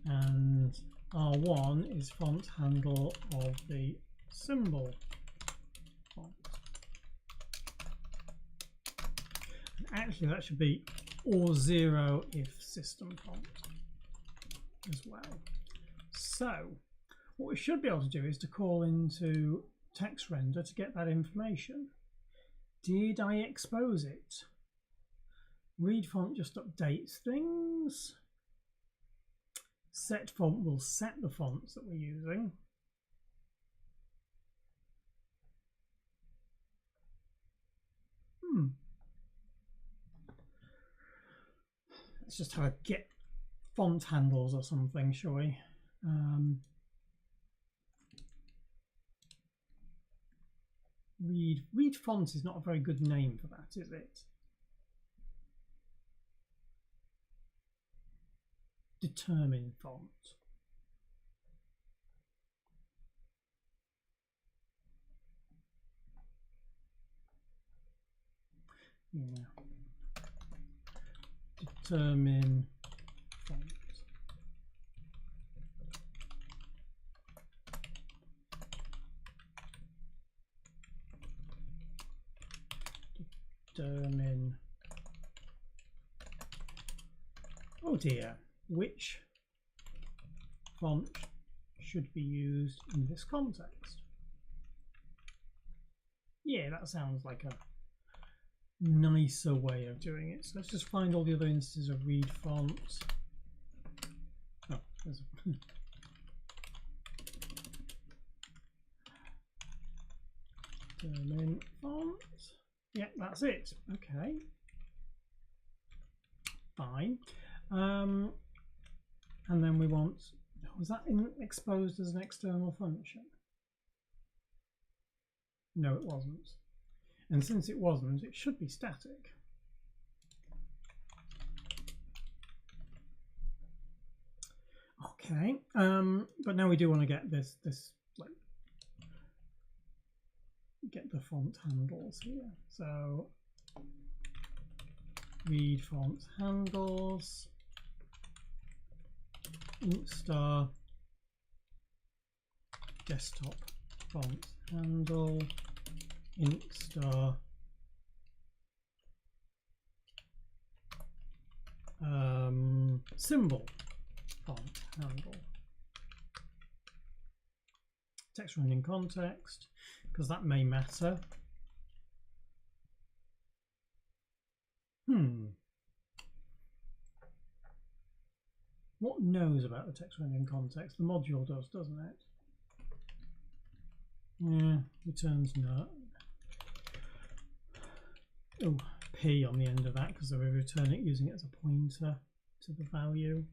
and R1 is font handle of the symbol font. And actually that should be or0 if system font as well. So what we should be able to do is to call into text render to get that information. Did I expose it? Read font just updates things. Set font will set the fonts that we're using. Let's just have a get font handles or something, shall we? Read font is not a very good name for that, is it? Determine font. Yeah. Determine font. Determine. Oh dear. Which font should be used in this context? Yeah, that sounds like a nicer way of doing it. So let's just find all the other instances of read font. Oh, there's determine font. Yeah, that's it. Okay. Fine. And then we want, was that exposed as an external function? No, it wasn't. And since it wasn't, it should be static. Okay, but now we do want to get this like get the font handles here. So read font handles, int star desktop font handle, int star symbol font handle. Text rendering context, because that may matter. What knows about the text rendering context? The module does, doesn't it? Yeah, returns no. Oh, P on the end of that because we return it using it as a pointer to the value.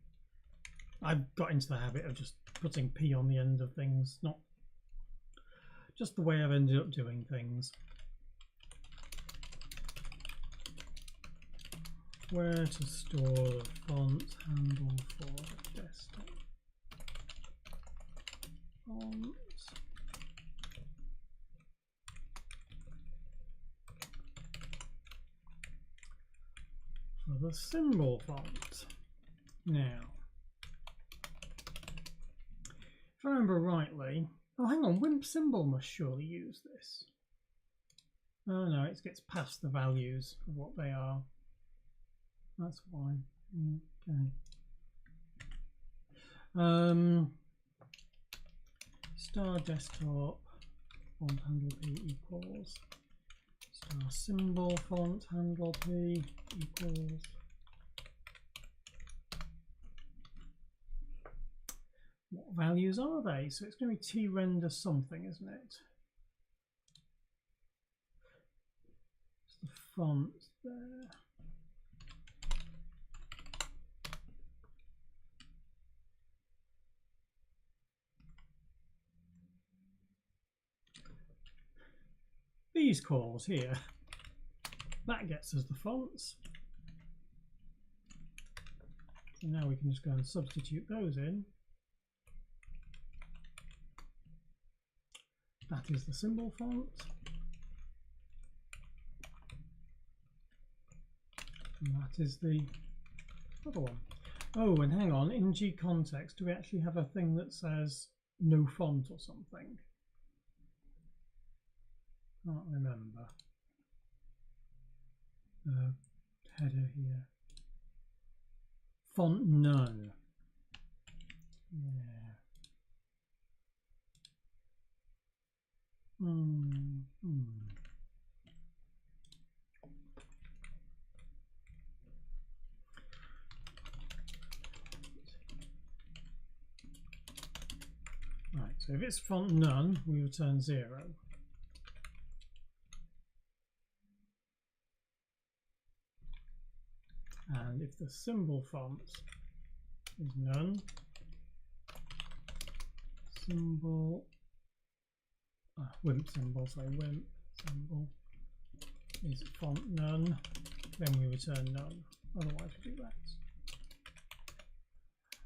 I've got into the habit of just putting P on the end of things, not just the way I've ended up doing things. Where to store the font handle for desktop font. For the symbol font. Now, if I remember rightly, oh hang on, Wimp symbol must surely use this. Oh no, it gets past the values of what they are. That's fine. Okay. Star desktop font handle P equals star symbol font handle P equals what values are they? So it's going to be T render something, isn't it? It's the font there. These calls here, that gets us the fonts. So now we can just go and substitute those in. That is the symbol font. And that is the other one. Oh, and hang on, in G context, do we actually have a thing that says no font or something? Can't remember. Header here. Font none. Yeah. Right, so if it's font none, we return 0. And if the symbol font is none, symbol, Wimp symbol, so Wimp symbol is font none, then we return none. Otherwise we do that.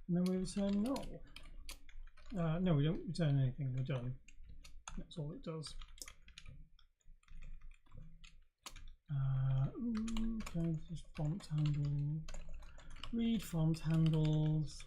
And then we return null. No, we don't return anything, we're done. That's all it does. Okay, just font handle. Read font handles.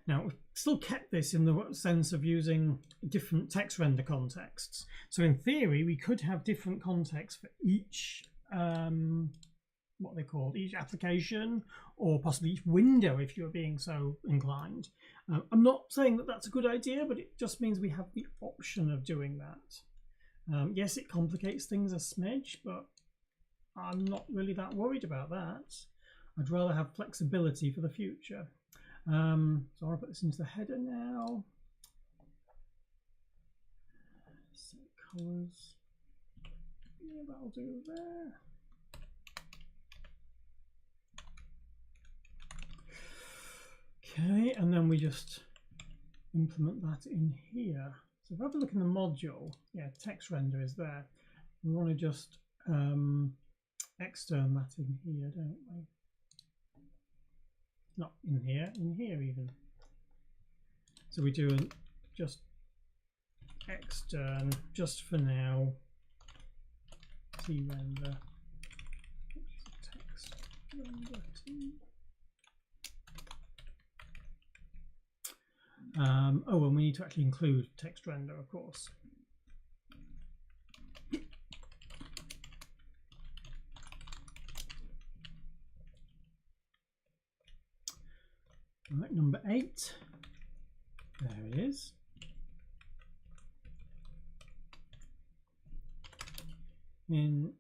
Now, we've still kept this in the sense of using different text render contexts. So in theory, we could have different contexts for each, what they call each application, or possibly each window if you're being so inclined. I'm not saying that that's a good idea, but it just means we have the option of doing that. Yes, it complicates things a smidge, but I'm not really that worried about that. I'd rather have flexibility for the future. So I'll put this into the header now. Set colors. Yeah, that'll do there. Okay, and then we just implement that in here. So if I have a look in the module, yeah, text render is there. We want to just extern that in here, don't we? Not in here even. So we do just extern, just for now, T render, text render T. Oh, and we need to actually include text render, of course. Right, number 8. There it is. Int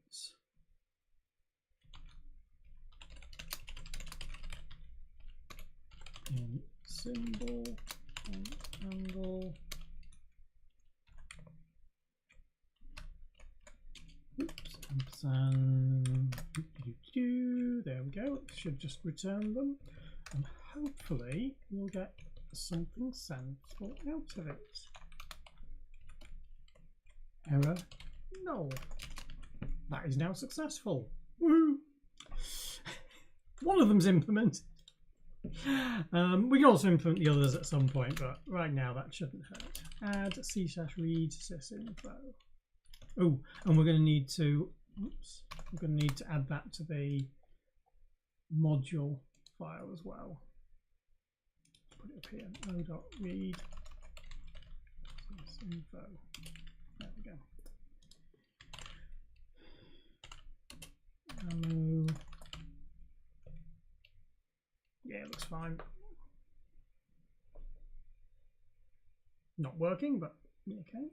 symbol handle. Oops, ampersand. There we go. It should just return them. And hopefully we'll get something sensible out of it. Error null. That is now successful. Woohoo! One of them's implemented. We can also implement the others at some point, but right now that shouldn't hurt. Add c/read sysinfo. Oh, and we're going to need to. Oops, we're going to need to add that to the module file as well. Put it up here. O.read sysinfo. There we go. Yeah, it looks fine. Not working, but okay.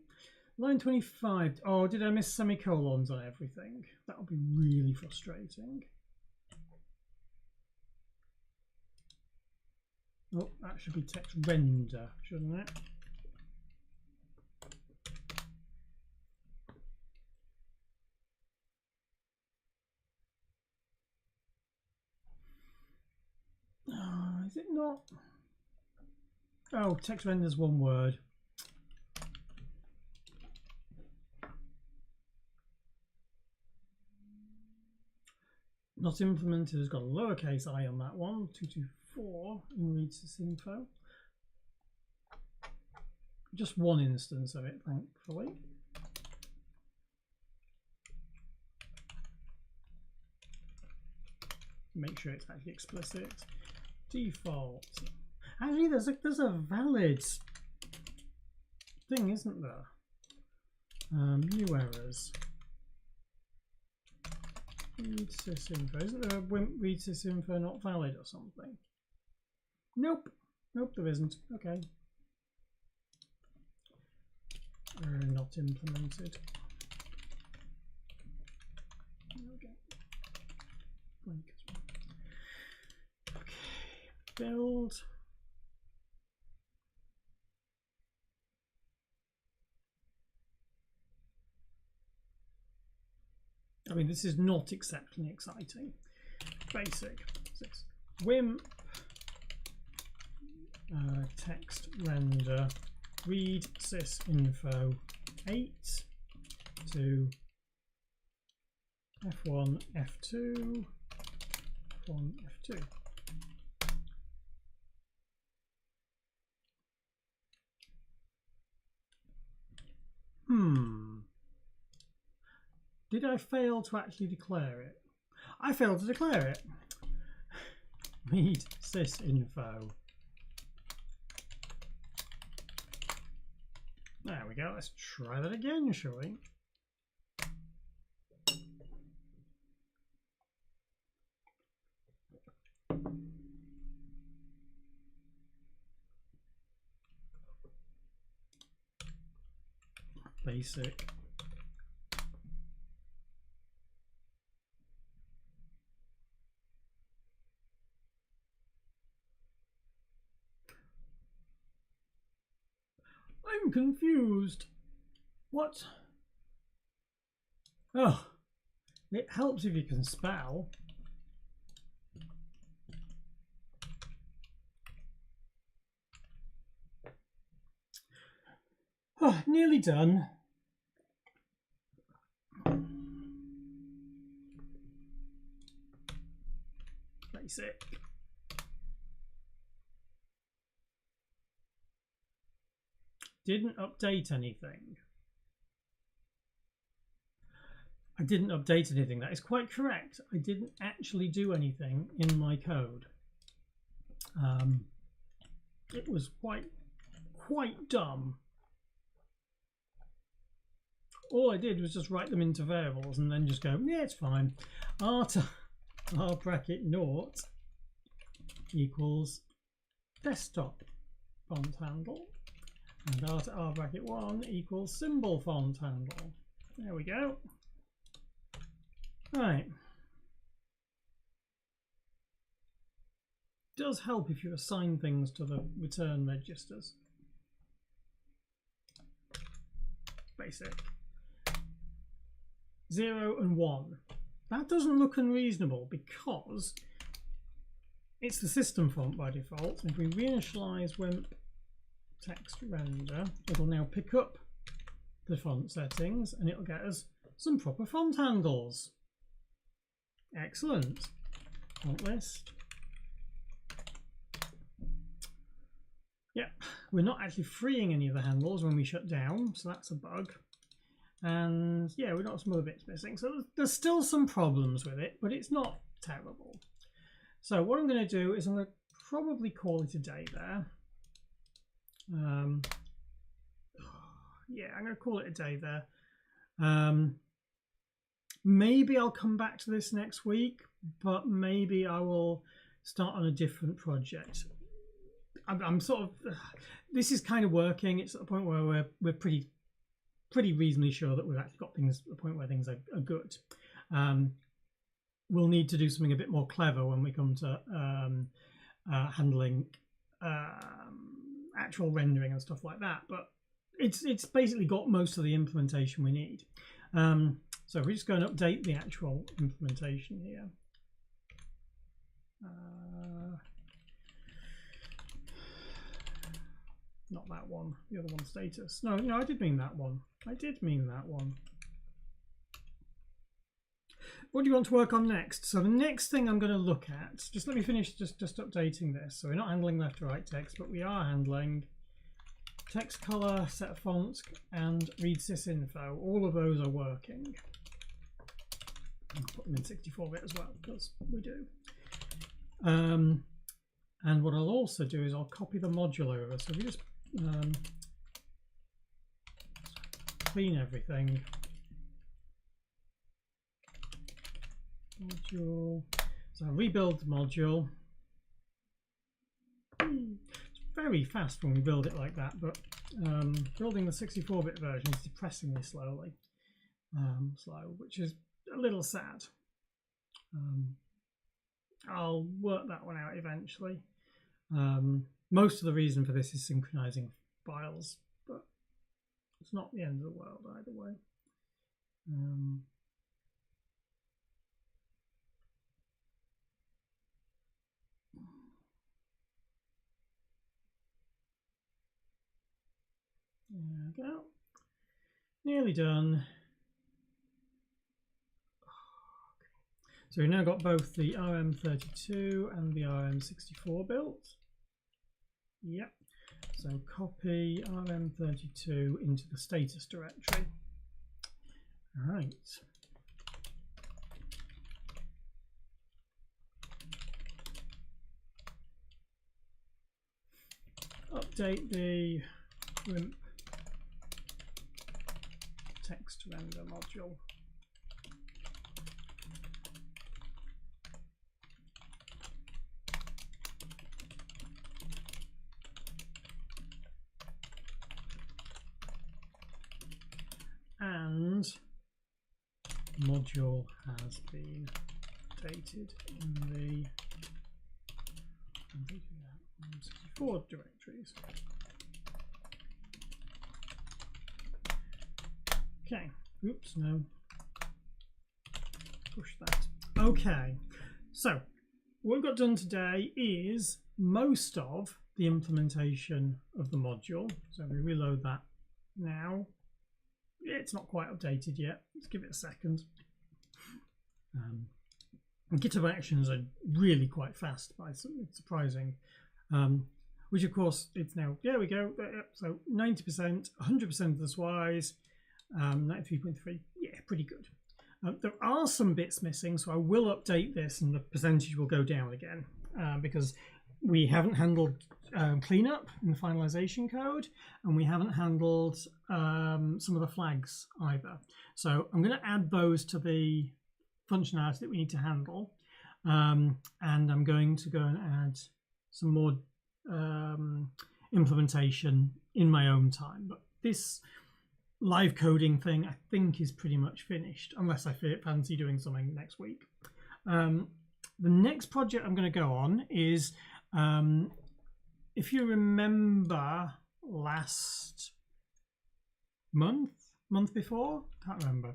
Line 25. Oh, did I miss semicolons on everything? That would be really frustrating. Oh, that should be text render, shouldn't it? Oh, is it not? Oh, text render's one word. Not implemented has got a lowercase I on that one. 224 in read sysinfo. Just one instance of it, thankfully. Make sure it's actually explicit. Default. Actually, there's a valid thing, isn't there? New errors. Read sysinfo. Isn't there a Wimp read sysinfo not valid or something? Nope. Nope, there isn't. Okay. Not implemented. Okay. Okay. Build. I mean, this is not exceptionally exciting. Basic. Wimp text render read sysinfo 8 to f1 f2 f1 f2. Did I fail to actually declare it? I failed to declare it. Read sysinfo. There we go. Let's try that again, shall we? Basic. I'm confused. What? Oh, it helps if you can spell. Oh, nearly done. Basic. Didn't update anything. I didn't update anything. That is quite correct. I didn't actually do anything in my code. It was quite dumb. All I did was just write them into variables and then just go, yeah, it's fine. R bracket naught equals desktop font handle. And R to R bracket 1 equals symbol font handle. There we go. Right. Does help if you assign things to the return registers. Basic. 0 and 1. That doesn't look unreasonable because it's the system font by default. If we reinitialize Wimp text render, it'll now pick up the font settings and it'll get us some proper font handles. Excellent. Font list. Yeah, we're not actually freeing any of the handles when we shut down, so that's a bug. And yeah, we've got some other bits missing. So there's still some problems with it, but it's not terrible. So what I'm going to do is I'm going to probably call it a day there. Yeah, I'm going to call it a day there. Maybe I'll come back to this next week, but maybe I will start on a different project. I'm sort of, this is kind of working. It's at a point where we're pretty reasonably sure that we've actually got things at a point where things are good. We'll need to do something a bit more clever when we come to handling actual rendering and stuff like that, but it's basically got most of the implementation we need. So we're just going to update the actual implementation here. Not that one, the other one, status. No, I did mean that one. I did mean that one. what do you want to work on next? So the next thing I'm going to look at, just let me finish just updating this. So we're not handling left to right text, but we are handling text color, set fonts, and read sysinfo. All of those are working. I'll put them in 64-bit as well, because we do. And what I'll also do is I'll copy the module over. So we just clean everything. Module. So I rebuild the module. It's very fast when we build it like that, but building the 64-bit version is depressingly slow, which is a little sad. I'll work that one out eventually. Most of the reason for this is synchronizing files, but it's not the end of the world either way. There we go. Nearly done. So we've now got both the RM32 and the RM64 built. Yep. So copy RM32 into the status directory. All right. Update the Wimp text render module. And module has been updated in the 64 directories. Okay, oops, no, push that. Okay, so what we've got done today is most of the implementation of the module. So we reload that now. It's not quite updated yet. Let's give it a second. GitHub Actions are really quite fast, by something surprising. Which of course it's now. There we go. So 90%, 100% of the SWIs, 93.3. Yeah, pretty good. There are some bits missing, so I will update this, and the percentage will go down again because we haven't handled cleanup in the finalization code, and we haven't handled some of the flags either. So I'm going to add those to the functionality that we need to handle, and I'm going to go and add some more implementation in my own time. But this live coding thing I think is pretty much finished, unless I fancy doing something next week. The next project I'm going to go on is if you remember last month before, can't remember,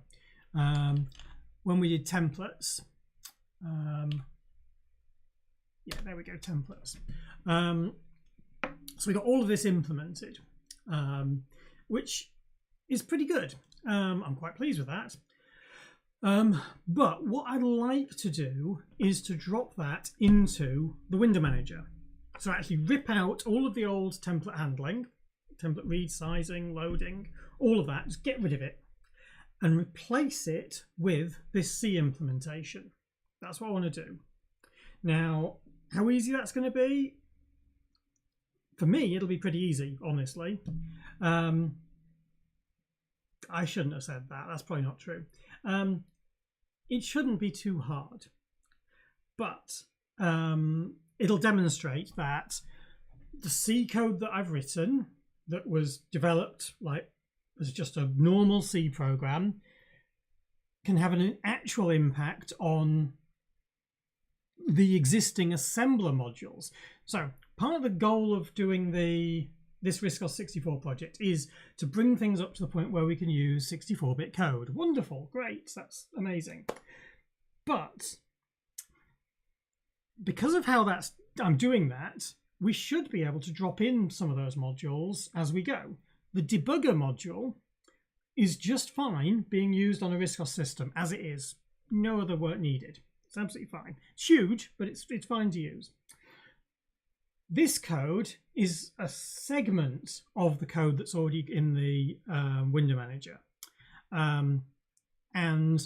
when we did templates. Yeah, there we go, templates. So we got all of this implemented, which is pretty good. I'm quite pleased with that. But what I'd like to do is to drop that into the window manager. So actually rip out all of the old template handling, template read, sizing, loading, all of that, just get rid of it and replace it with this C implementation. That's what I want to do. Now, how easy that's going to be? For me, it'll be pretty easy, honestly. I shouldn't have said that. That's probably not true. It shouldn't be too hard, but it'll demonstrate that the C code that I've written, that was developed like as just a normal C program, can have an actual impact on the existing assembler modules. So part of the goal of doing this RISC-64 project is to bring things up to the point where we can use 64-bit code. Wonderful, great, that's amazing. But because of how I'm doing that, we should be able to drop in some of those modules as we go. The debugger module is just fine being used on a RISC-OS system as it is. no other work needed. It's absolutely fine. It's huge, but it's fine to use. This code is a segment of the code that's already in the window manager. And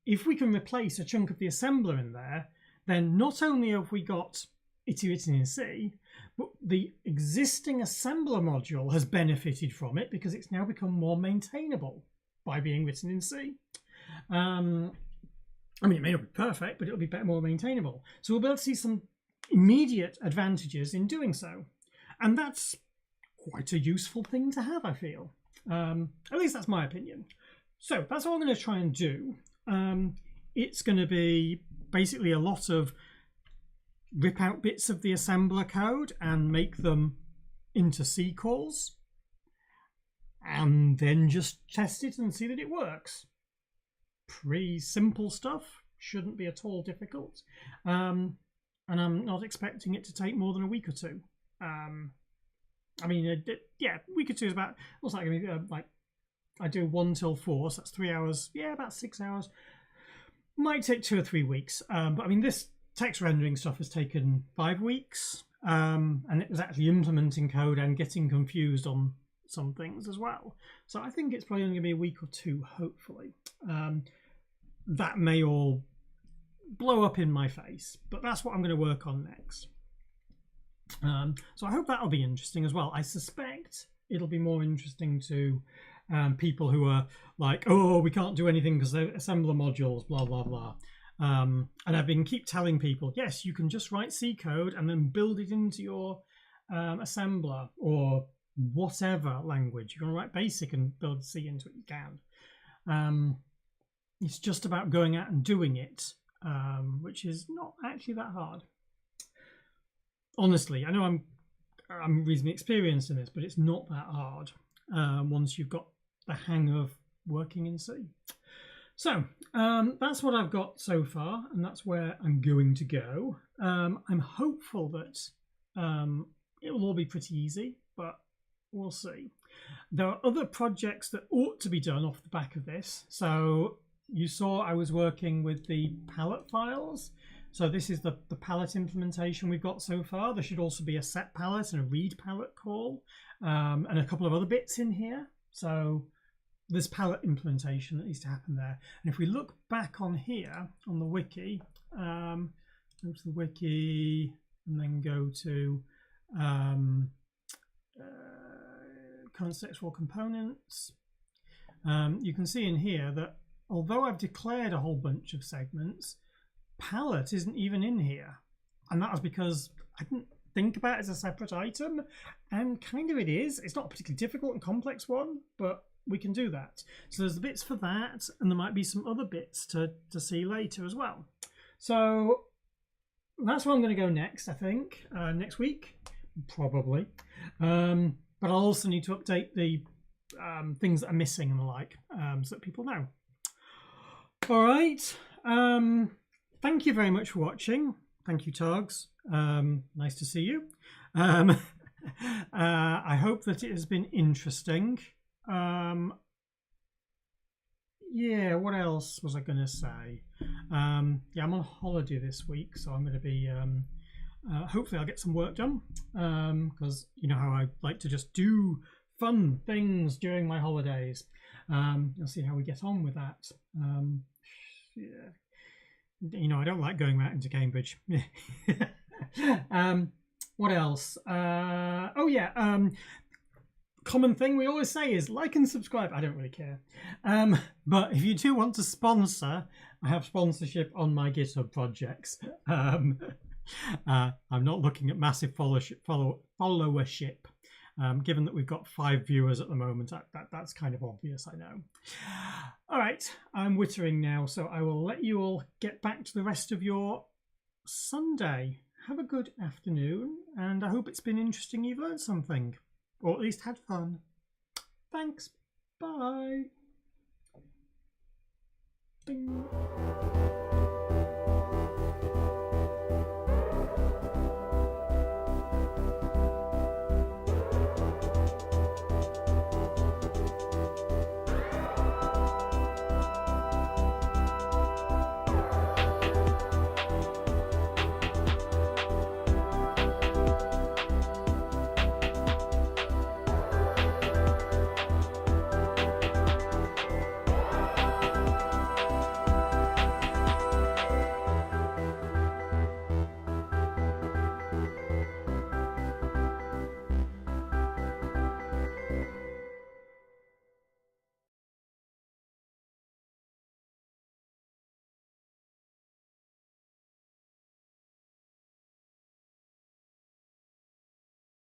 if we can replace a chunk of the assembler in there, then not only have we got it written in C, but the existing assembler module has benefited from it because it's now become more maintainable by being written in C. I mean, it may not be perfect, but it'll be more maintainable. So we'll be able to see some immediate advantages in doing so. And that's quite a useful thing to have, I feel. At least that's my opinion. So that's what I'm going to try and do. It's going to be basically a lot of rip out bits of the assembler code and make them into C calls, and then just test it and see that it works. Pretty simple stuff, shouldn't be at all difficult, and I'm not expecting it to take more than a week or two. I mean, yeah, a week or two is about, what's that going to be, like, I do 1 till 4, so that's 3 hours, yeah, about 6 hours. Might take 2 or 3 weeks, but I mean, this text rendering stuff has taken 5 weeks, and it was actually implementing code and getting confused on some things as well. So I think it's probably only going to be a week or two, hopefully. That may all blow up in my face, but that's what I'm going to work on next. So I hope that'll be interesting as well. I suspect it'll be more interesting to people who are like, oh, we can't do anything because they're assembler modules, blah, blah, blah. And I've been keep telling people, yes, you can just write C code and then build it into your assembler or whatever language. You can write BASIC and build C into it, you can. It's just about going out and doing it, which is not actually that hard. Honestly, I know I'm reasonably experienced in this, but it's not that hard once you've got the hang of working in C. So that's what I've got so far, and that's where I'm going to go. I'm hopeful that it will all be pretty easy, but we'll see. There are other projects that ought to be done off the back of this. So you saw I was working with the palette files. So this is the palette implementation we've got so far. There should also be a set palette and a read palette call, and a couple of other bits in here. So this palette implementation that needs to happen there. And if we look back on here on the wiki, go to the wiki and then go to contextual components, you can see in here that although I've declared a whole bunch of segments, palette isn't even in here, and that was because I didn't think about it as a separate item, and kind of it is. It's not a particularly difficult and complex one, but we can do that. So there's the bits for that, and there might be some other bits to see later as well. So that's where I'm going to go next, I think, next week, probably. But I'll also need to update the things that are missing and the like, so that people know. All right. Thank you very much for watching. Thank you, Targs. Nice to see you. I hope that it has been interesting. Yeah, what else was I going to say? Yeah, I'm on holiday this week, so I'm going to be hopefully I'll get some work done, because you know how I like to just do fun things during my holidays. I'll see how we get on with that. Yeah, you know, I don't like going out into Cambridge. What else? Oh yeah, common thing we always say is like and subscribe. I don't really care, but if you do want to sponsor, I have sponsorship on my GitHub projects. I'm not looking at massive followership. Given that we've got 5 viewers at the moment, that's kind of obvious, I know. All right, I'm wittering now, so I will let you all get back to the rest of your Sunday. Have a good afternoon, and I hope it's been interesting. You've learned something, or at least had fun. Thanks. Bye. Bing.